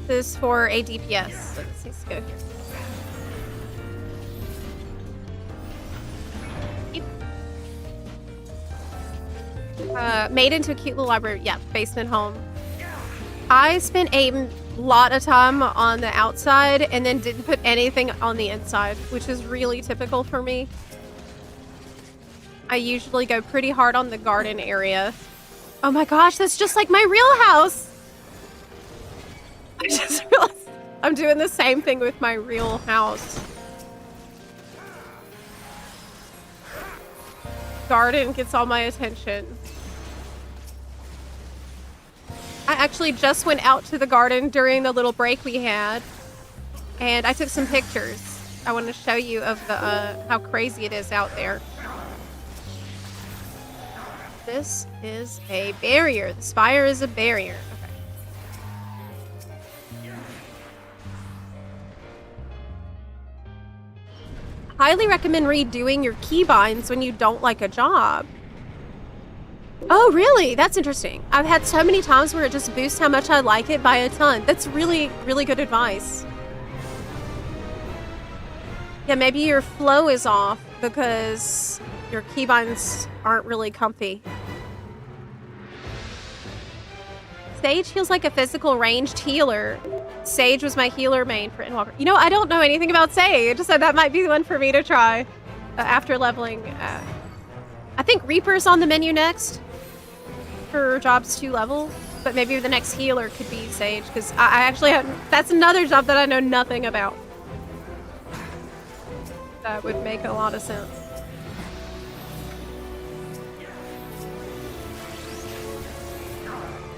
Speaker 2: This is for a DPS. So this needs to go here. Made into a cute little library. Yeah, basement home. I spent a lot of time on the outside and then didn't put anything on the inside, which is really typical for me. I usually go pretty hard on the garden area. Oh my gosh, that's just like my real house. I just realized I'm doing the same thing with my real house. Garden gets all my attention. I actually just went out to the garden during the little break we had, and I took some pictures. I want to show you of the how crazy it is out there. This is a barrier. The spire is a barrier. Okay. Highly recommend redoing your keybinds when you don't like a job. Oh, really? That's interesting. I've had so many times where it just boosts how much I like it by a ton. That's really, really good advice. Yeah, maybe your flow is off because your keybinds aren't really comfy. Sage feels like a physical ranged healer. Sage was my healer main for Endwalker. You know, I don't know anything about Sage, so that might be the one for me to try after leveling. I think Reaper's on the menu next for jobs 2 level, but maybe the next healer could be Sage, because I actually have, that's another job that I know nothing about. That would make a lot of sense.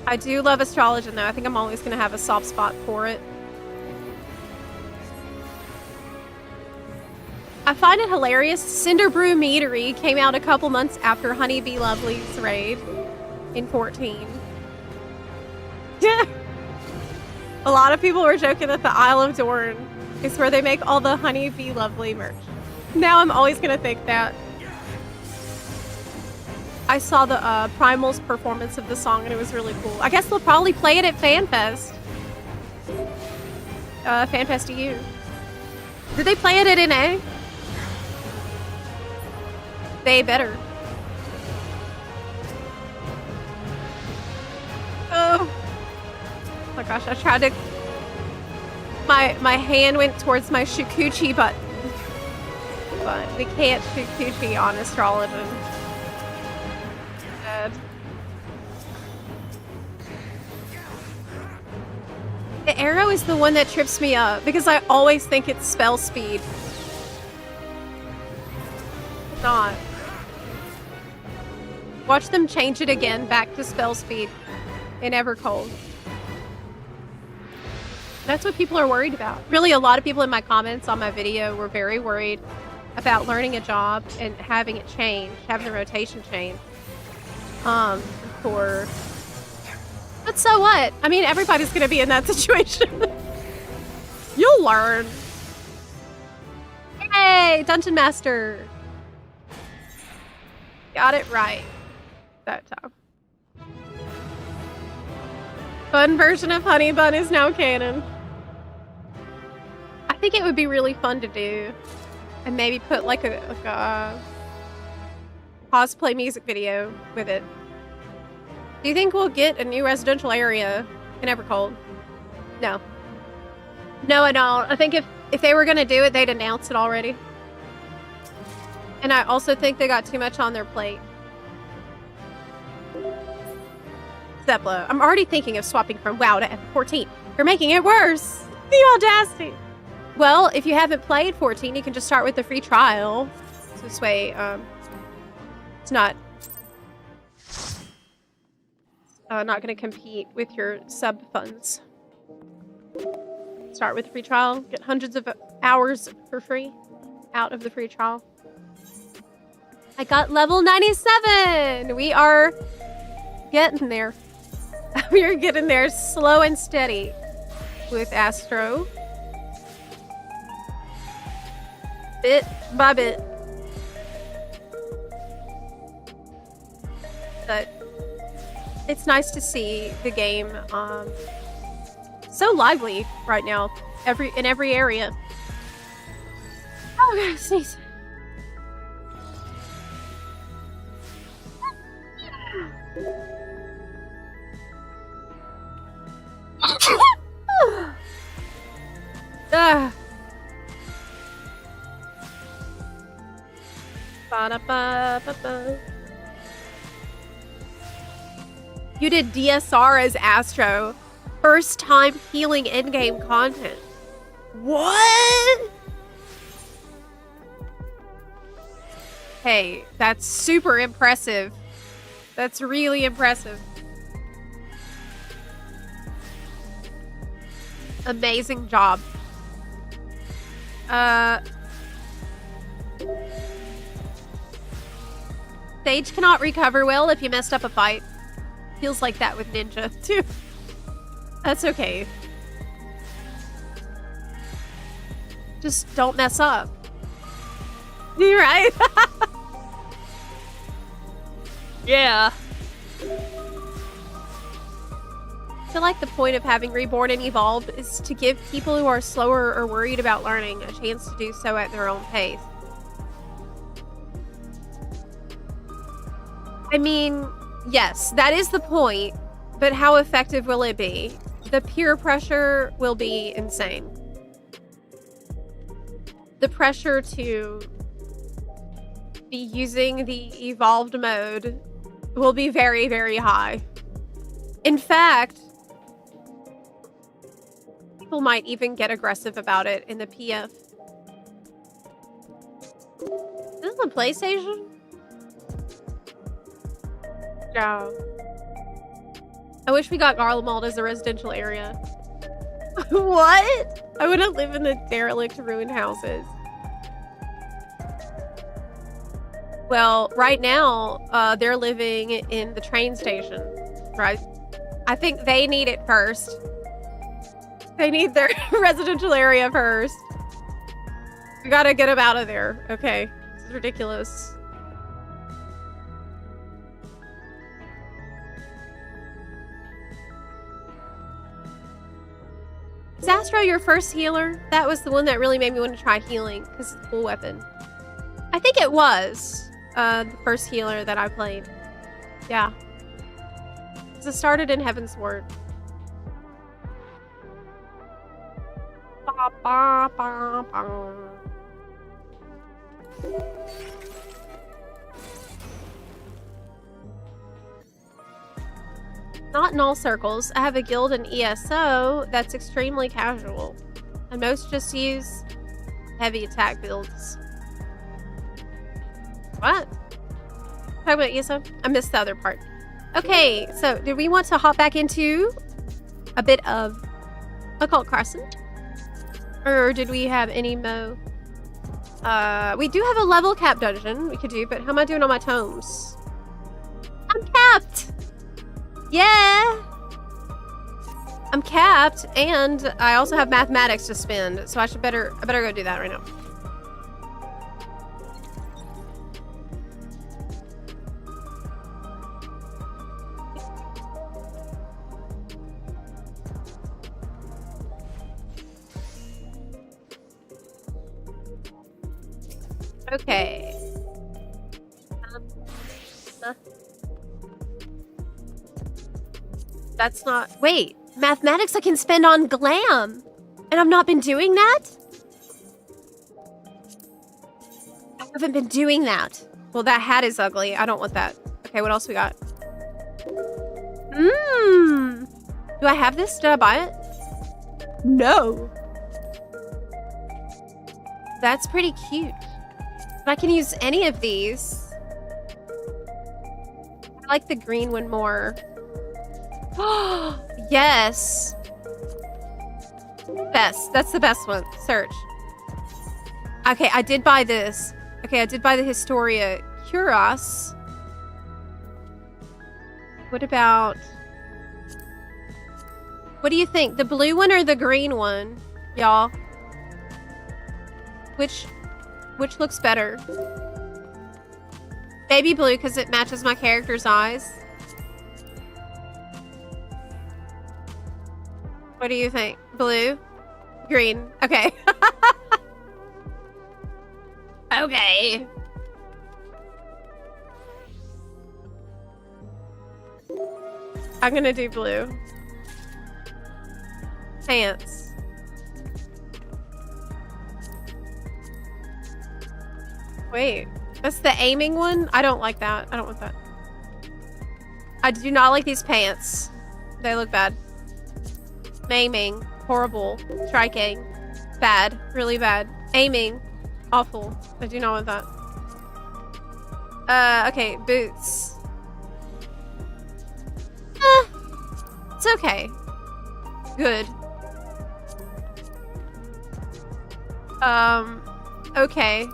Speaker 2: I do love Astrologian though. I think I'm always going to have a soft spot for it. I find it hilarious. Cinderbrew Meadery came out a couple months after Honeybee Lovely's raid in 14. Yeah. A lot of people were joking that the Isle of Dorn is where they make all the Honeybee Lovely merch. Now I'm always going to think that. I saw the Primal's performance of the song and it was really cool. I guess they'll probably play it at FanFest. FanFest EU. Did they play it at NA? They better. Oh my gosh, I tried to... My hand went towards my Shukuchi button. But we can't Shukuchi on Astrologian. Dead. The arrow is the one that trips me up because I always think it's spell speed. It's not. Watch them change it again back to spell speed in Evercold. That's what people are worried about. Really, a lot of people in my comments on my video were very worried about learning a job and having it change, having the rotation change. But so what? I mean, everybody's gonna be in that situation. You'll learn. Yay, Dungeon Master. Got it right that time. Fun version of Honey Bun is now canon. I think it would be really fun to do. And maybe put like a cosplay music video with it. Do you think we'll get a new residential area in Evercold? No. No, I don't. I think if they were going to do it, they'd announce it already. And I also think they got too much on their plate. Zepla, I'm already thinking of swapping from WoW to F14. You're making it worse. The audacity. Well, if you haven't played 14, you can just start with the free trial. So this way, it's not going to compete with your sub funds. Start with free trial, get hundreds of hours for free out of the free trial. I got level 97! We are getting there. We are getting there slow and steady with Astro. Bit by bit. But it's nice to see the game so lively right now in every area. Oh, I'm gonna sneeze. You did DSR as Astro. First time healing in-game content. What? Hey, that's super impressive. That's really impressive. Amazing job. Sage cannot recover well if you messed up a fight. Feels like that with Ninja, too. That's okay. Just don't mess up. You're right. Yeah. I feel like the point of having Reborn and Evolved is to give people who are slower or worried about learning a chance to do so at their own pace. I mean, yes, that is the point, but how effective will it be? The peer pressure will be insane. The pressure to be using the evolved mode will be very, very high. In fact, people might even get aggressive about it in the PF. This is a PlayStation? Yeah. I wish we got Garlemald as a residential area. What? I want to live in the derelict ruined houses. Well, right now, they're living in the train station, right? I think they need it first. They need their residential area first. We gotta get them out of there. Okay, this is ridiculous. Is Astro your first healer? That was the one that really made me want to try healing, because it's a cool weapon. I think it was the first healer that I played. Yeah. Because it started in Heavensward. Ba, ba, ba, ba. Not in all circles. I have a guild in ESO that's extremely casual. And most just use heavy attack builds. What? Talking about ESO? I missed the other part. Okay, so did we want to hop back into a bit of Occult Crescent? Or did we have any mo? We do have a level cap dungeon we could do, but how am I doing on my tomes? I'm capped! Yeah! I'm capped, and I also have mathematics to spend, so I better go do that right now. Okay. That's not... Wait, mathematics I can spend on glam. And I've not been doing that? I haven't been doing that. Well, that hat is ugly. I don't want that. Okay, what else we got? Do I have this? Did I buy it? No. That's pretty cute. But I can use any of these. I like the green one more. Yes. Best. That's the best one. Search. Okay, I did buy this. Okay, I did buy the Historia Cuirass. What about... What do you think? The blue one or the green one? Y'all. Which looks better? Baby blue because it matches my character's eyes. What do you think? Blue? Green? Okay. Okay. I'm gonna do blue. Pants. Wait, that's the aiming one? I don't like that. I don't want that. I do not like these pants. They look bad. Aiming. Horrible. Striking. Bad. Really bad. Aiming. Awful. I do not want that. Okay. Boots. It's okay. Good. Okay.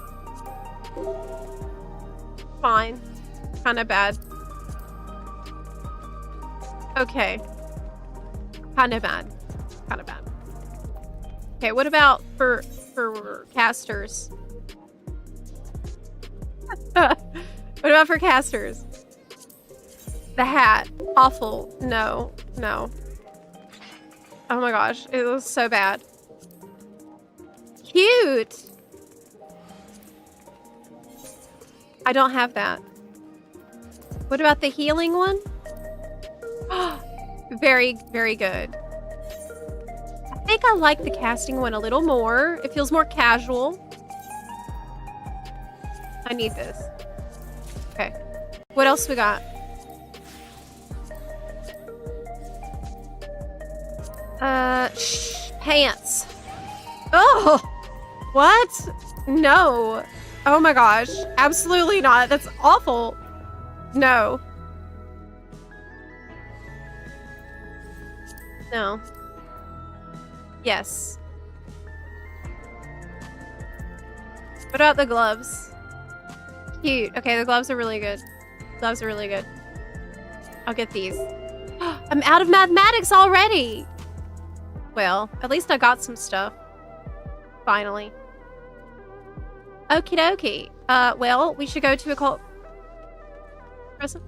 Speaker 2: Fine. Kinda bad. Okay. Kinda bad. Kinda bad. Okay, what about for casters? What about for casters? The hat. Awful. No. No. Oh my gosh. It was so bad. Cute! I don't have that. What about the healing one? Very, very good. I think I like the casting one a little more. It feels more casual. I need this. Okay. What else we got? Pants. Oh! What? No. Oh my gosh. Absolutely not. That's awful. No. No. Yes. What about the gloves? Cute. Okay, the gloves are really good. Gloves are really good. I'll get these. I'm out of mathematics already! Well, at least I got some stuff. Finally. Okie dokie. Well, we should go to Occult Crescent.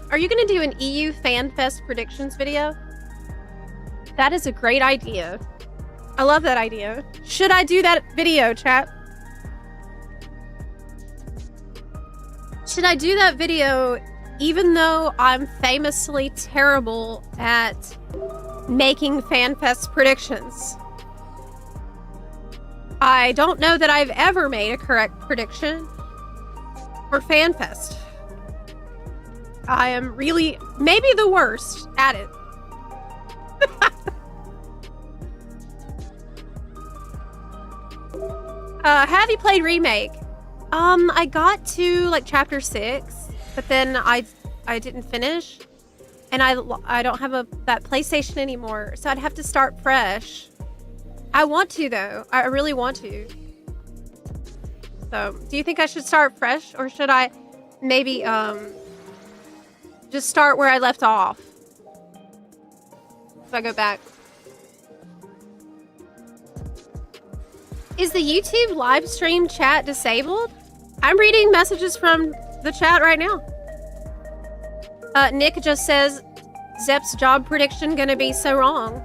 Speaker 2: Are you gonna do an EU FanFest predictions video? That is a great idea. I love that idea. Should I do that video, chat? Should I do that video even though I'm famously terrible at making FanFest predictions? I don't know that I've ever made a correct prediction for FanFest. I am really, maybe the worst at it. Have you played Remake? I got to like chapter 6, but then I didn't finish, and I don't have that PlayStation anymore, so I'd have to start fresh. I want to though. I really want to. So, do you think I should start fresh, or should I maybe just start where I left off? So I go back. Is the YouTube live stream chat disabled? I'm reading messages from the chat right now. Nick just says, Zep's job prediction gonna be so wrong.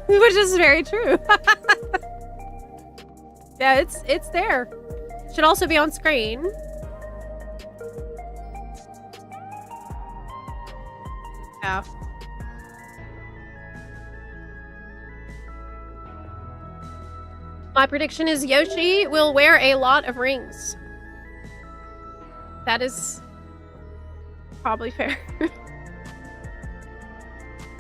Speaker 2: Which is very true. Yeah, it's there. Should also be on screen. Yeah. My prediction is Yoshi will wear a lot of rings. That is probably fair.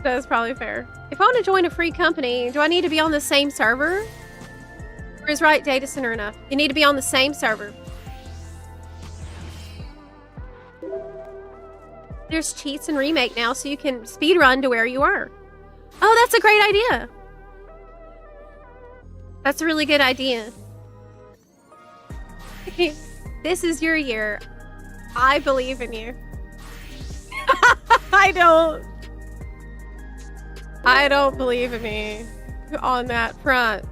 Speaker 2: That is probably fair. If I want to join a free company, do I need to be on the same server? Or is right data center enough? You need to be on the same server. There's cheats in Remake now, so you can speedrun to where you are. Oh, that's a great idea. That's a really good idea. This is your year. I believe in you. I don't believe in me on that front.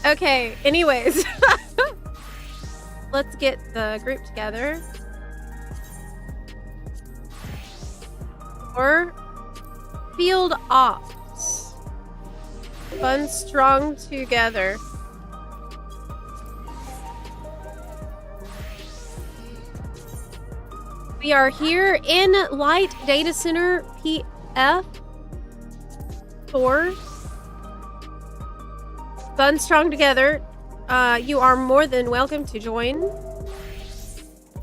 Speaker 2: Okay, anyways. Let's get the group together. Or field ops. Fun strong together. We are here in Light Data Center PF4. Fun strong together. You are more than welcome to join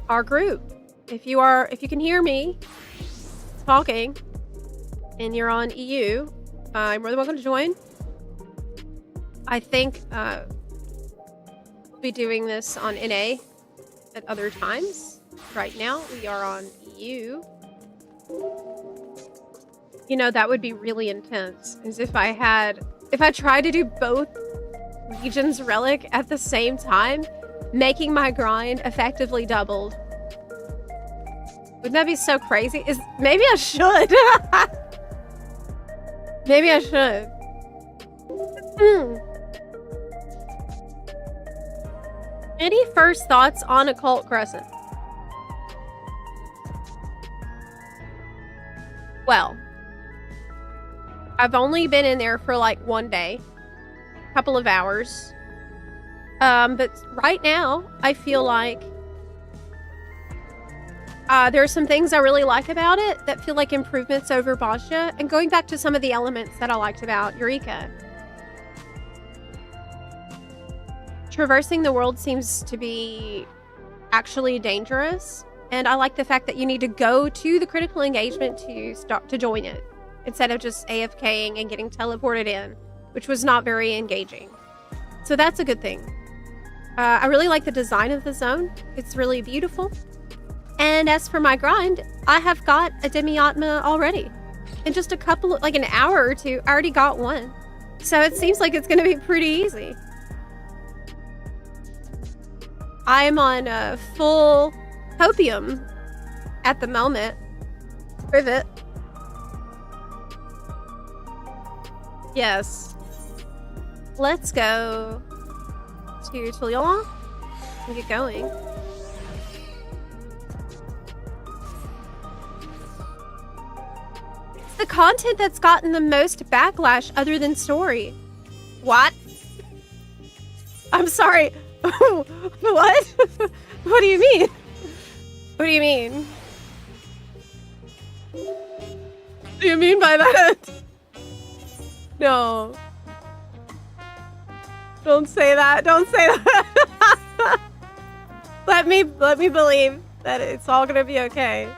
Speaker 2: our group. If you can hear me talking and you're on EU, you're more than welcome to join. I think we'll be doing this on NA at other times. Right now, we are on EU. You know, that would be really intense. As if I tried to do both Legion's Relic at the same time, making my grind effectively doubled. Wouldn't that be so crazy? Maybe I should. Maybe I should. Any first thoughts on Occult Crescent? Well, I've only been in there for like one day, couple of hours. But right now, I feel like there are some things I really like about it that feel like improvements over Bozja, and going back to some of the elements that I liked about Eureka. Traversing the world seems to be actually dangerous, and I like the fact that you need to go to the critical engagement to join it, instead of just AFKing and getting teleported in, which was not very engaging. So that's a good thing. I really like the design of the zone. It's really beautiful. And as for my grind, I have got a Demi-Atma already. In just a couple of, like an hour or two, I already got one. So it seems like it's going to be pretty easy. I'm on full hopium at the moment. Rivet. Yes. Let's go to Tuliola and get going. It's the content that's gotten the most backlash other than story. What? I'm sorry. What? What do you mean? What do you mean? What do you mean by that? No. Don't say that. Don't say that. Let me believe that it's all gonna be okay.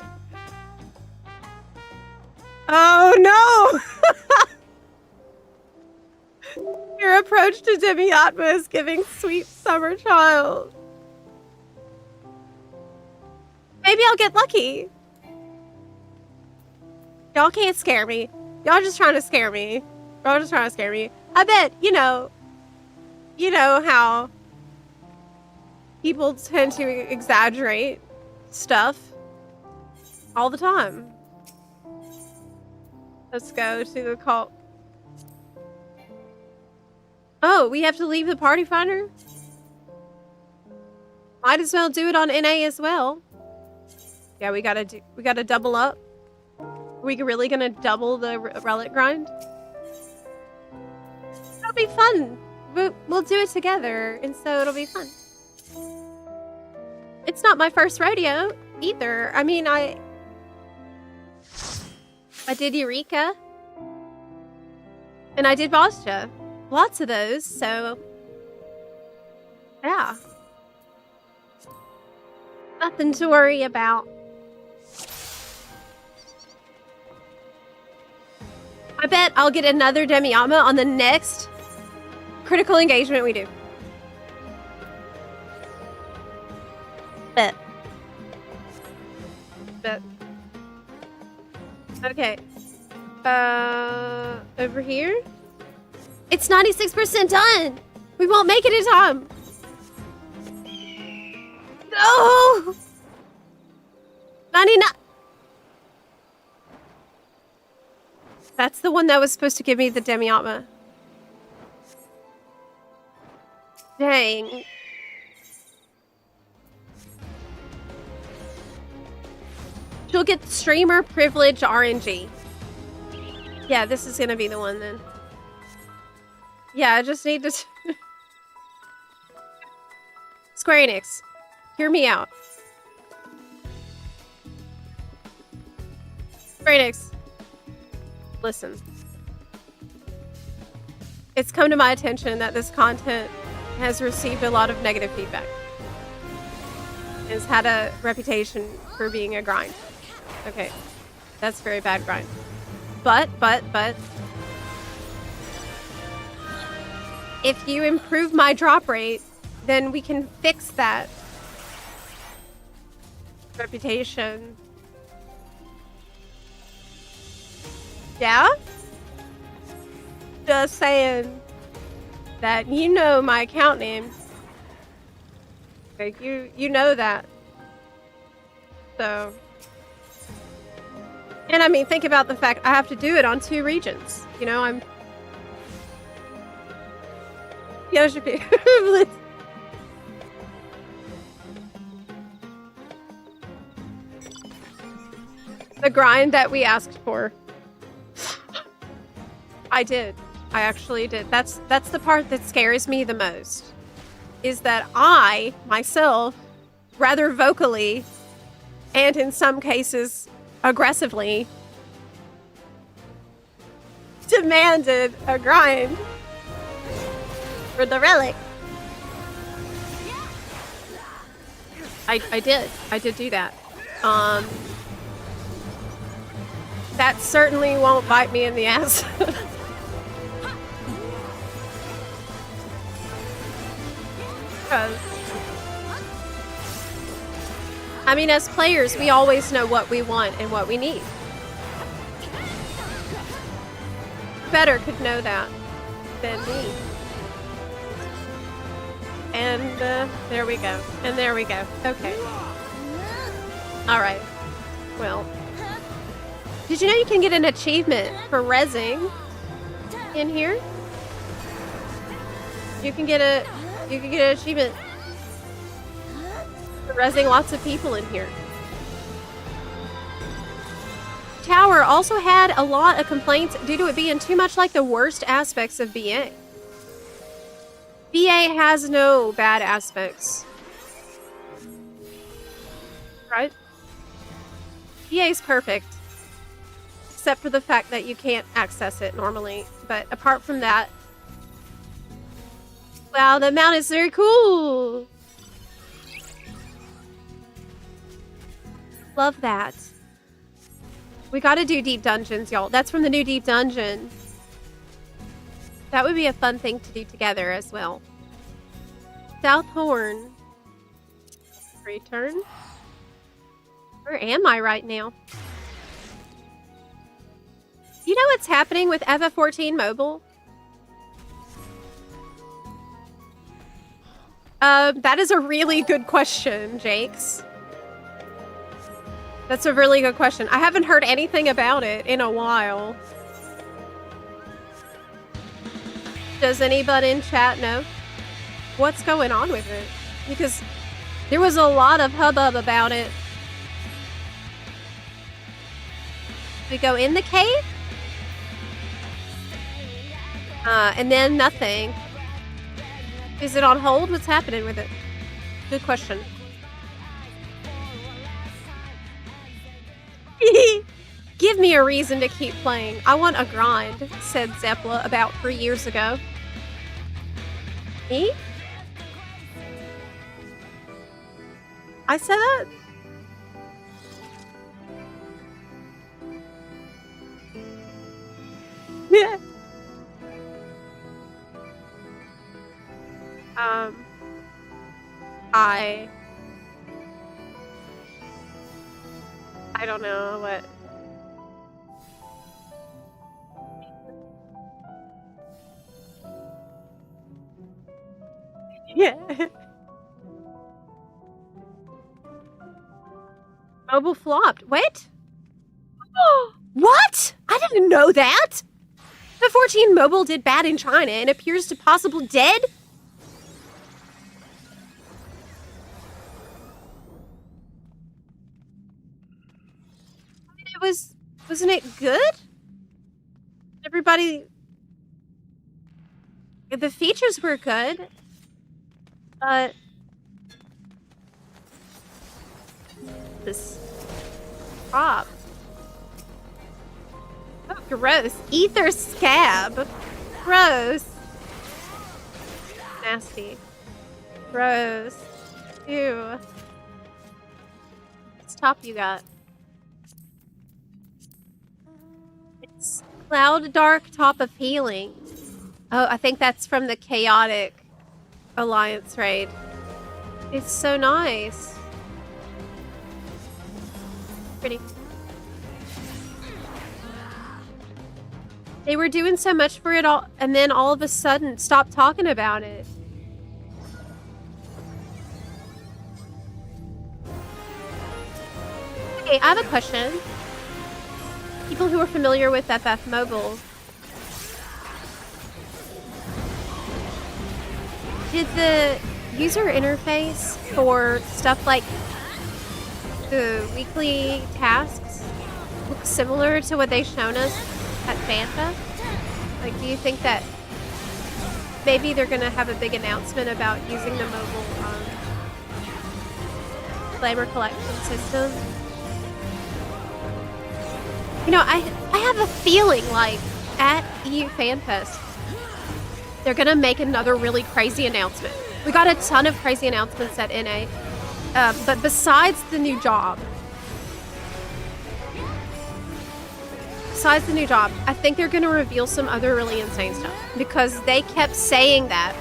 Speaker 2: Oh no! Your approach to Demi-Atma is giving sweet summer child. Maybe I'll get lucky. Y'all can't scare me. Y'all just trying to scare me. Y'all just trying to scare me. I bet, you know how people tend to exaggerate stuff all the time. Let's go to the cult. Oh, we have to leave the party finder? Might as well do it on NA as well. Yeah, we gotta double up. Are we really gonna double the relic grind? It'll be fun. We'll do it together, and so it'll be fun. It's not my first rodeo either. I mean, I did Eureka, and I did Bozja. Lots of those, so yeah. Nothing to worry about. I bet I'll get another Demi-Atma on the next critical engagement we do. Bet. Okay. Over here? It's 96% done! We won't make it in time! No! 99! That's the one that was supposed to give me the Demi-Atma. Dang. She'll get streamer privilege RNG. Yeah, this is gonna be the one then. Yeah, I just need to... Square Enix, hear me out. Square Enix, listen. It's come to my attention that this content has received a lot of negative feedback. It's had a reputation for being a grind. Okay, that's very bad grind. But, if you improve my drop rate, then we can fix that reputation. Yeah? Just saying that you know my account name. Like, you know that. So... And I mean, think about the fact I have to do it on 2 regions. You know, I'm... Yoshi. The grind that we asked for. I did. I actually did. That's the part that scares me the most. Is that I, myself, rather vocally, and in some cases aggressively, demanded a grind for the relic. I did do that. That certainly won't bite me in the ass. Because, I mean, as players, we always know what we want and what we need. Better could know that than me. And there we go. And there we go. Okay. Alright. Well. Did you know you can get an achievement for rezzing in here? You can get an achievement for rezzing lots of people in here. Tower also had a lot of complaints due to it being too much like the worst aspects of BA. BA has no bad aspects. Right? BA is perfect. Except for the fact that you can't access it normally. But apart from that... Wow, the mount is very cool! Love that. We gotta do deep dungeons, y'all. That's from the new deep dungeon. That would be a fun thing to do together as well. South Horn. Return. Where am I right now? You know what's happening with FF14 mobile? That is a really good question, Jakes. That's a really good question. I haven't heard anything about it in a while. Does anybody in chat know what's going on with it? Because there was a lot of hubbub about it. We go in the cave? And then nothing. Is it on hold? What's happening with it? Good question. Give me a reason to keep playing. I want a grind, said Zeppla about 3 years ago. Me? I said that? Yeah. I don't know what. Yeah. Mobile flopped. What? What? I didn't know that. The 14 mobile did bad in China and appears to possible dead. Wasn't it good? Everybody, the features were good, but this prop. Oh, gross. Ether scab. Gross. Nasty. Gross. Ew. What's top you got? It's Cloud Dark Top of Healing. Oh, I think that's from the Chaotic Alliance raid. It's so nice. Pretty. They were doing so much for it all, and then all of a sudden stopped talking about it. Okay, I have a question. People who are familiar with FF Mobile. Did the user interface for stuff like the weekly tasks look similar to what they've shown us at Fanta? Like, do you think that maybe they're going to have a big announcement about using the mobile Glamour collection system? You know, I have a feeling like at EU FanFest, they're going to make another really crazy announcement. We got a ton of crazy announcements at NA. But besides the new job, I think they're going to reveal some other really insane stuff. Because they kept saying that.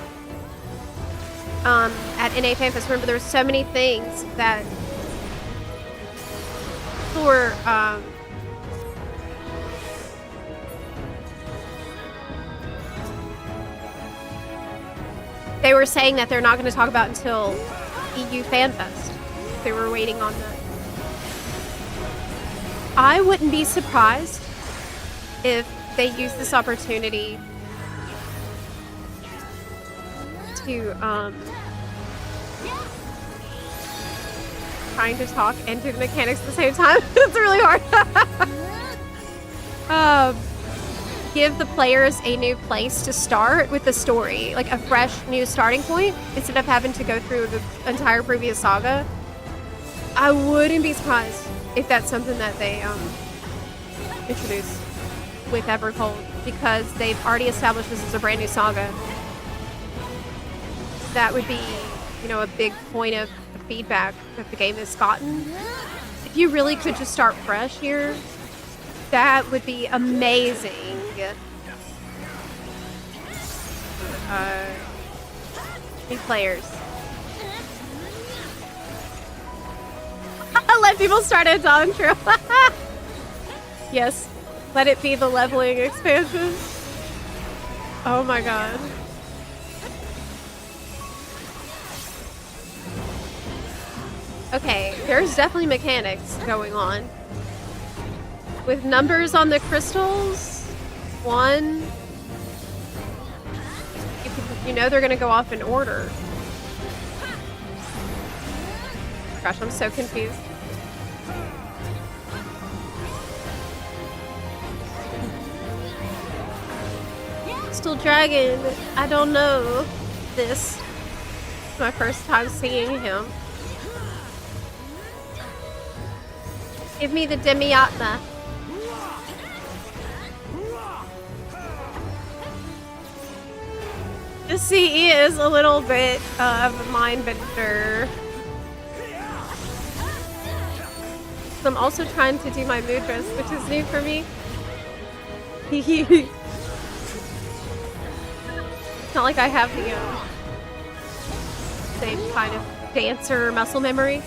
Speaker 2: at NA FanFest. Remember, there were so many things that were they were saying that they're not going to talk about until EU FanFest. They were waiting on that. I wouldn't be surprised if they use this opportunity to trying to talk and do the mechanics at the same time. It's really hard. Give the players a new place to start with the story, like a fresh new starting point, instead of having to go through the entire previous saga. I wouldn't be surprised if that's something that they introduce with Evercold, because they've already established this as a brand new saga. That would be, you know, a big point of feedback that the game has gotten. If you really could just start fresh here, that would be amazing. New players. Let people start at Dawntrail. Yes, let it be the leveling expansion. Oh my god. Okay, there's definitely mechanics going on. With numbers on the crystals, 1, you know they're gonna go off in order. Gosh, I'm so confused. Crystal Dragon, I don't know this. It's my first time seeing him. Give me the Demiatma. The CE is a little bit of a mind bender. So I'm also trying to do my mudras, which is new for me. It's not like I have the same kind of dancer muscle memory.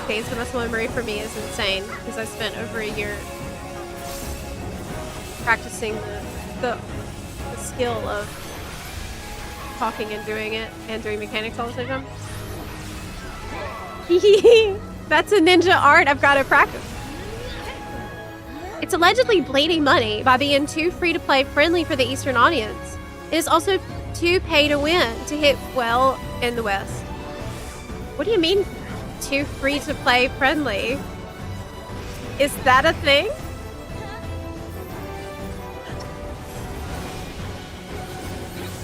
Speaker 2: Dancer muscle memory for me is insane, because I spent over a year practicing the skill of talking and doing it, and doing mechanics all the same time. That's a ninja art I've got to practice. It's allegedly bleeding money by being too free-to-play friendly for the Eastern audience. It is also too pay-to-win to hit well in the West. What do you mean, too free-to-play friendly? Is that a thing?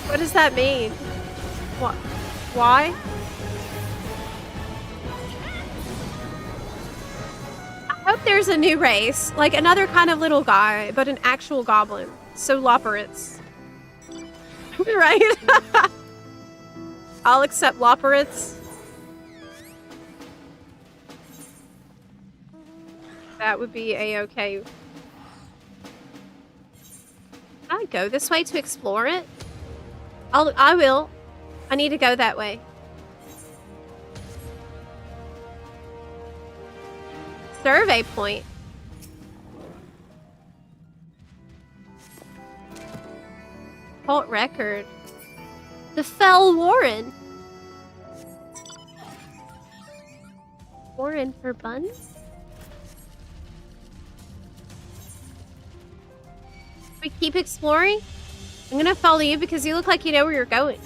Speaker 2: What does that mean? What? Why? I hope there's a new race, like another kind of little guy, but an actual goblin. So Loporits. Right? I'll accept Loporits. That would be a-okay. Can I go this way to explore it? I will. I need to go that way. Survey point. Cult record. The Fell Warren. Warren for buns? We keep exploring? I'm gonna follow you because you look like you know where you're going.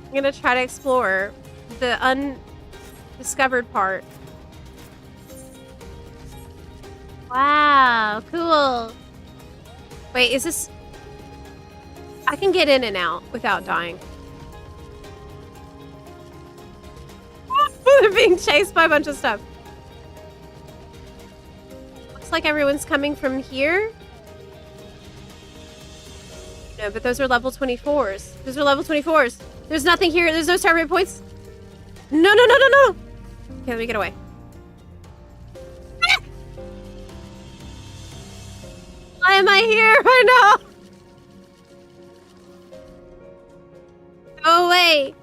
Speaker 2: I'm gonna try to explore the undiscovered part. Wow, cool. Wait, is this... I can get in and out without dying. They're being chased by a bunch of stuff. Looks like everyone's coming from here. No, but those are level 24s. Those are level 24s. There's nothing here. There's no survey points. No, no, no, no, no. Okay, let me get away. Why am I here right now? away!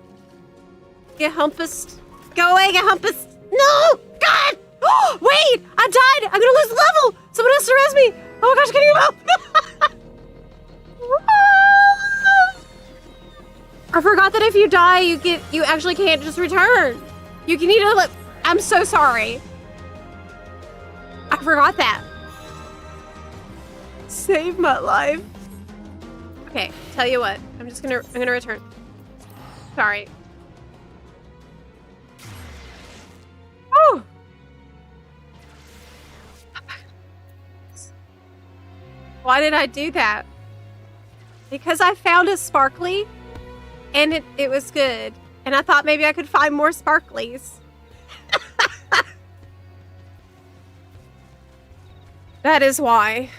Speaker 2: Get humpus. Go away, get humpus. No! God! Oh, wait! I died! I'm gonna lose the level! Someone has to res me! Oh my gosh, can you help? I forgot that if you die, you actually can't just return. You can need to I'm so sorry. I forgot that. Save my life. Okay, tell you what. I'm gonna return. Sorry. Woo! Why did I do that? Because I found a sparkly and it was good. And I thought maybe I could find more sparklies. That is why.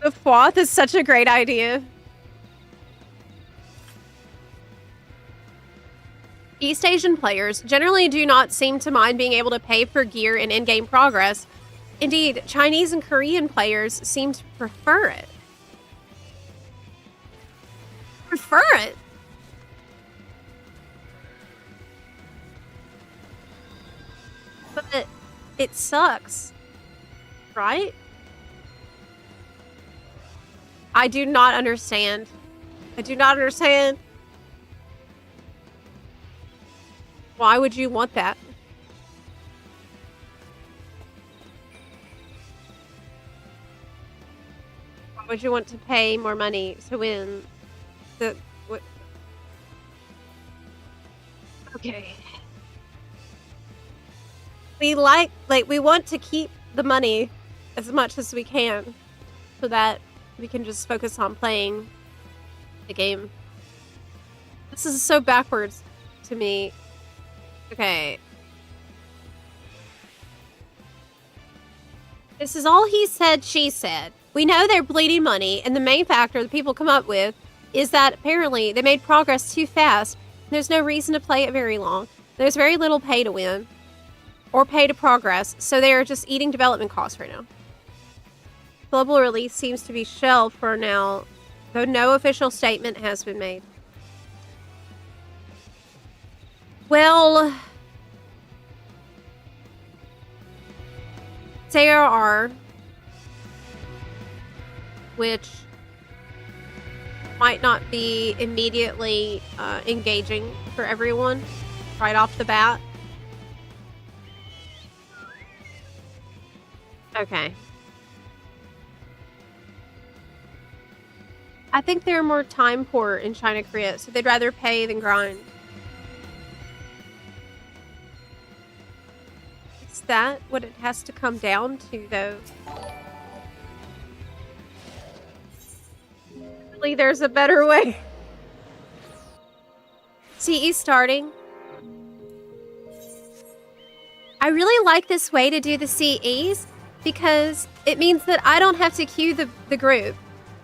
Speaker 2: The Fwath is such a great idea. East Asian players generally do not seem to mind being able to pay for gear and in-game progress. Indeed, Chinese and Korean players seem to prefer it. Prefer it? But it sucks, right? I do not understand. I do not understand. Why would you want that? Why would you want to pay more money to win the... What? Okay. We we want to keep the money as much as we can so that we can just focus on playing the game. This is so backwards to me. Okay. This is all he said, she said. We know they're bleeding money, and the main factor that people come up with is that apparently they made progress too fast. There's no reason to play it very long. There's very little pay to win or pay to progress, so they are just eating development costs right now. Global release seems to be shelved for now, though no official statement has been made. Well, there are, which might not be immediately engaging for everyone right off the bat. Okay. I think they're more time poor in China, Korea, so they'd rather pay than grind. Is that what it has to come down to, though? Really, there's a better way. CE starting. I really like this way to do the CEs because it means that I don't have to queue the group,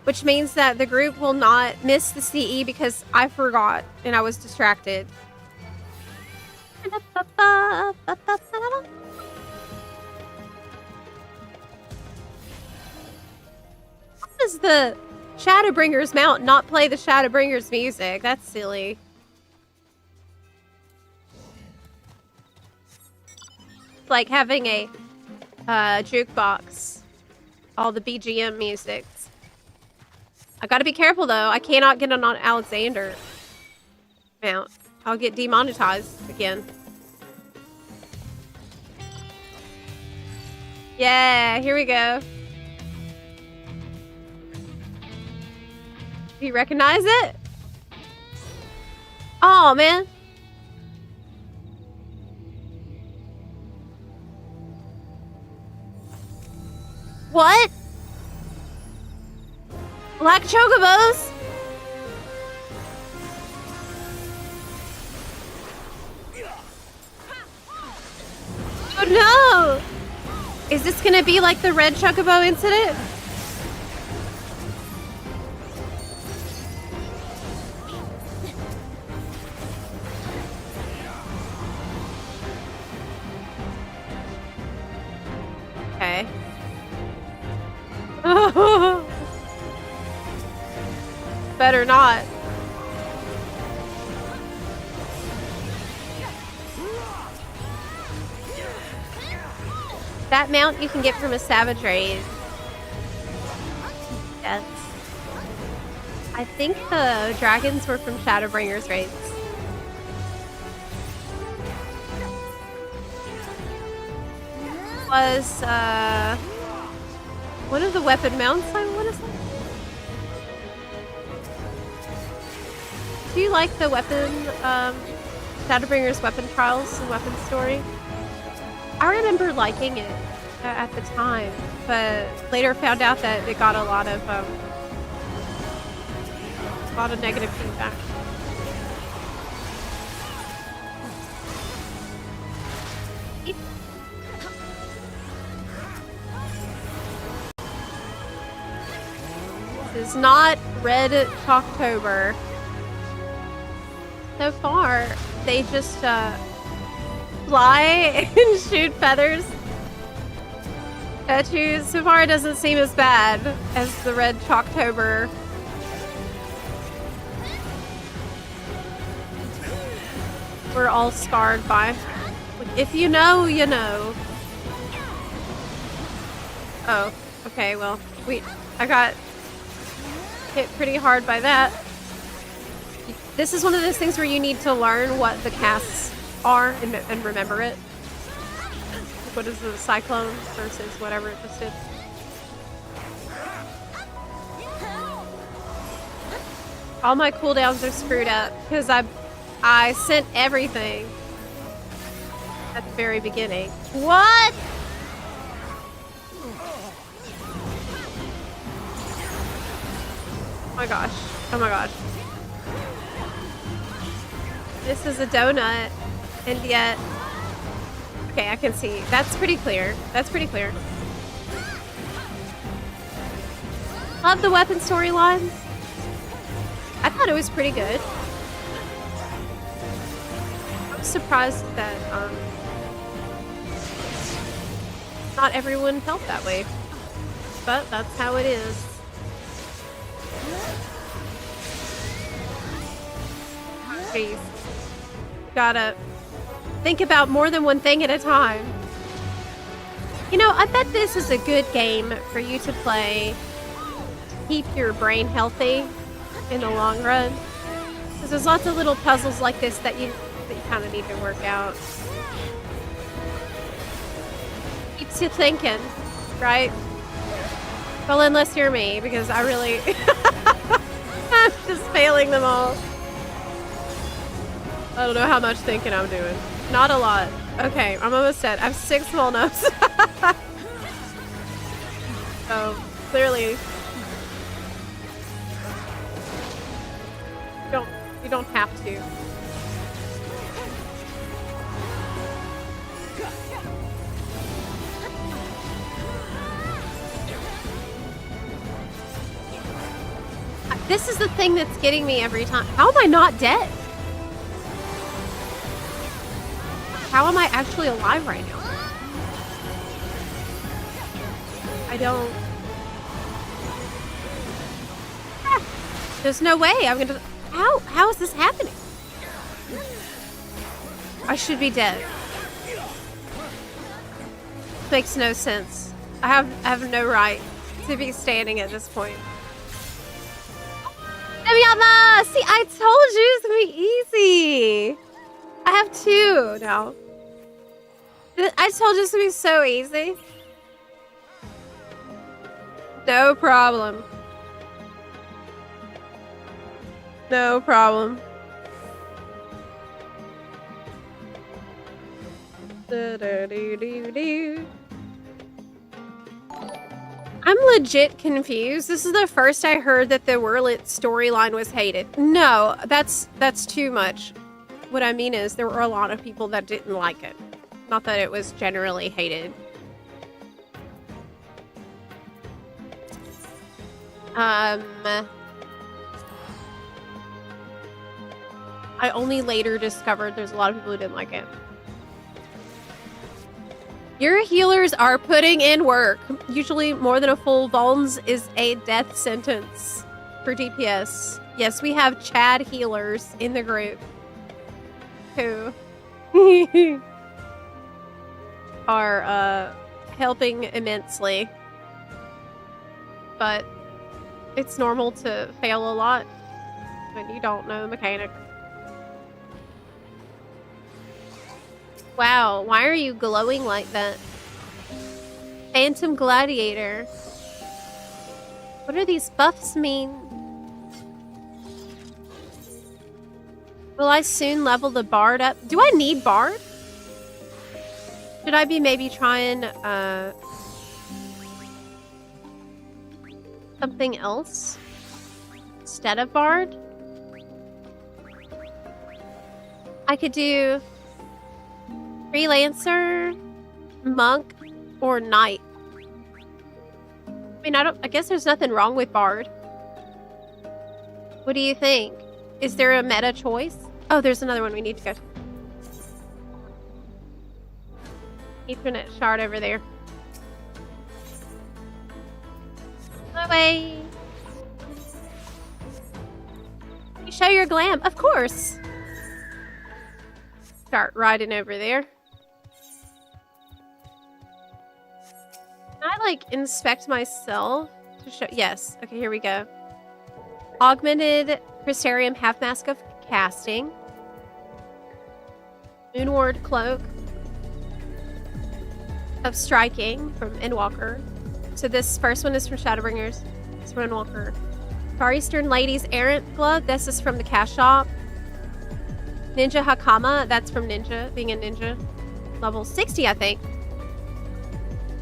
Speaker 2: which means that the group will not miss the CE because I forgot and I was distracted. How does the Shadowbringers mount not play the Shadowbringers music? That's silly. It's like having a jukebox. All the BGM music. I gotta be careful though. I cannot get on Alexander mount. I'll get demonetized again. Yeah, here we go. Do you recognize it? Oh man. What? Black chocobos? Oh no! Is this gonna be like the red chocobo incident? Okay. better not. That mount you can get from a Savage raid. Yes. I think the dragons were from Shadowbringers raids. Was one of the weapon mounts, I want to say. Do you like the weapon, Shadowbringers weapon trials and weapon story? I remember liking it at the time, but later found out that it got a lot of negative feedback. This is not Red Chalktober. So far, they just fly and shoot feathers at you. So far, it doesn't seem as bad as the Red Chalktober. We're all scarred by. Like, if you know, you know. Oh, okay, well, I got hit pretty hard by that. This is one of those things where you need to learn what the casts are and remember it. What is the cyclone versus whatever it just did? All my cooldowns are screwed up because I sent everything at the very beginning. What? Oh my gosh. Oh my gosh. This is a donut, and yet... Okay, I can see. That's pretty clear. That's pretty clear. Love the weapon storylines. I thought it was pretty good. I'm surprised that not everyone felt that way. But that's how it is. Jeez. Gotta think about more than one thing at a time. You know, I bet this is a good game for you to play to keep your brain healthy in the long run. Because there's lots of little puzzles like this that you kind of need to work out. Keeps you thinking, right? Well, unless you're me, because I really... I'm just failing them all. I don't know how much thinking I'm doing. Not a lot. Okay, I'm almost dead. I have 6 small notes. So, clearly... You don't have to. This is the thing that's getting me every time. How am I not dead? How am I actually alive right now? I don't... There's no way I'm gonna... How is this happening? I should be dead. Makes no sense. I have no right to be standing at this point. Namiyama! See, I told you it's gonna be easy. I have 2 now. I told you it's gonna be so easy. No problem. No problem. I'm legit confused. This is the first I heard that the Roulette storyline was hated. No, that's too much. What I mean is there were a lot of people that didn't like it. Not that it was generally hated. I only later discovered there's a lot of people who didn't like it. Your healers are putting in work. Usually more than a full vulns is a death sentence. for DPS. Yes, we have Chad healers in the group who are helping immensely. But it's normal to fail a lot when you don't know the mechanics. Wow, why are you glowing like that? Phantom Gladiator. What do these buffs mean? Will I soon level the Bard up? Do I need Bard? Should I be maybe trying something else instead of Bard? I could do Freelancer, Monk, or Knight. I mean, I guess there's nothing wrong with Bard. What do you think? Is there a meta choice? Oh, there's another one we need to go to. Ethernet shard over there. Away. You show your glam, of course. Start riding over there. Can I like inspect myself to show? Yes. Okay, here we go. Augmented Crystarium half mask of casting. Moonward cloak of striking from Endwalker. So this first one is from Shadowbringers. It's from Endwalker. Far Eastern Ladies Errant glove. This is from the cash shop. Ninja Hakama. That's from Ninja, being a ninja. Level 60, I think.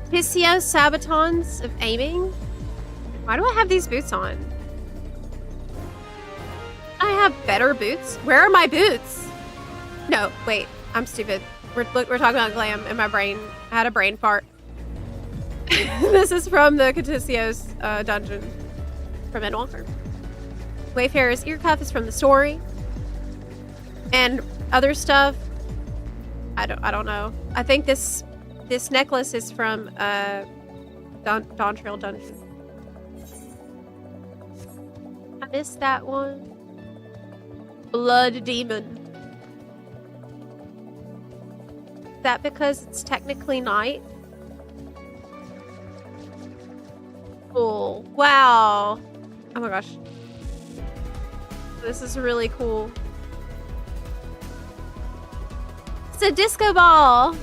Speaker 2: Piscio Sabatons of aiming. Why do I have these boots on? I have better boots. Where are my boots? No, wait. I'm stupid. We're talking about glam in my brain. I had a brain fart. This is from the Caticios dungeon from Endwalker. Wayfarer's ear cuff is from the story. And other stuff, I don't know. I think this necklace is from Dawntrail dungeon. I missed that one. Blood Demon. Is that because it's technically night? Cool. Wow. Oh my gosh. This is really cool. It's a disco ball.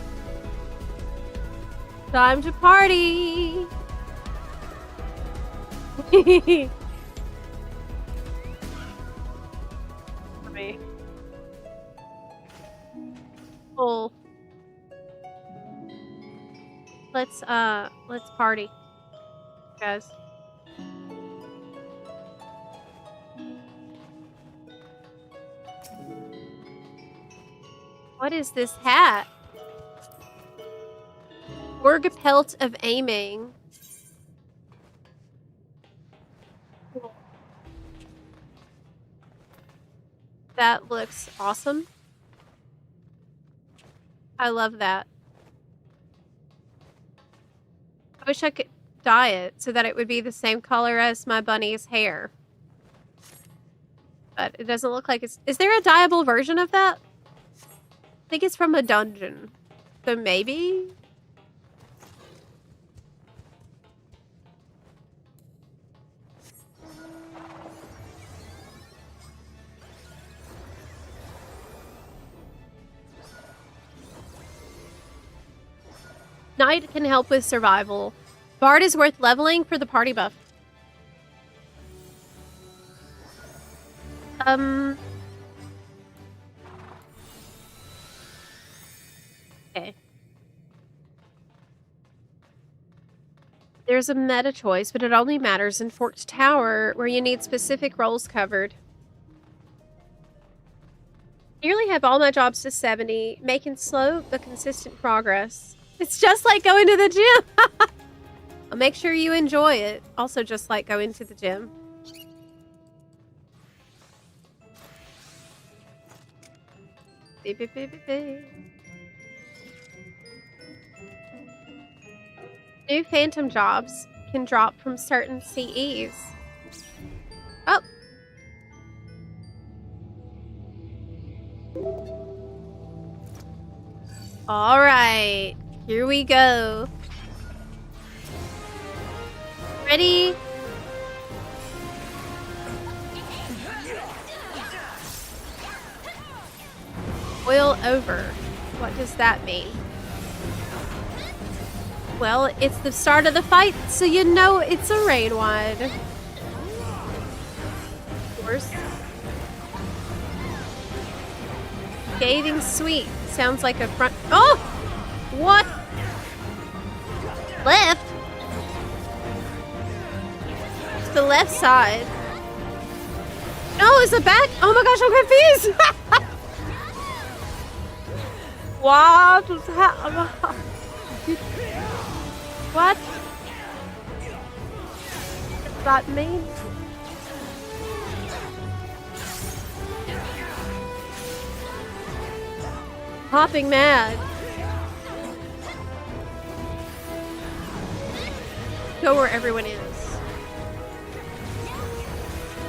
Speaker 2: Time to party. Cool. Let's party, guys. What is this hat? Org pelt of aiming. Cool. That looks awesome. I love that. I wish I could dye it so that it would be the same color as my bunny's hair. But it doesn't look like it's... Is there a dyeable version of that? I think it's from a dungeon. So maybe? Knight can help with survival. Bard is worth leveling for the party buff. Okay. There's a meta choice, but it only matters in Forked Tower, where you need specific roles covered. Nearly have all my jobs to 70, making slow but consistent progress. It's just like going to the gym. I'll make sure you enjoy it. Also just like going to the gym. New phantom jobs can drop from certain CEs. Oh, All right, here we go. Ready? Boil over. What does that mean? Well, it's the start of the fight, so you know it's a raid one. Of course. Scathing sweet. Sounds like a front. Oh! What? Left? It's the left side. No, it's the back? Oh my gosh, I'm confused! What was happening? What does that mean? Hopping mad. Go where everyone is.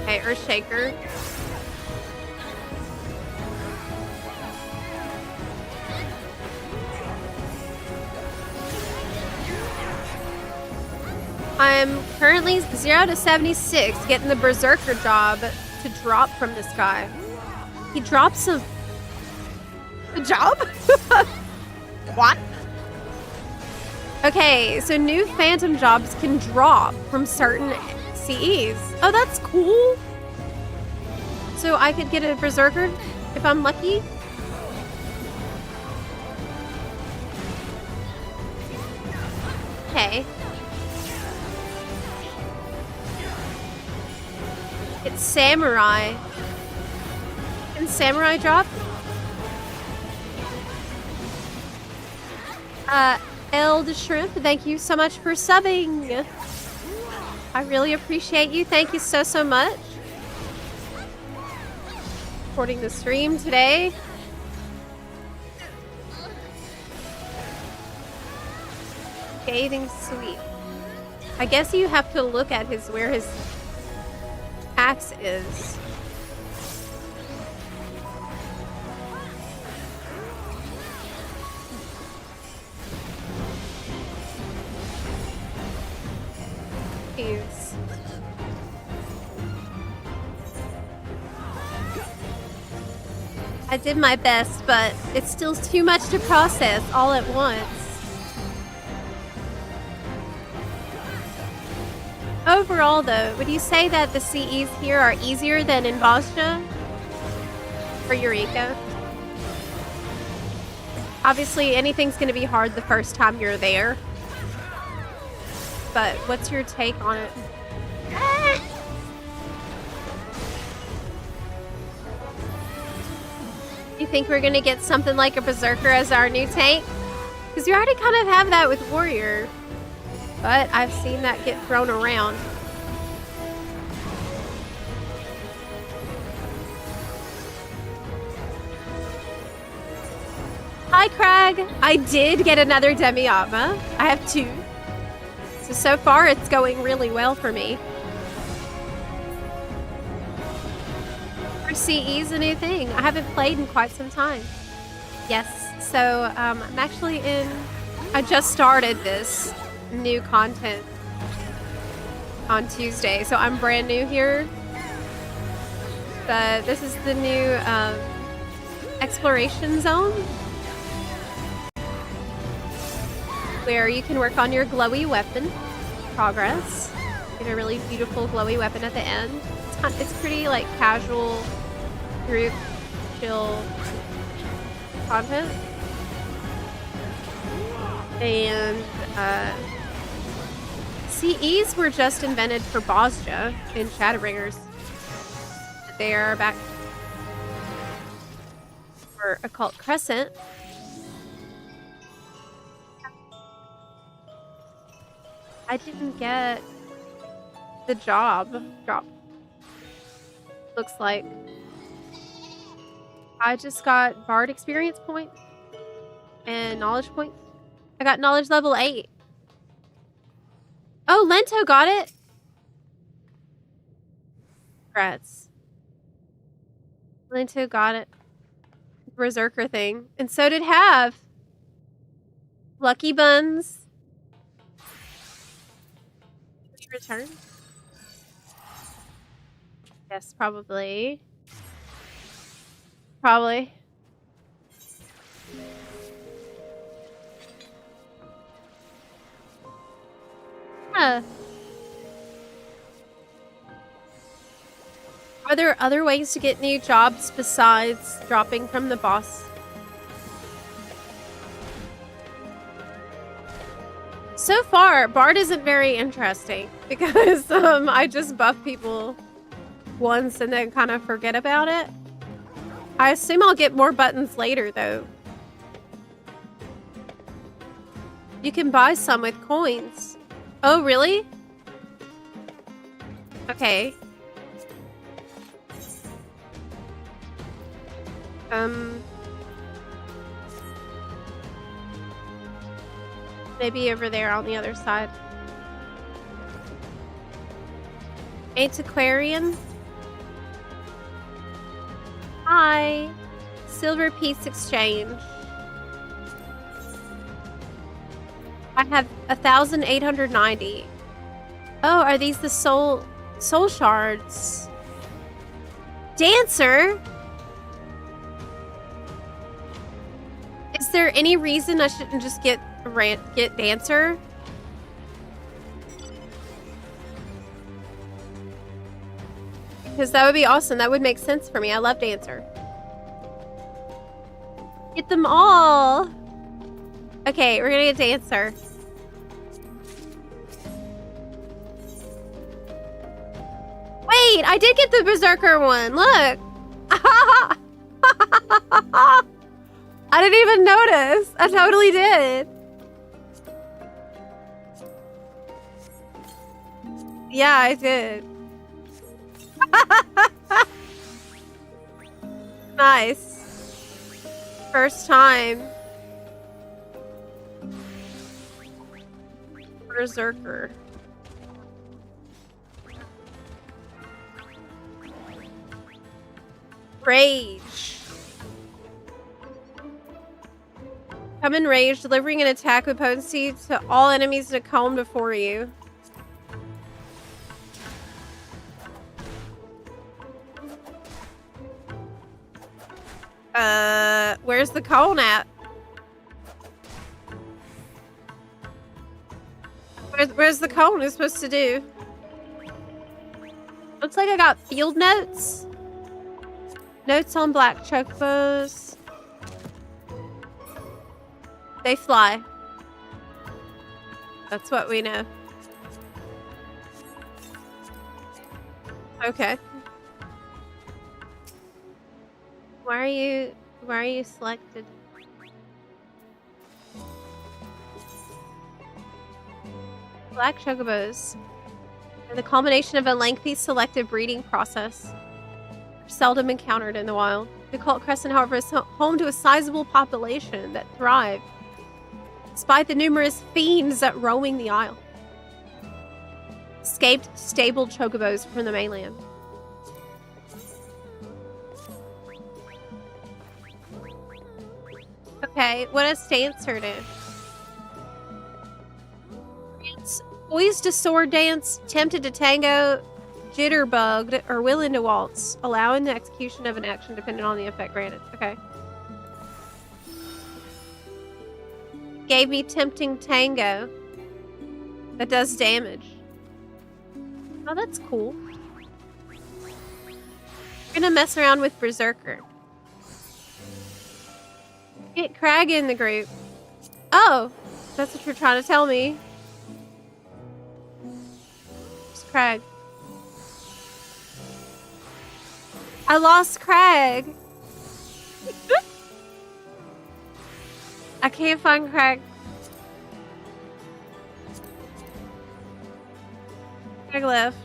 Speaker 2: Okay, Earthshaker. I'm currently 0 to 76, getting the Berserker job to drop from this guy. He drops a job? What? Okay, so new phantom jobs can drop from certain CEs. Oh, that's cool. So I could get a Berserker if I'm lucky? Okay. It's Samurai. Can Samurai drop? Eld Shrimp, thank you so much for subbing. I really appreciate you. Thank you so, so much. Recording the stream today. Scathing sweet. I guess you have to look at where his axe is. Jeez. I did my best, but it's still too much to process all at once. Overall, though, would you say that the CEs here are easier than in Bozja or Eureka? Obviously, anything's going to be hard the first time you're there. But what's your take on it? You think we're going to get something like a Berserker as our new tank? Because you already kind of have that with Warrior. But I've seen that get thrown around. Hi, Crag. I did get another Demi-Atma. I have 2. So far, it's going really well for me. For CE's a new thing. I haven't played in quite some time. Yes, so I'm actually in... I just started this new content on Tuesday, so I'm brand new here. This is the new exploration zone where you can work on your glowy weapon progress. Get a really beautiful glowy weapon at the end. It's pretty like casual group chill content. And CEs were just invented for Bozja in Shadowbringers. They are back for Occult Crescent. I didn't get the job drop. Looks like I just got Bard experience points and knowledge points. I got knowledge level 8. Oh, Lento got it. Congrats. Lento got it. Berserker thing. And so did Have. Lucky Buns. Did he return? Yes, probably. Probably. Huh. Are there other ways to get new jobs besides dropping from the boss? So far, Bard isn't very interesting because I just buff people once and then kind of forget about it. I assume I'll get more buttons later though. You can buy some with coins. Oh, really? Okay. Maybe over there on the other side. Antiquarian. Hi. Silver Piece Exchange. I have 1,890. Oh, are these the soul shards? Dancer? Is there any reason I shouldn't just get Dancer? Because that would be awesome. That would make sense for me. I love Dancer. Get them all. Okay, we're gonna get Dancer. Wait, I did get the Berserker one. Look. I didn't even notice. I totally did. Yeah, I did. Nice. First time. Berserker. Rage. Come in rage, delivering an attack with potency to all enemies in a cone before you. Where's the cone at? Where's the cone is supposed to do? Looks like I got field notes. Notes on black chocobos. They fly. That's what we know. Okay. Why are you selected? Black chocobos are the culmination of a lengthy selective breeding process. Seldom encountered in the wild. The Occult Crescent, however, is home to a sizable population that thrive despite the numerous fiends that roaming the isle. Escaped stable chocobos from the mainland. Okay, what does Dancer do? Poised to sword dance, tempted to tango, jitterbugged, or willing to waltz, allowing the execution of an action depending on the effect granted. Okay. Gave me tempting tango. That does damage. Oh, that's cool. We're gonna mess around with Berserker. Get Crag in the group. Oh, that's what you're trying to tell me. It's Crag. I lost Crag. I can't find Crag. Crag left.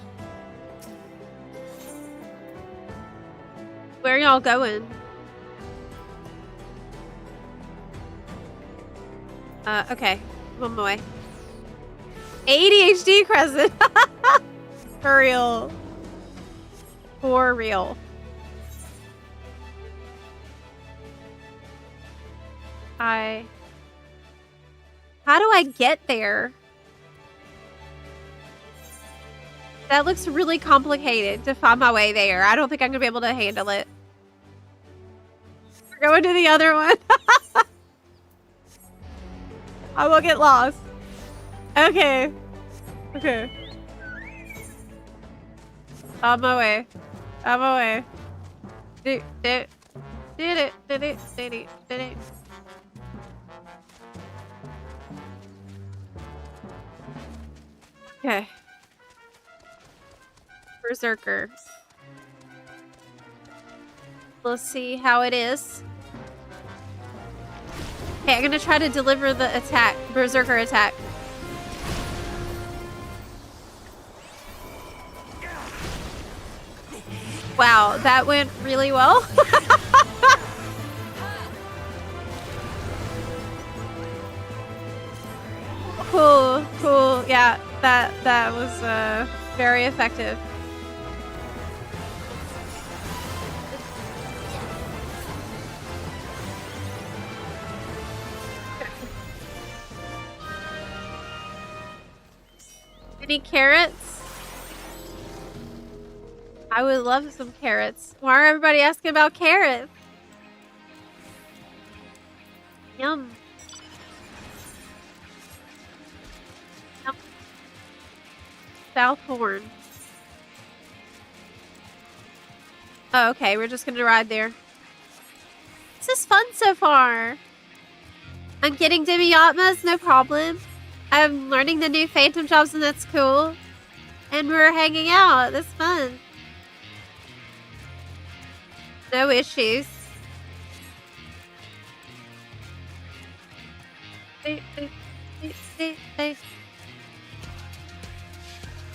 Speaker 2: Where are y'all going? Okay. I'm on my way. ADHD Crescent. For real. For real. How do I get there? That looks really complicated to find my way there. I don't think I'm gonna be able to handle it. We're going to the other one. I will get lost. Okay. Okay. On my way. On my way. Did it. Okay. Berserker. Let's see how it is. Okay, I'm gonna try to deliver the attack. Berserker attack. Wow, that went really well. Cool, cool. Yeah, that was very effective. Any carrots? I would love some carrots. Why are everybody asking about carrots? Yum. Yum. Southhorn. Oh, okay. We're just gonna ride there. This is fun so far. I'm getting Demi-Atmas, no problem. I'm learning the new Phantom jobs, and that's cool. And we're hanging out. That's fun. No issues.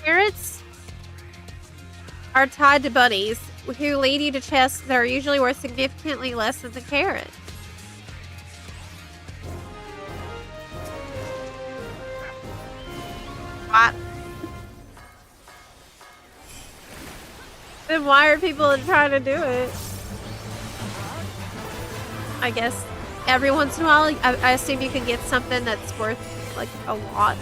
Speaker 2: Carrots are tied to bunnies, who lead you to chests that are usually worth significantly less than the carrot. What? Then why are people trying to do it? I guess every once in a while, I assume you can get something that's worth like a lot.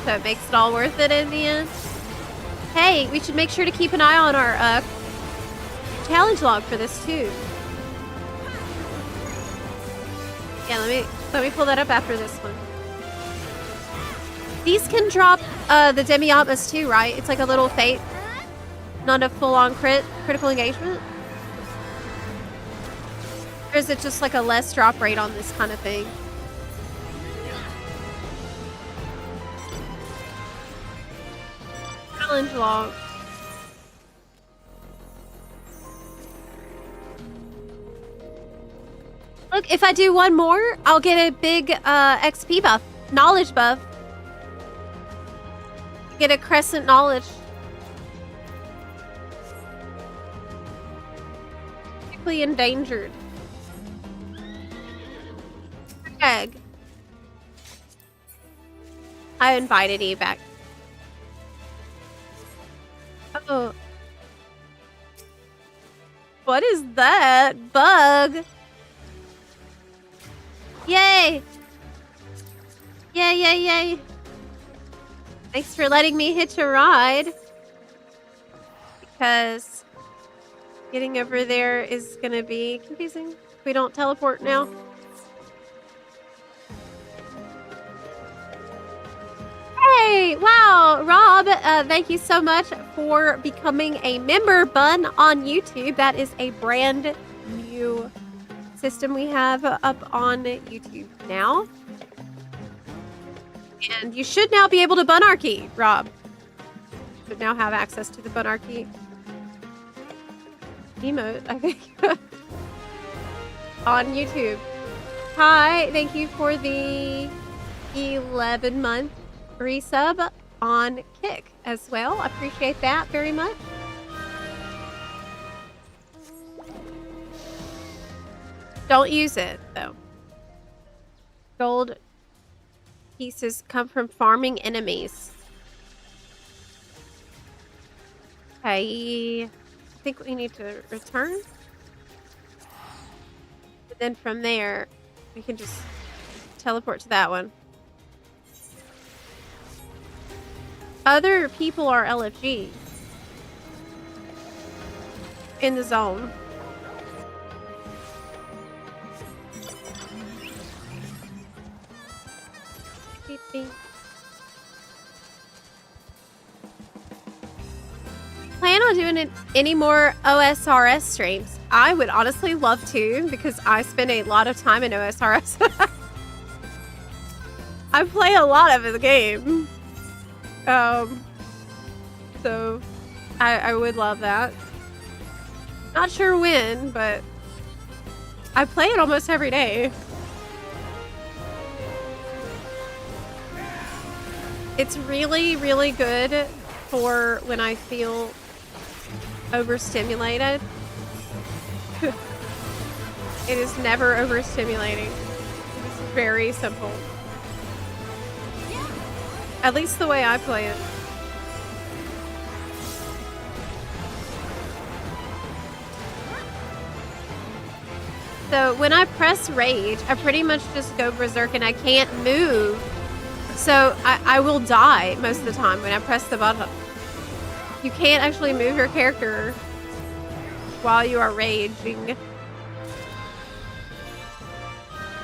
Speaker 2: So it makes it all worth it in the end. Hey, we should make sure to keep an eye on our challenge log for this too. Yeah, let me pull that up after this one. These can drop the Demi-Atmas too, right? It's like a little fate. Not a full-on critical engagement? Or is it just like a less drop rate on this kind of thing? Challenge log. Look, if I do one more, I'll get a big XP buff. Knowledge buff. Get a crescent knowledge. Critically endangered. Egg. I invited you back. Oh. What is that? Bug. Yay! Yay, yay, yay. Thanks for letting me hitch a ride. Because getting over there is gonna be confusing if we don't teleport now. Hey! Wow! Rob, thank you so much for becoming a member bun on YouTube. That is a brand new system we have up on YouTube now. And you should now be able to bunarchy, Rob. You should now have access to the bunarchy emote, I think, on YouTube. Hi, thank you for the 11-month resub on Kick as well. I appreciate that very much. Don't use it, though. Gold pieces come from farming enemies. Okay, I think we need to return. And then from there, we can just teleport to that one. Other people are LFG in the zone. Beep, beep. Plan on doing any more OSRS streams? I would honestly love to, because I spend a lot of time in OSRS. I play a lot of the game. So I would love that. Not sure when, but I play it almost every day. It's really, really good for when I feel overstimulated. It is never overstimulating. It's very simple. At least the way I play it. So when I press rage, I pretty much just go berserk and I can't move. So I will die most of the time when I press the button. You can't actually move your character while you are raging.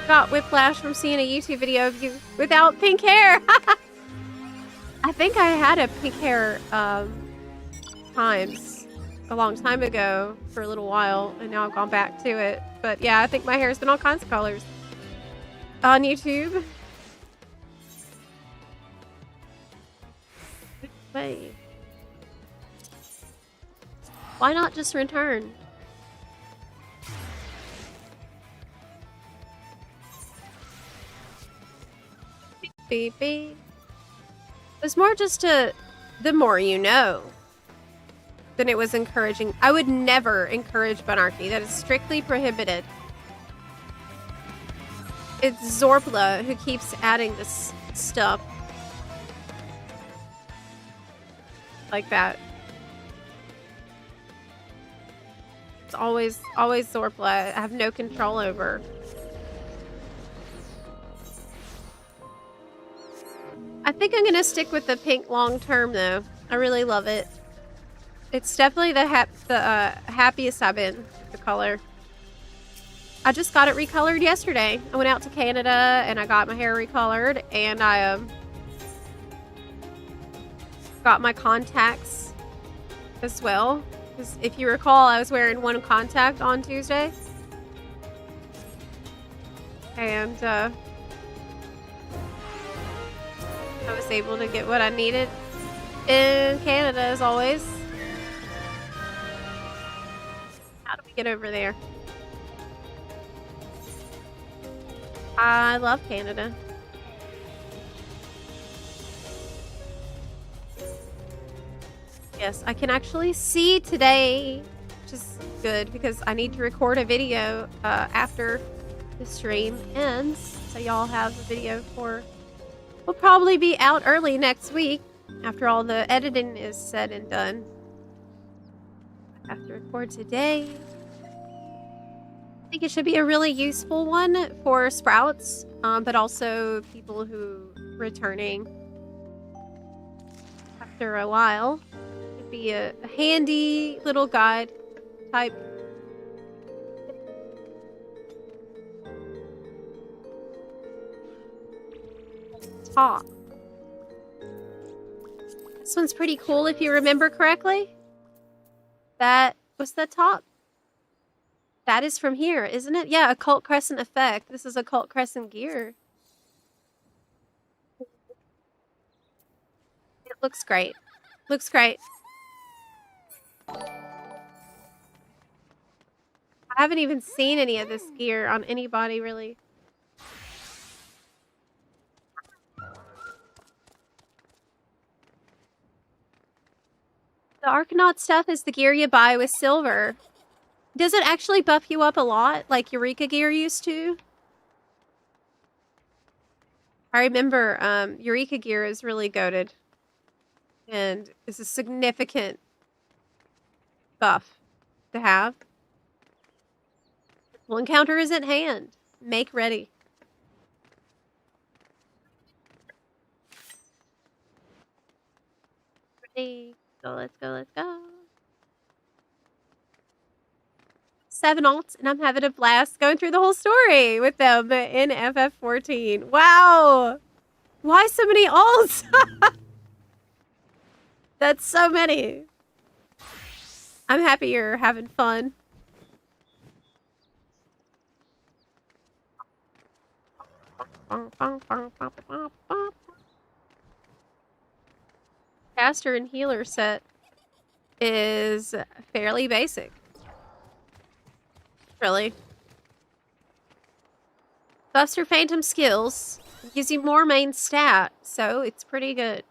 Speaker 2: Got whiplash from seeing a YouTube video of you without pink hair. I think I had a pink hair times a long time ago for a little while, and now I've gone back to it. But yeah, I think my hair's been all kinds of colors on YouTube. Wait. Why not just return? Beep, beep. It's more just the more you know than it was encouraging. I would never encourage bunarchy. That is strictly prohibited. It's Zorpla who keeps adding this stuff. Like that. It's always Zorpla. I have no control over. I think I'm gonna stick with the pink long term though. I really love it. It's definitely the happiest I've been with the color. I just got it recolored yesterday. I went out to Canada and I got my hair recolored, and I got my contacts as well. Because if you recall, I was wearing one contact on Tuesday. And I was able to get what I needed in Canada as always. How do we get over there? I love Canada. Yes, I can actually see today, which is good because I need to record a video after the stream ends. So y'all have a video for... Will probably be out early next week after all the editing is said and done. I have to record today. I think it should be a really useful one for sprouts, but also people who are returning after a while. It'd be a handy little guide type. Top. This one's pretty cool if you remember correctly. That was the top. That is from here, isn't it? Yeah, Occult Crescent effect. This is Occult Crescent gear. It looks great. Looks great. I haven't even seen any of this gear on anybody, really. The Arcanaut stuff is the gear you buy with silver. Does it actually buff you up a lot, like Eureka gear used to? I remember Eureka gear is really goated. And is a significant buff to have. Well, encounter is at hand. Make ready. Ready. Let's go, let's go. 7 alts, and I'm having a blast going through the whole story with them in FF14. Wow! Why so many alts? That's so many. I'm happy you're having fun. Caster and healer set is fairly basic. Really. Buster Phantom skills gives you more main stat, so it's pretty good.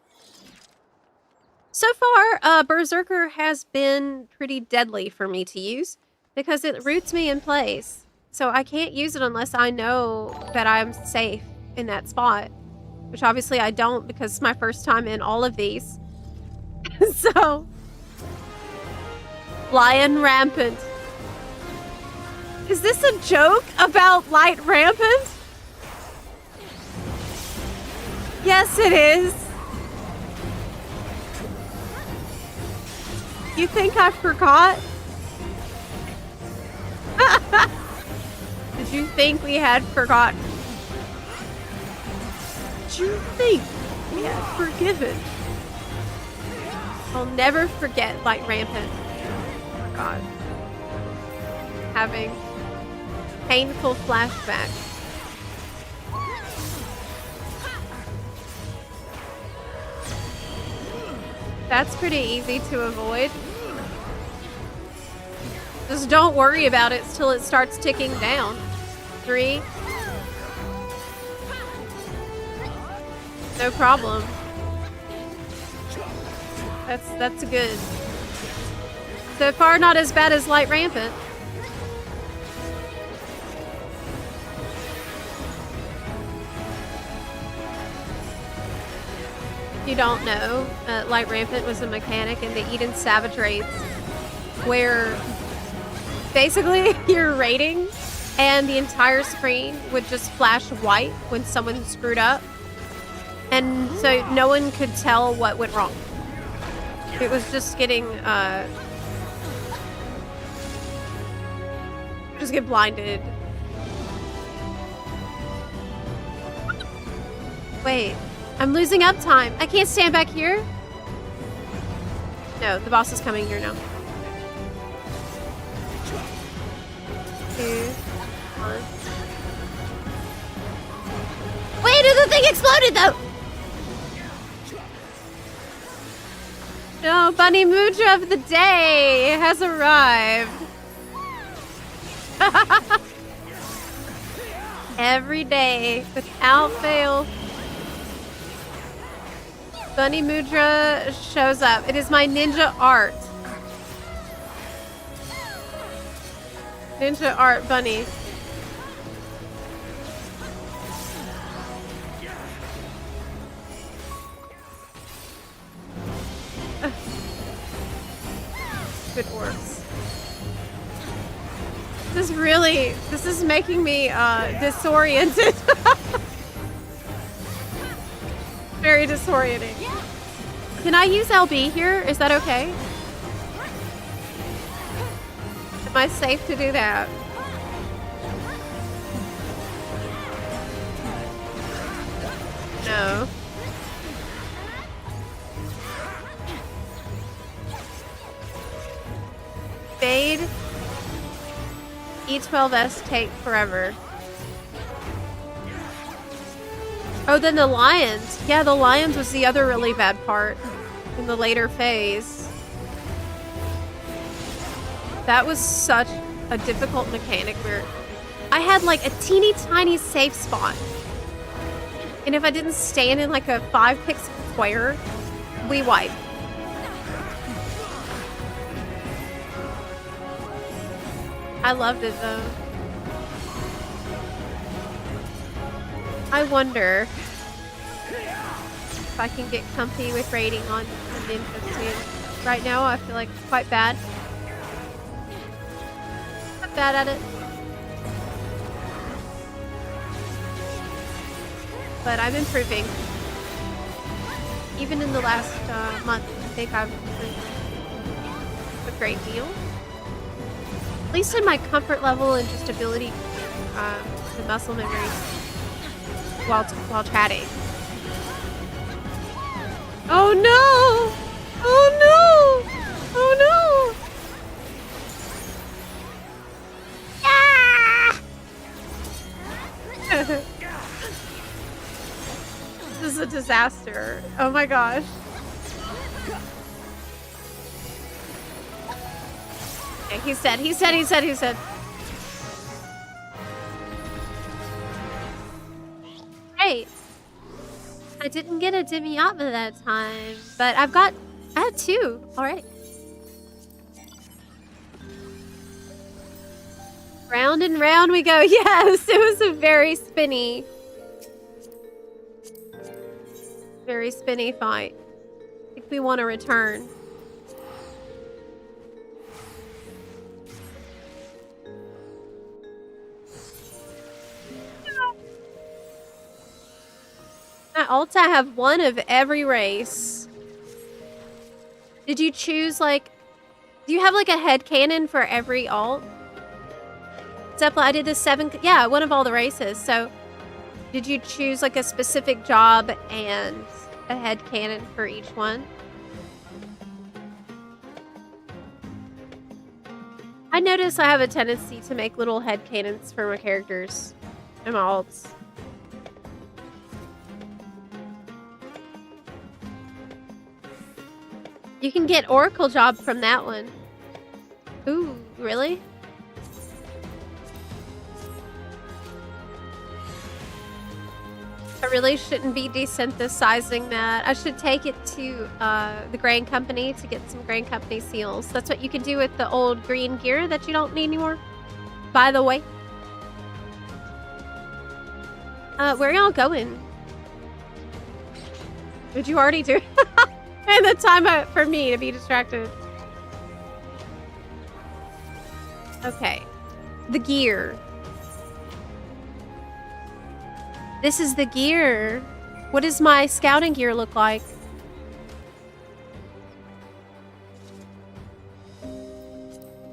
Speaker 2: So far, Berserker has been pretty deadly for me to use because it roots me in place. So I can't use it unless I know that I'm safe in that spot, which obviously I don't because it's my first time in all of these. So, Lion Rampant. Is this a joke about Light Rampant? Yes, it is. You think I forgot? Did you think we had forgotten? Did you think we had forgiven? I'll never forget Light Rampant. Oh my god. Having painful flashbacks. That's pretty easy to avoid. Just don't worry about it till it starts ticking down. 3. No problem. That's good. So far, not as bad as Light Rampant. If you don't know, Light Rampant was a mechanic in the Eden Savage raids where basically your rating and the entire screen would just flash white when someone screwed up. And so no one could tell what went wrong. It was just getting, just get blinded. Wait, I'm losing uptime. I can't stand back here? No, the boss is coming here now. 2, 1. Wait, the thing exploded though! No, Bunny Mooja of the day has arrived. Every day, without fail, Bunny Mudra shows up. It is my ninja art. Ninja art bunny. Good works. This is making me disoriented. Very disorienting. Can I use LB here? Is that okay? Am I safe to do that? No. Fade. E12S take forever. Oh, then the lions. Yeah, the lions was the other really bad part in the later phase. That was such a difficult mechanic where I had like a teeny tiny safe spot. And if I didn't stand in like a 5-pixel square, we wiped. I loved it though. I wonder if I can get comfy with raiding on the Ninja team. Right now I feel like it's quite bad. bad at it. But I'm improving. Even in the last month, I think I've improved a great deal. At least in my comfort level and just ability to muscle memory while chatting. Oh no! Oh no! Oh no! Ah! This is a disaster. Oh my gosh. Okay, he said. Great. I didn't get a demi-atma that time, but I had 2 already. Round and round we go. Yes, it was a very spinny fight. I think we want to return. At Alt, I have 1 of every race. Did you choose, like... Do you have, like, a headcanon for every alt? Except I did the 7... Yeah, 1 of all the races. So, did you choose, like, a specific job and a headcanon for each one? I notice I have a tendency to make little headcanons for my characters and my alts. You can get Oracle job from that one. Ooh, really? I really shouldn't be desynthesizing that. I should take it to the grain company to get some grain company seals. That's what you can do with the old green gear that you don't need anymore. By the way. Where are y'all going? Did you already do it? And the time for me to be distracted. Okay. The gear. This is the gear. What does my scouting gear look like?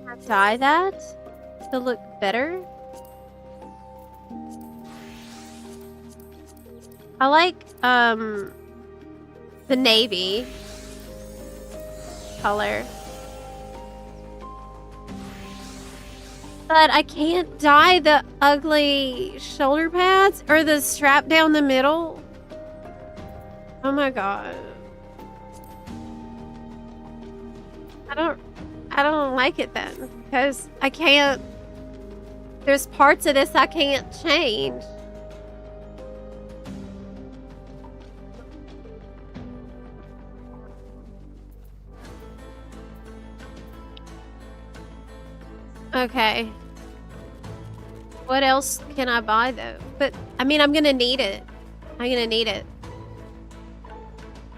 Speaker 2: I dye that to look better. I like the navy color. But I can't dye the ugly shoulder pads or the strap down the middle. Oh my god. I don't like it then because I can't. There's parts of this I can't change. Okay. What else can I buy though? But I mean, I'm gonna need it. I'm gonna need it.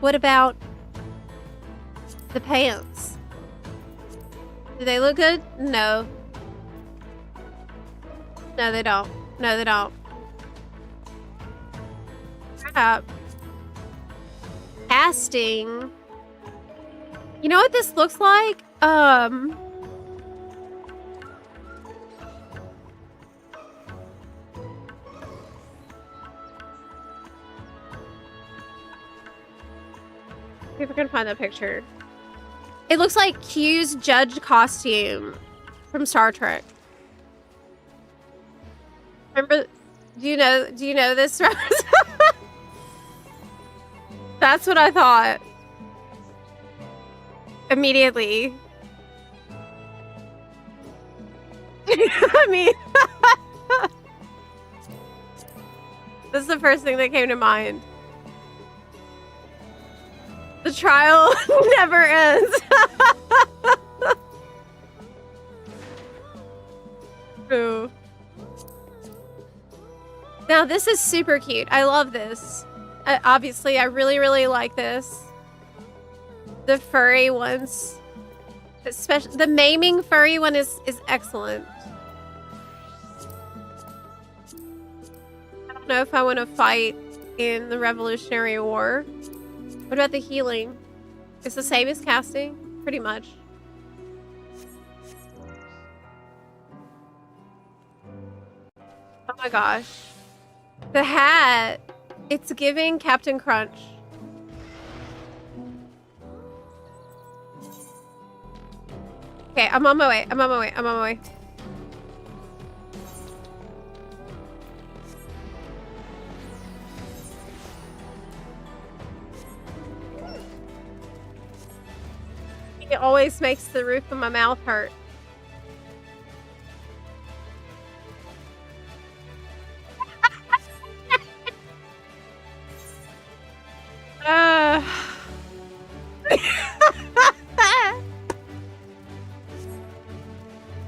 Speaker 2: What about the pants? Do they look good? No. No, they don't. No, they don't. Crap. Casting. You know what this looks like? See if I can find that picture. It looks like Q's judge costume from Star Trek. Remember? Do you know this, Rose? That's what I thought. Immediately. I mean, this is the first thing that came to mind. The trial never ends. Ooh. Now this is super cute. I love this. Obviously, I really, really like this. The furry ones, especially the maiming furry one, is excellent. know if I want to fight in the Revolutionary War. What about the healing? It's the same as casting, pretty much. Oh my gosh. The hat, it's giving Captain Crunch. Okay, I'm on my way. I'm on my way. I'm on my way. It always makes the roof of my mouth hurt.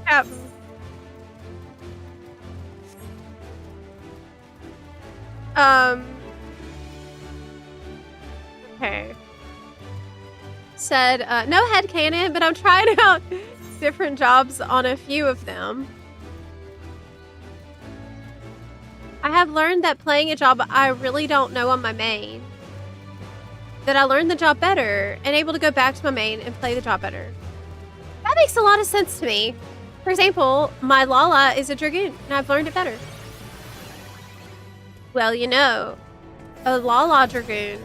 Speaker 2: Yep. Okay. Said, no headcanon, but I'm trying out different jobs on a few of them. I have learned that playing a job I really don't know on my main, that I learned the job better and able to go back to my main and play the job better. That makes a lot of sense to me. For example, my Lala is a Dragoon and I've learned it better. Well, you know, a Lala Dragoon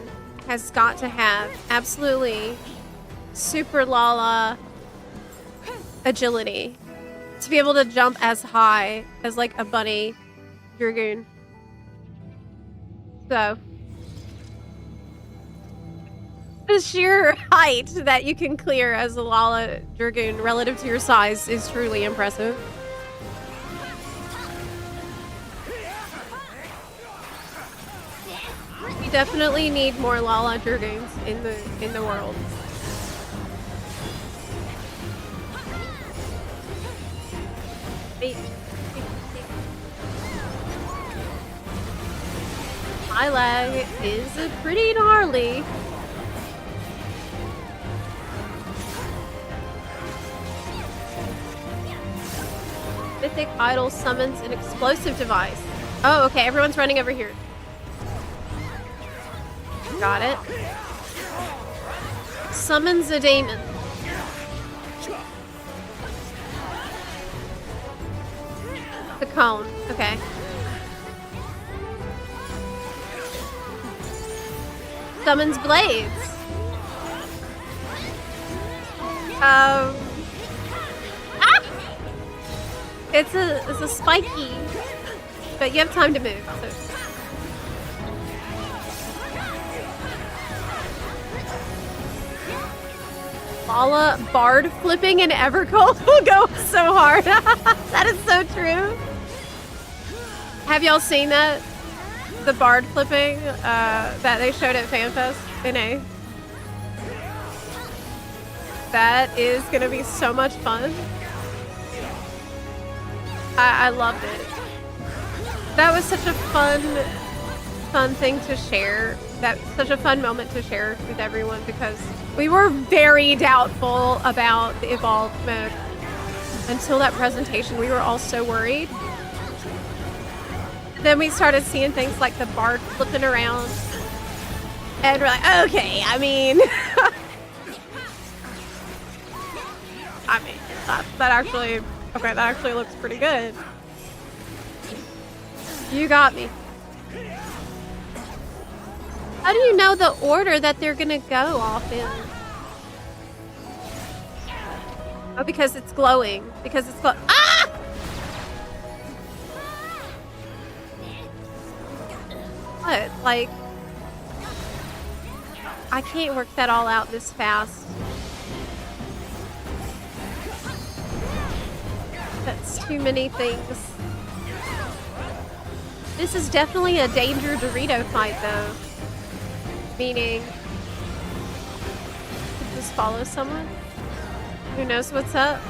Speaker 2: has got to have absolutely super Lala agility to be able to jump as high as like a bunny Dragoon. So the sheer height that you can clear as a Lala Dragoon relative to your size is truly impressive. We definitely need more Lala Dragoons in the world. My lag is pretty gnarly. Mythic Idol summons an explosive device. Oh, okay, everyone's running over here. Got it. Summons a demon. The cone, okay. Summons blades. It's a spiky, but you have time to move. So. Lala bard flipping and Evercold will go so hard. That is so true. Have y'all seen that? The bard flipping that they showed at FanFest in A. That is gonna be so much fun. I loved it. That was such a fun thing to share. That's such a fun moment to share with everyone because we were very doubtful about the evolved mode until that presentation. We were all so worried. Then we started seeing things like the bard flipping around, and we're like, okay, I mean, that actually looks pretty good. You got me. How do you know the order that they're gonna go off in? Oh, because it's glowing. Because it's ah! What? Like, I can't work that all out this fast. That's too many things. This is definitely a danger Dorito fight, though. Meaning, just follow someone who knows what's up.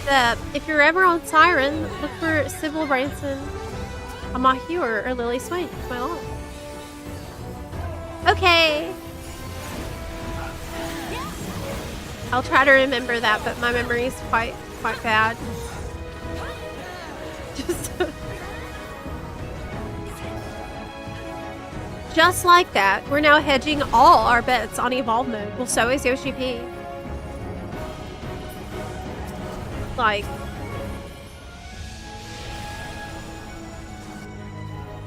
Speaker 2: If you're ever on Siren, look for Sybil Branson, Amahu, or Lily Swain. My lord. Okay. I'll try to remember that, but my memory is quite bad. Just like that, we're now hedging all our bets on Evolve mode. Well, so is Yoshi P. Like,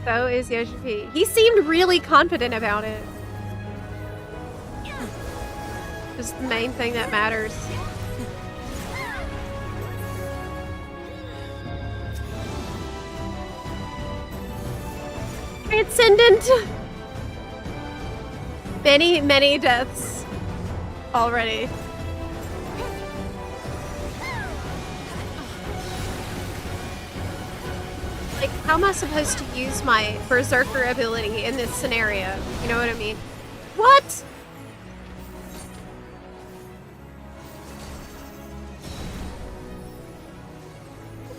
Speaker 2: so is Yoshi P. He seemed really confident about it. Just the main thing that matters. Transcendent. Many deaths already. Like, how am I supposed to use my Berserker ability in this scenario? You know what I mean? What?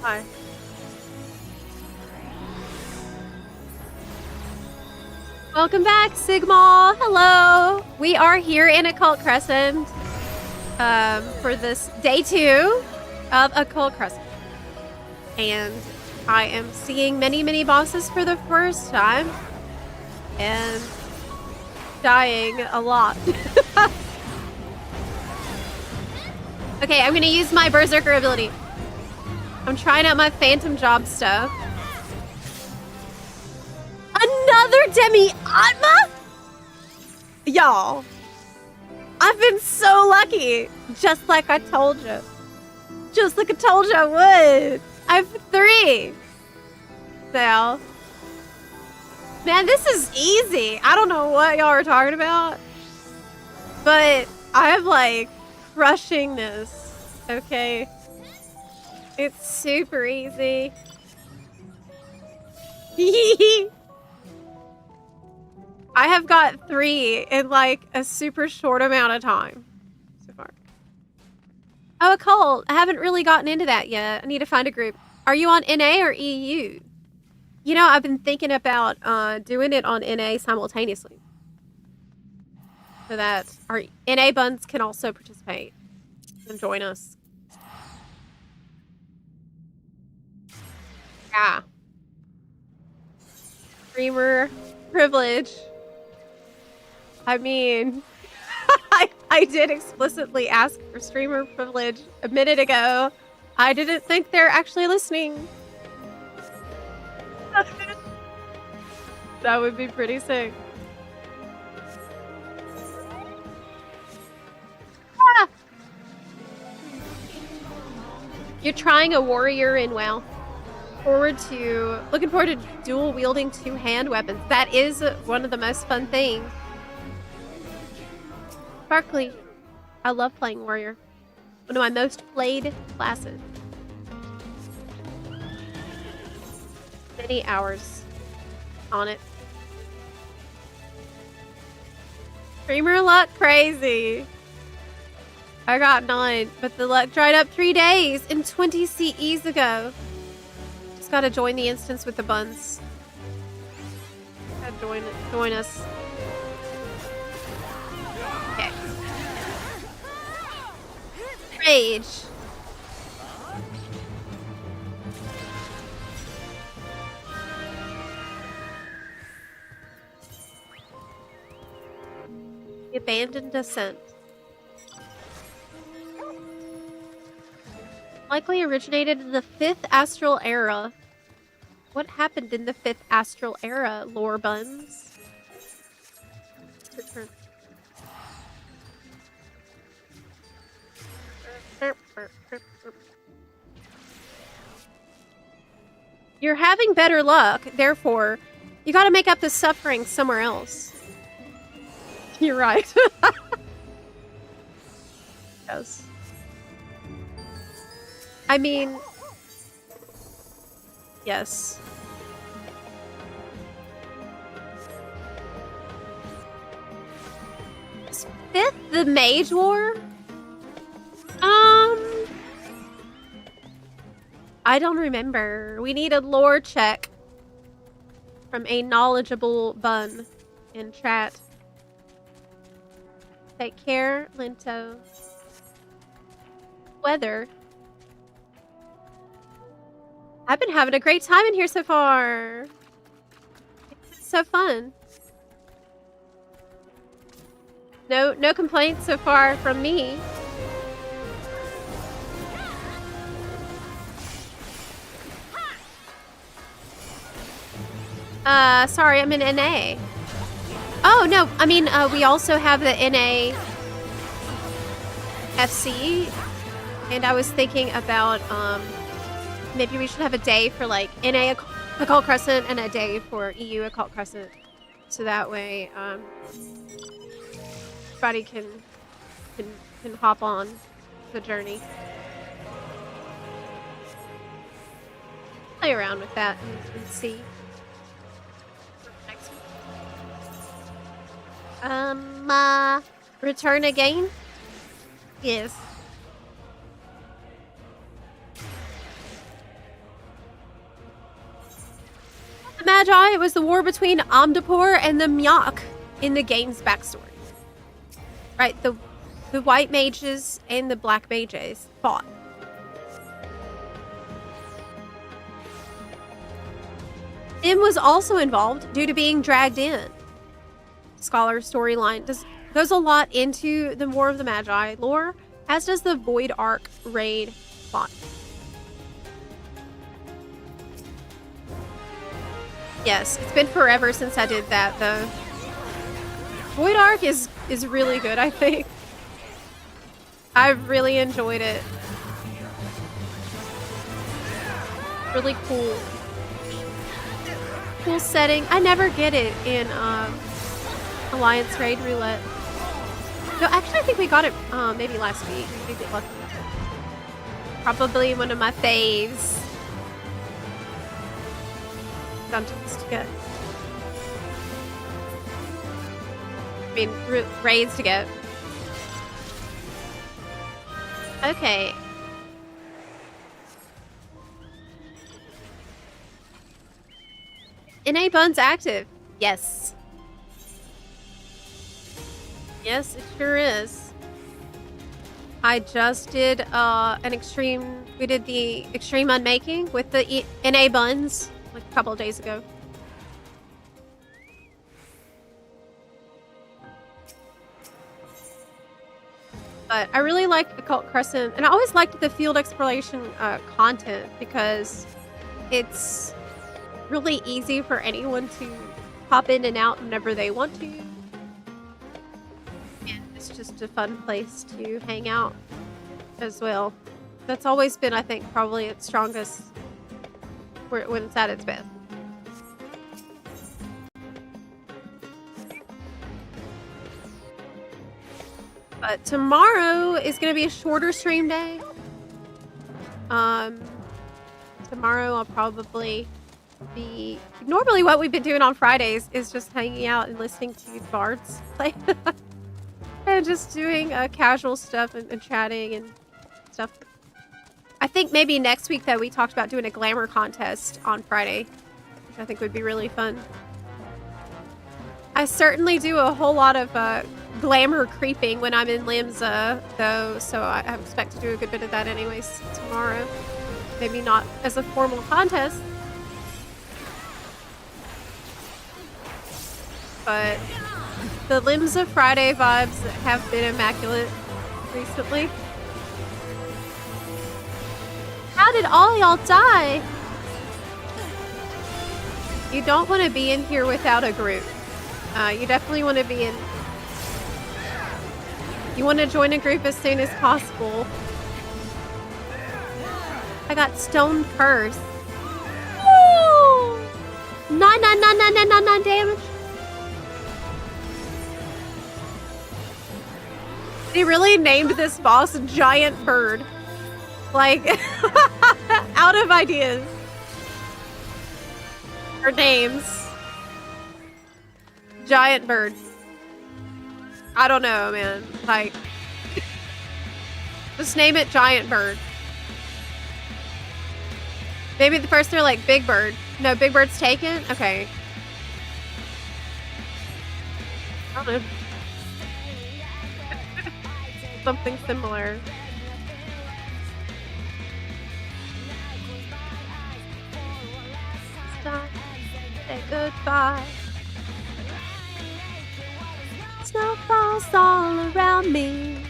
Speaker 2: Hi. Welcome back, Sigma. Hello. We are here in Occult Crescent for this day 2 of Occult Crescent. And I am seeing many bosses for the first time and dying a lot. Okay, I'm gonna use my Berserker ability. I'm trying out my Phantom Job stuff. Another Demi-Atma? Y'all, I've been so lucky. Just like I told you. Just like I told you I would. I have 3. So, man, this is easy. I don't know what y'all are talking about, but I'm like crushing this. Okay. It's super easy. I have got 3 in like a super short amount of time so far. Oh, Occult. I haven't really gotten into that yet. I need to find a group. Are you on NA or EU? You know, I've been thinking about doing it on NA simultaneously. So that our NA buns can also participate and join us. Yeah. Streamer privilege. I mean, I did explicitly ask for streamer privilege a minute ago. I didn't think they're actually listening. That would be pretty sick. Ah! You're trying a warrior in WoW. Looking forward to dual wielding 2-hand weapons. That is one of the most fun things. Sparkly. I love playing warrior. One of my most played classes. Many hours on it. Streamer luck crazy. I got 9, but the luck dried up 3 days and 20 CEs ago. Just gotta join the instance with the buns. Gotta join us. Okay. Rage. The abandoned descent. Likely originated in the 5th Astral Era. What happened in the 5th Astral Era, lore buns? Return. You're having better luck, therefore, you gotta make up the suffering somewhere else. You're right. Yes. I mean, yes. Is 5th the Mage War? I don't remember. We need a lore check from a knowledgeable bun in chat. Take care, Linto. Weather. I've been having a great time in here so far. It's so fun. No complaints so far from me. Sorry, I'm in NA. Oh, no, I mean, we also have the NA FC, and I was thinking about, maybe we should have a day for, like, NA Occult Crescent and a day for EU Occult Crescent, so that way, everybody can hop on the journey. Play around with that and see. Return again? Yes. The Magi, it was the war between Amdapor and the Myak in the game's backstory. Right, the white mages and the black mages fought. Nim was also involved due to being dragged in. Scholar's storyline goes a lot into the War of the Magi lore, as does the Void Ark raid plot. Yes, it's been forever since I did that. The Void Ark is really good, I think. I've really enjoyed it. Really cool. Cool setting. I never get it in Alliance Raid Roulette. No, actually I think we got it maybe last week. We get lucky. Probably one of my faves. Dungeons to get. I mean, raids to get. Okay. NA Bun's active. Yes. Yes, it sure is. I just did an extreme... We did the extreme unmaking with the NA Buns like a couple of days ago. But I really liked Occult Crescent, and I always liked the field exploration content because it's really easy for anyone to pop in and out whenever they want to. And it's just a fun place to hang out as well. That's always been, I think, probably its strongest when it's at its best. But tomorrow is going to be a shorter stream day. Tomorrow I'll probably be... Normally what we've been doing on Fridays is just hanging out and listening to bards play. And just doing casual stuff and chatting and stuff. I think maybe next week that we talked about doing a Glamour contest on Friday, which I think would be really fun. I certainly do a whole lot of Glamour creeping when I'm in Limsa, though, so I expect to do a good bit of that anyways tomorrow. Maybe not as a formal contest, but the Limsa Friday vibes have been immaculate recently. How did all y'all die? You don't want to be in here without a group. You definitely want to be in... You want to join a group as soon as possible. I got Stone Curse. Woo! 9 damage. They really named this boss Giant Bird. Like, out of ideas. Or names. Giant Bird. I don't know, man. Like, just name it Giant Bird. Maybe the first they're like Big Bird. No, Big Bird's taken? Okay. I don't know. Something similar. Stop. Say goodbye. Snow falls all around me.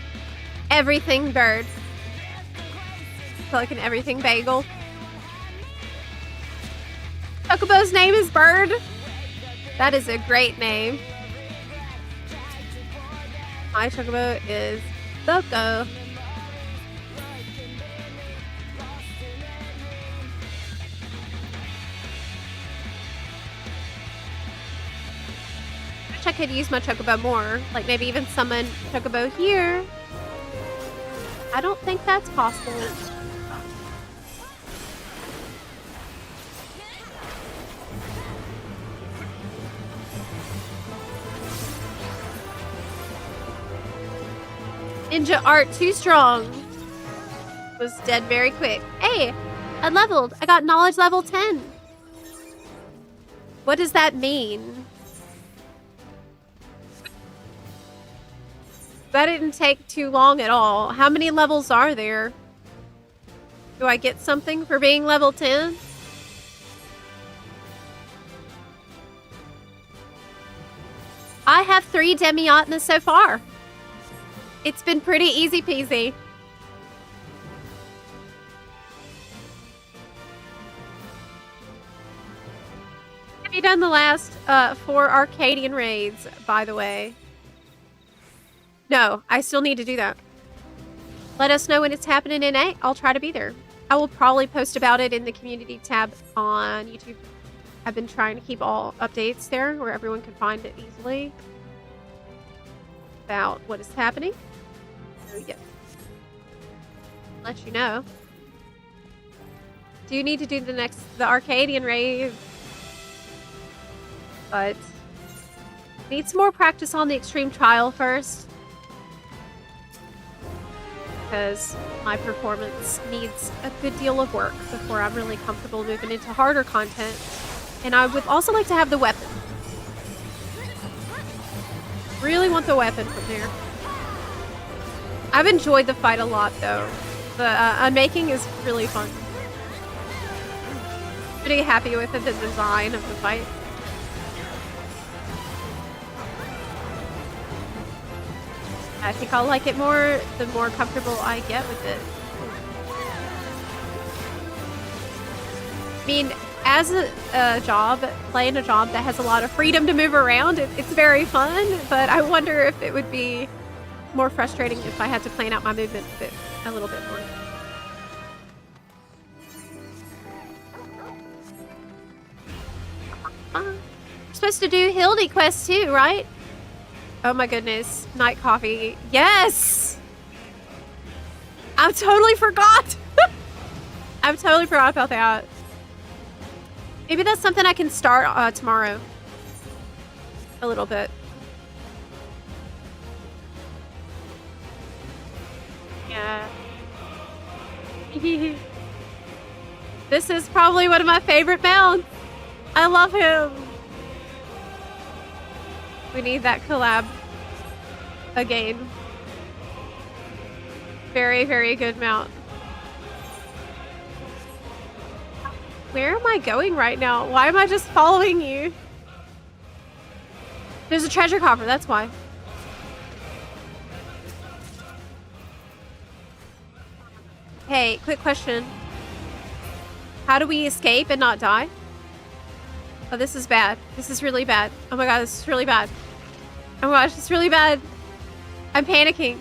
Speaker 2: Everything bird. Like an everything bagel. Chocobo's name is Bird. That is a great name. My Chocobo is Loco. Wish I could use my Chocobo more. Like maybe even summon Chocobo here. I don't think that's possible. Ninja art too strong. Was dead very quick. Hey, I leveled. I got knowledge level 10. What does that mean? That didn't take too long at all. How many levels are there? Do I get something for being level 10? I have 3 Demiatnas so far. It's been pretty easy peasy. Have you done the last 4 Arcadian raids, by the way? No, I still need to do that. Let us know when it's happening in 8. I'll try to be there. I will probably post about it in the community tab on YouTube. I've been trying to keep all updates there where everyone can find it easily about what is happening. So yeah, let you know. Do you need to do the Arcadian raid? But need some more practice on the extreme trial first, because my performance needs a good deal of work before I'm really comfortable moving into harder content. And I would also like to have the weapon. Really want the weapon from there. I've enjoyed the fight a lot, though. The unmaking is really fun. Pretty happy with the design of the fight. I think I'll like it more the more comfortable I get with it. I mean, as a job, playing a job that has a lot of freedom to move around, it's very fun, but I wonder if it would be more frustrating if I had to plan out my movement a little bit more. We're supposed to do Hildy quest too, right? Oh my goodness. Night coffee. Yes! I totally forgot! I totally forgot about that. Maybe that's something I can start tomorrow. A little bit. Yeah. This is probably one of my favorite mounts. I love him. We need that collab again. Very, very good mount. Where am I going right now? Why am I just following you? There's a treasure coffer, that's why. Hey, quick question. How do we escape and not die? Oh, this is bad. This is really bad. Oh my god, this is really bad. Oh my gosh, it's really bad. I'm panicking.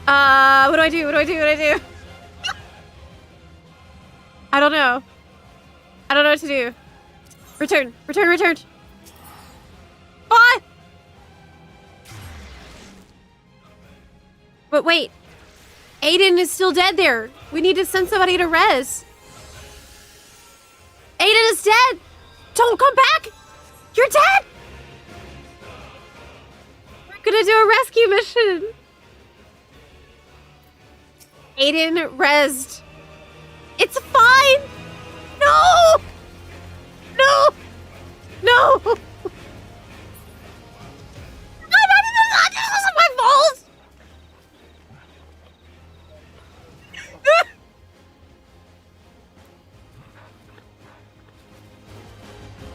Speaker 2: What do I do? What do I do? What do I do? I don't know. I don't know what to do. Return. Return, return. What? But wait. Aiden is still dead there. We need to send somebody to res. Aiden is dead. Don't come back. You're dead. We're gonna do a rescue mission. Aiden rezzed. It's fine. No, No! No! No! This wasn't my fault!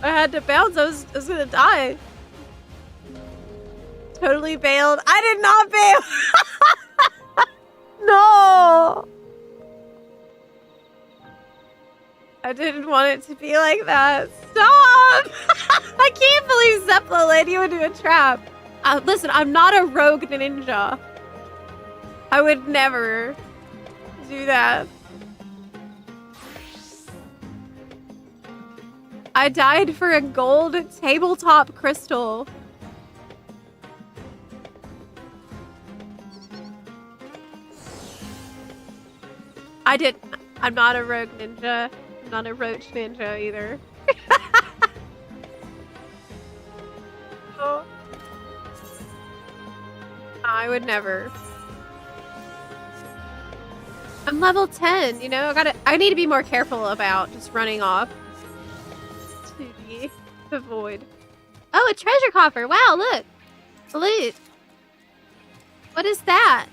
Speaker 2: I had to bounce. I was gonna die. Totally bailed. I did not bail. No. I didn't want it to be like that. Stop! I can't believe Zepla led you into a trap. Listen, I'm not a rogue ninja. I would never do that. I died for a gold tabletop crystal. I'm not a rogue ninja. I'm not a roach ninja either. Oh. I would never. I'm level 10, you know? I need to be more careful about just running off to the void. Oh, a treasure coffer. Wow, look. Loot. What is that?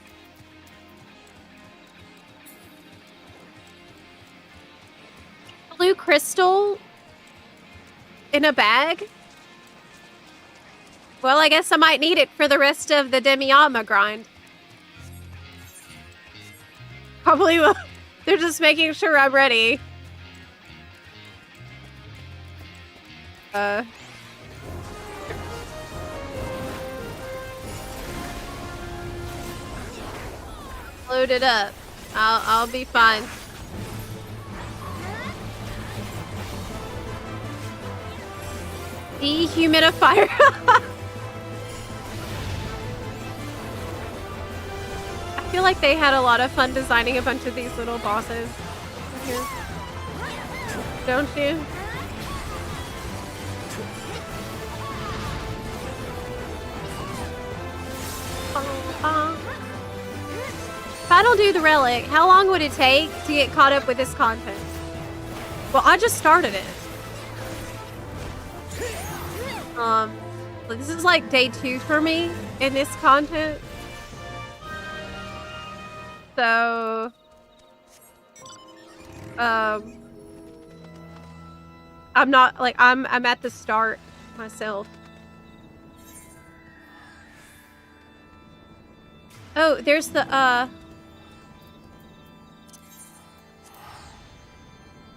Speaker 2: Blue crystal in a bag? Well, I guess I might need it for the rest of the Demiama grind. Probably will. They're just making sure I'm ready. Load it up. I'll be fine. Dehumidifier. I feel like they had a lot of fun designing a bunch of these little bosses here. Don't you? If I don't do the relic, how long would it take to get caught up with this content? Well, I just started it. This is like day 2 for me in this content. So, I'm not like I'm at the start myself. Oh, there's the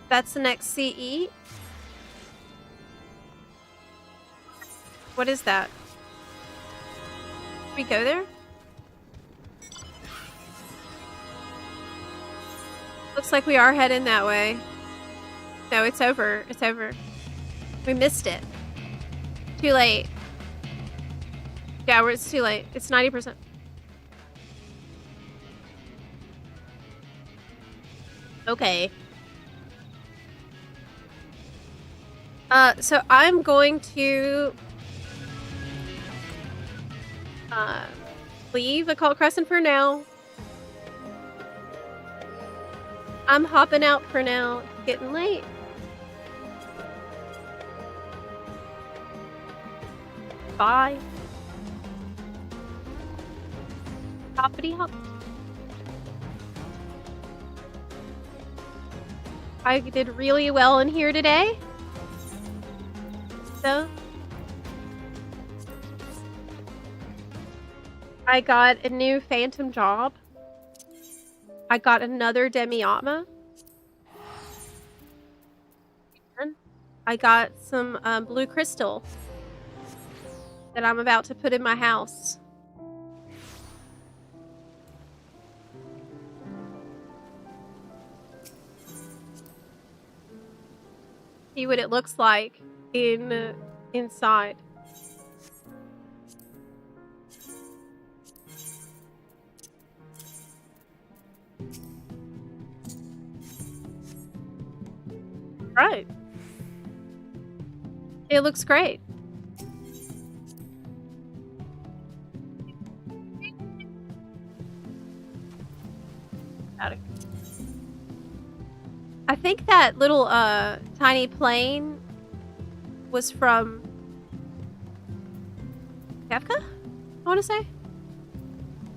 Speaker 2: that's the next CE. What is that? Can we go there? Looks like we are heading that way. No, it's over. It's over. We missed it. Too late. Yeah, it's too late. It's 90%. Okay. So I'm going to leave Occult Crescent for now. I'm hopping out for now. It's getting late. Bye. Hoppity hop. I did really well in here today. So I got a new phantom job. I got another Demiatma. And I got some blue crystal that I'm about to put in my house. See what it looks like inside. Right. It looks great. I think that little tiny plane was from Kefka, I want to say.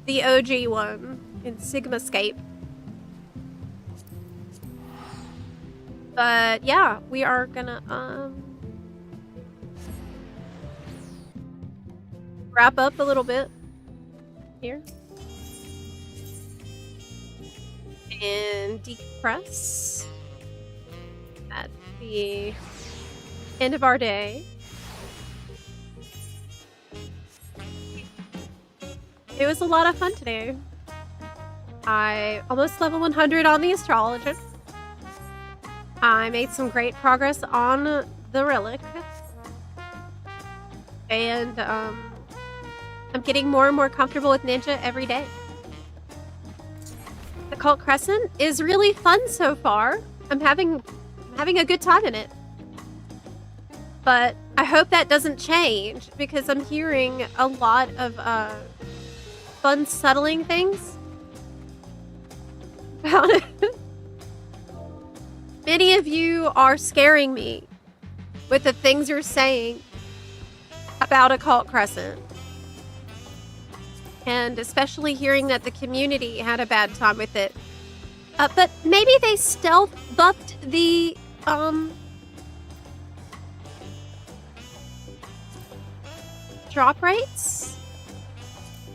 Speaker 2: The OG one in Sigmascape. But yeah, we are gonna wrap up a little bit here. And decompress at the end of our day. It was a lot of fun today. I almost level 100 on the Astrologian. I made some great progress on the Relic. And I'm getting more and more comfortable with Ninja every day. The Occult Crescent is really fun so far. I'm having a good time in it. But I hope that doesn't change because I'm hearing a lot of fun settling things about it. Many of you are scaring me with the things you're saying about Occult Crescent. And especially hearing that the community had a bad time with it. But maybe they stealth buffed the drop rates?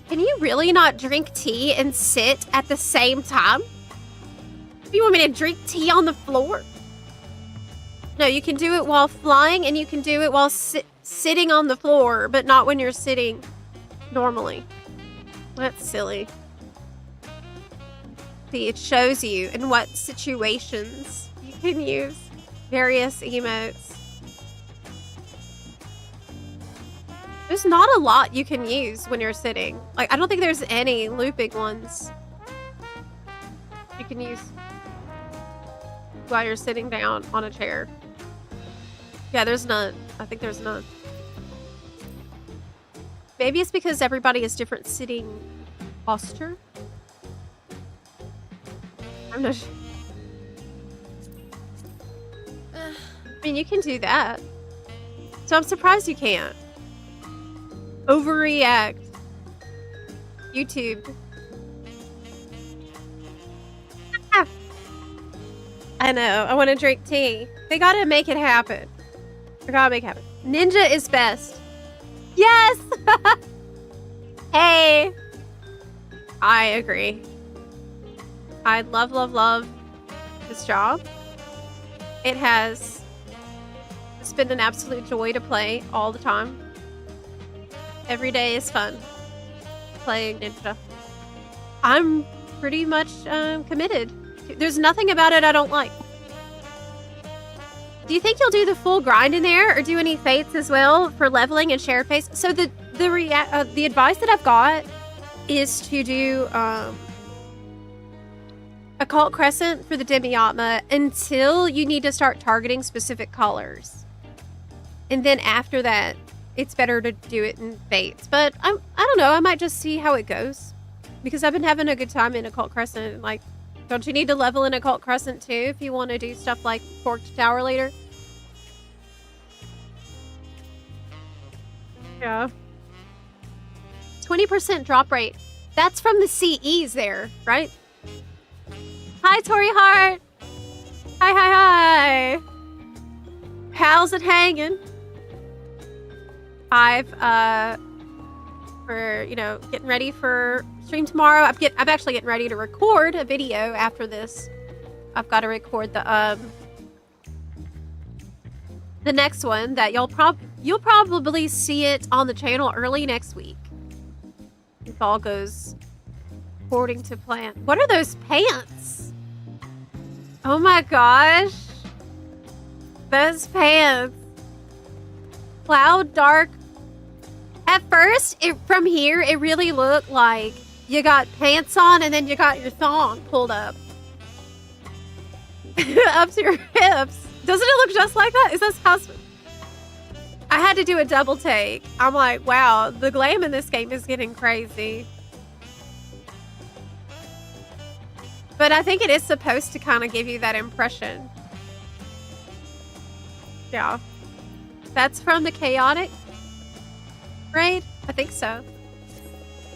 Speaker 2: Can you really not drink tea and sit at the same time? You want me to drink tea on the floor? No, you can do it while flying and you can do it while sitting on the floor, but not when you're sitting normally. That's silly. See, it shows you in what situations you can use various emotes. There's not a lot you can use when you're sitting. Like, I don't think there's any looping ones you can use while you're sitting down on a chair. Yeah, there's none. I think there's none. Maybe it's because everybody has different sitting posture. I'm not sure. I mean, you can do that. So I'm surprised you can't. Overreact. YouTube. Ah. I know. I want to drink tea. They gotta make it happen. They gotta make it happen. Ninja is best. Yes! Hey! I agree. I love, love, love this job. It has been an absolute joy to play all the time. Every day is fun playing Ninja. I'm pretty much committed. There's nothing about it I don't like. Do you think you'll do the full grind in there or do any fates as well for leveling and shared fates? So the advice that I've got is to do Occult Crescent for the Demiatma until you need to start targeting specific colors. And then after that, it's better to do it in fates. But I don't know, I might just see how it goes. Because I've been having a good time in Occult Crescent. Like, don't you need to level in Occult Crescent too if you want to do stuff like Forked Tower later? Yeah. 20% drop rate. That's from the CEs there, right? Hi, Tori Hart. Hi, hi, hi. How's it hanging? We're, getting ready for stream tomorrow. I'm actually getting ready to record a video after this. I've got to record the next one that you'll probably see it on the channel early next week. If all goes according to plan. What are those pants? Oh my gosh. Those pants. Cloud dark. At first, from here, it really looked like you got pants on and then you got your thong pulled up. Up to your hips. Doesn't it look just like that? Is this how... I had to do a double take. I'm like, wow, the glam in this game is getting crazy. But I think it is supposed to kind of give you that impression. Yeah. That's from the Chaotic raid? I think so.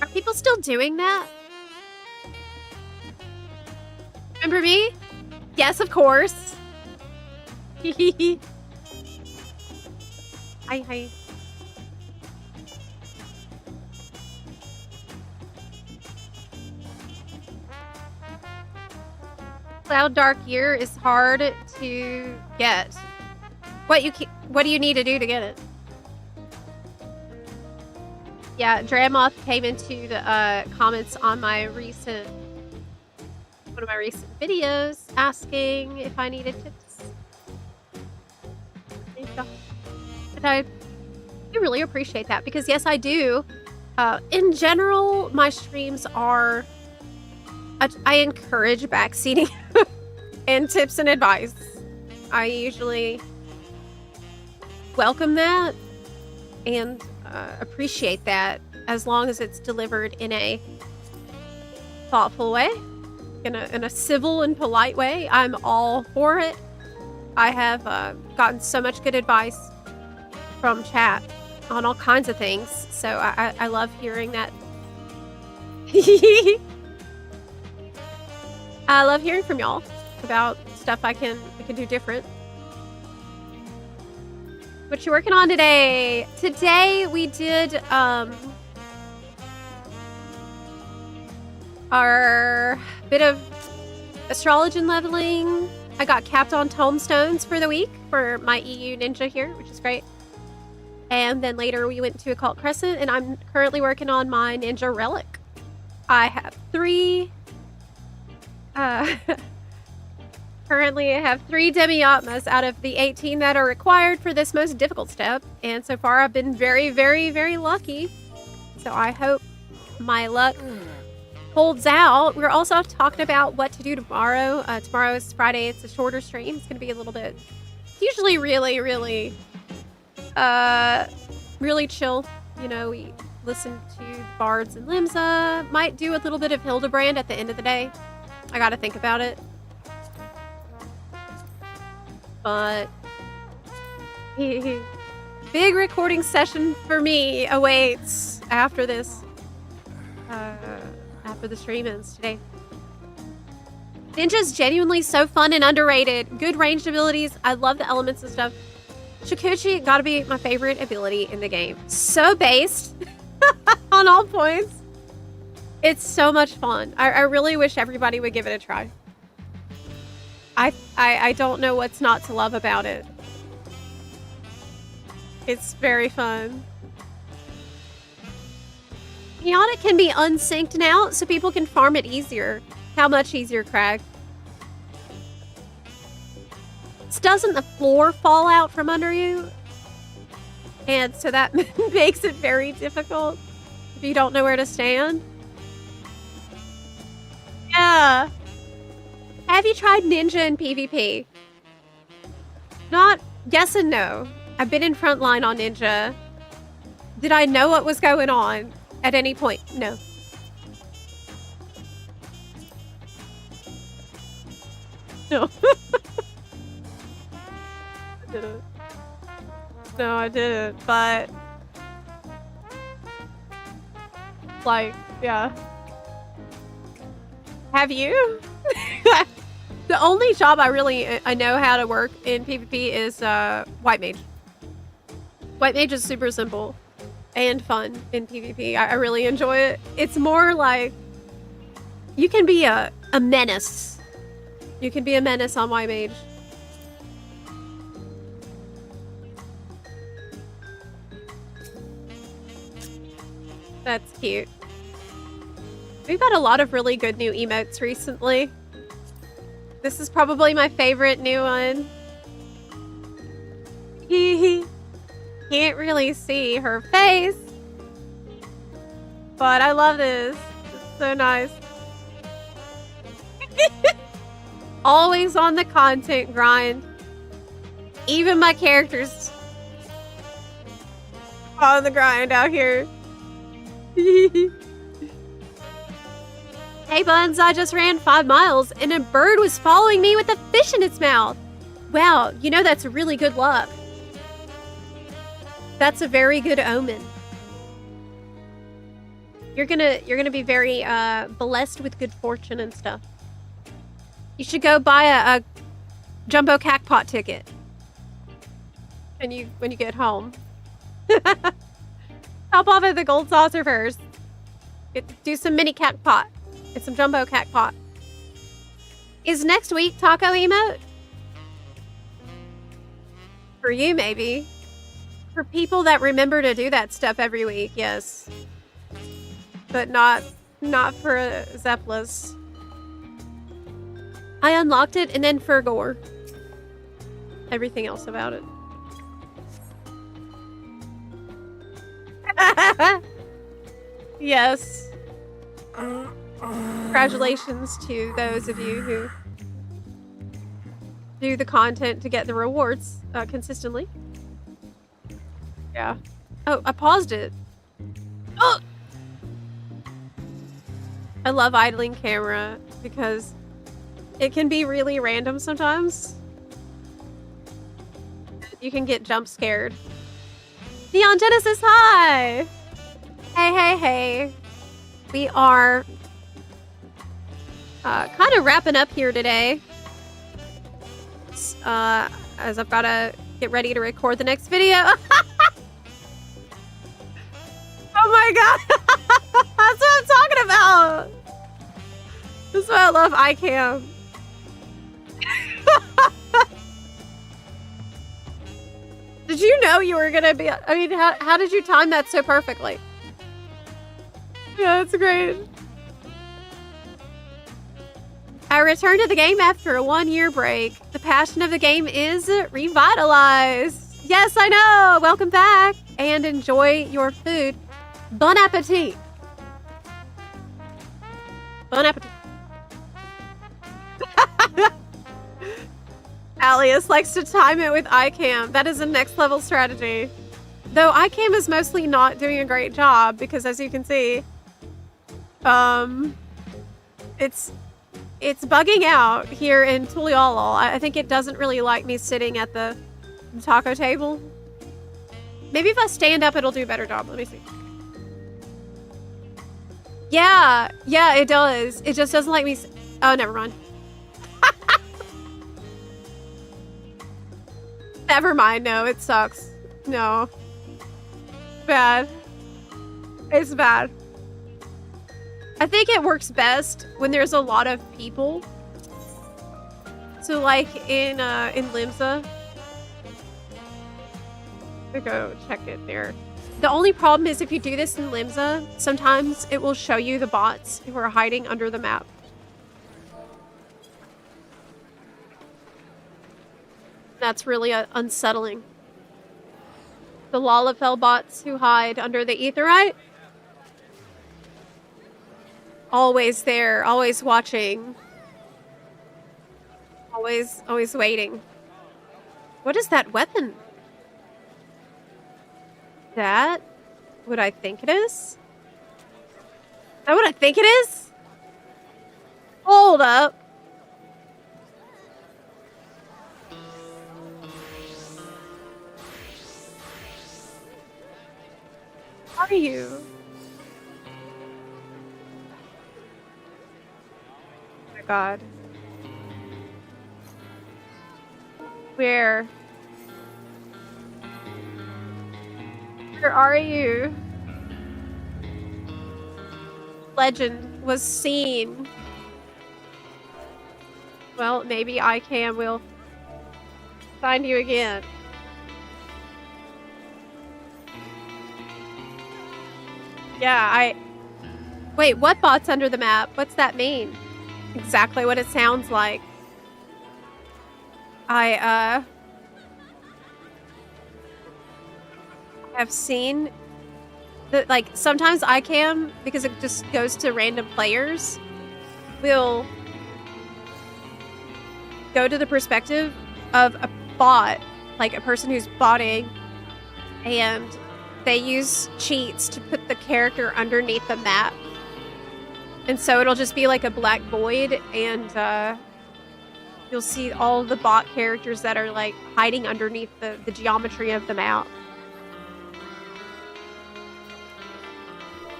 Speaker 2: Are people still doing that? Remember me? Yes, of course. Hi. Cloud Dark Year is hard to get. What do you need to do to get it? Yeah, Dramoth came into the comments on my one of my recent videos asking if I needed tips. And I do really appreciate that because yes, I do. In general, my streams are I encourage backseating and tips and advice. I usually welcome that and appreciate that as long as it's delivered in a thoughtful way, in a civil and polite way. I'm all for it. I have gotten so much good advice from chat on all kinds of things, so I love hearing that. I love hearing from y'all about stuff I can do different. What you working on today? Today we did our bit of Astrologian leveling. I got capped on tomestones for the week for my EU ninja here, which is great. And then later we went to Occult Crescent, and I'm currently working on my Ninja Relic. I have 3 currently I have 3 Demi-Atmas out of the 18 that are required for this most difficult step, and so far I've been very, very, very lucky. So I hope my luck holds out. We're also talking about what to do tomorrow. Tomorrow is Friday. It's a shorter stream. It's going to be a little bit, usually really, really, really chill. You know, we listen to Bards and Limsa. Might do a little bit of Hildebrand at the end of the day. I got to think about it. But big recording session for me awaits after this, after the stream ends today. Ninja's genuinely so fun and underrated. Good ranged abilities. I love the elements and stuff. Shikuchi gotta be my favorite ability in the game. So based on all points. It's so much fun. I really wish everybody would give it a try. I don't know what's not to love about it. It's very fun. Chaotic can be unsynced now, so people can farm it easier. How much easier, Crag? Doesn't the floor fall out from under you? And so that makes it very difficult if you don't know where to stand. Yeah. Have you tried Ninja in PvP? Not yes and no. I've been in frontline on Ninja. Did I know what was going on at any point? No. No. I didn't. No, I didn't, but like, yeah. Have you? The only job I know how to work in PvP is White Mage. White Mage is super simple and fun in PvP. I really enjoy it. It's more like you can be a menace. You can be a menace on White Mage. That's cute. We've got a lot of really good new emotes recently. This is probably my favorite new one. Can't really see her face. But I love this. It's so nice. Always on the content grind. Even my characters on the grind out here. Hey Buns, I just ran 5 miles and a bird was following me with a fish in its mouth. Wow, you know that's really good luck. That's a very good omen. You're gonna be very blessed with good fortune and stuff. You should go buy a jumbo cackpot ticket. When you get home. Hop off at the gold saucer first. Do some mini cackpot. Get some jumbo cackpot. Is next week taco emote? For you, maybe. For people that remember to do that stuff every week, yes. But not for Zeplas. I unlocked it and then for Gore. Everything else about it. Yes. Congratulations to those of you who do the content to get the rewards consistently. Yeah. Oh, I paused it. Oh! I love idling camera because it can be really random sometimes. You can get jump scared. Neon Genesis, hi! Hey. We are kind of wrapping up here today. As I've got to get ready to record the next video. Oh my god! That's what I'm talking about! That's why I love iCam. Did you know you were gonna be... I mean, how did you time that so perfectly? Yeah, that's great. I returned to the game after a 1-year break. The passion of the game is revitalized. Yes, I know! Welcome back! And enjoy your food. Bon appetit! Bon appetit. Alias likes to time it with iCam. That is a next level strategy. Though iCam is mostly not doing a great job because, as you can see, it's bugging out here in Tuliala. I think it doesn't really like me sitting at the taco table. Maybe if I stand up, it'll do a better job. Let me see. Yeah, it does. It just doesn't like me. Oh, never mind. Never mind. No, it sucks. No. Bad. It's bad. I think it works best when there's a lot of people. So like in Limsa. I'll go check it there. The only problem is if you do this in Limsa, sometimes it will show you the bots who are hiding under the map. That's really unsettling. The Lalafell bots who hide under the Aetheryte. Always there, always watching. Always waiting. What is that weapon? That what I think it is? Is that what I think it is? Hold up. Are you? Oh my god. Where are you? Legend was seen. Well, maybe iCam will find you again. Yeah, Wait, what bot's under the map? What's that mean? Exactly what it sounds like. I have seen that, like, sometimes iCam, because it just goes to random players, will go to the perspective of a bot, like a person who's botting, and they use cheats to put the character underneath the map. And so it'll just be like a black void, and you'll see all the bot characters that are like hiding underneath the geometry of the map.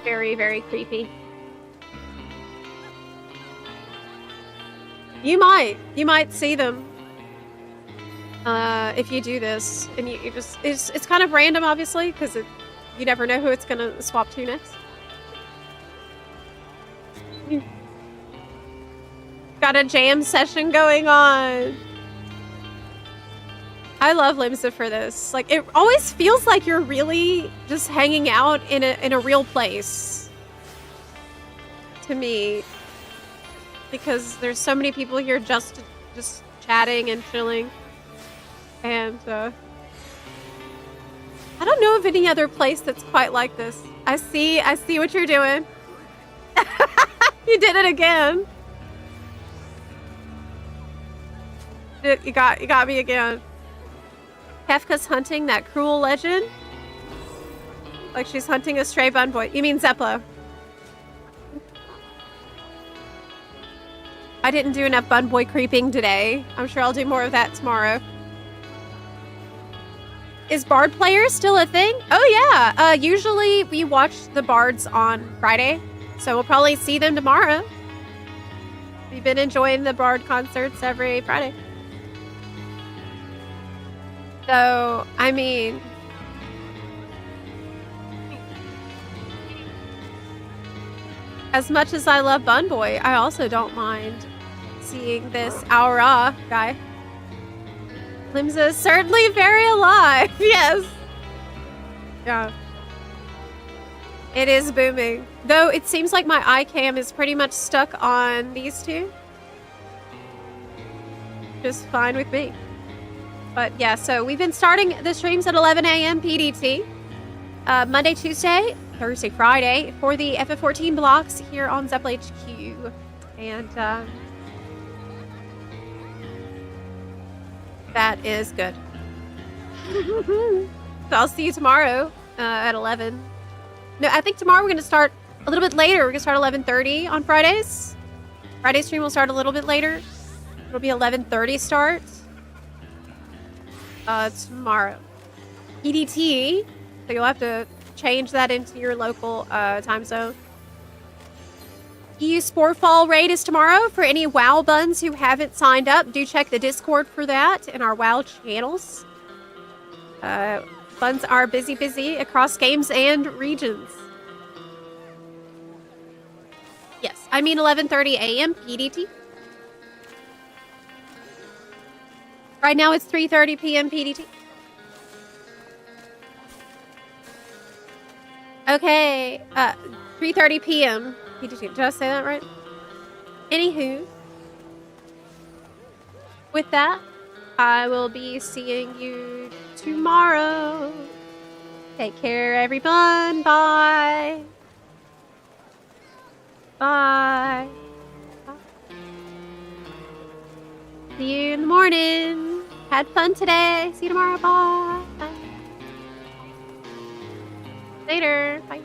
Speaker 2: Very, very creepy. You might see them if you do this, and you just it's kind of random, obviously, because you never know who it's gonna swap to next. Got a jam session going on. I love Limsa for this. Like, it always feels like you're really just hanging out in a real place. To me. Because there's so many people here just chatting and chilling. And, I don't know of any other place that's quite like this. I see what you're doing. You did it again. You got me again. Kefka's hunting that cruel legend? Like she's hunting a stray Bunway. You mean Zepla? I didn't do enough Bunway creeping today. I'm sure I'll do more of that tomorrow. Is Bard players still a thing? Oh yeah. Usually we watch the Bards on Friday. So we'll probably see them tomorrow. We've been enjoying the Bard concerts every Friday. So, I mean, as much as I love Bunway, I also don't mind seeing this Aura guy. Limsa is certainly very alive. Yes. Yeah. It is booming. Though it seems like my eye cam is pretty much stuck on these two. Just fine with me. But yeah, so we've been starting the streams at 11 a.m. PDT. Monday, Tuesday, Thursday, Friday for the FF14 blocks here on Zepla HQ. And that is good. So I'll see you tomorrow at 11. No, I think tomorrow we're going to start a little bit later. We're going to start 11:30 on Fridays. Friday stream will start a little bit later. It'll be 11:30 start. Tomorrow. EDT, so you'll have to change that into your local time zone. EU Sporefall raid is tomorrow. For any WoW buns who haven't signed up, do check the Discord for that in our WoW channels. Buns are busy across games and regions. Yes, I mean 11:30 a.m. PDT. Right now it's 3:30 p.m. PDT. Okay, 3:30 p.m. PDT. Did I say that right? Anywho, with that, I will be seeing you tomorrow. Take care, everyone. Bye. Bye. See you in the morning. Had fun today. See you tomorrow. Bye. Bye. Later. Bye.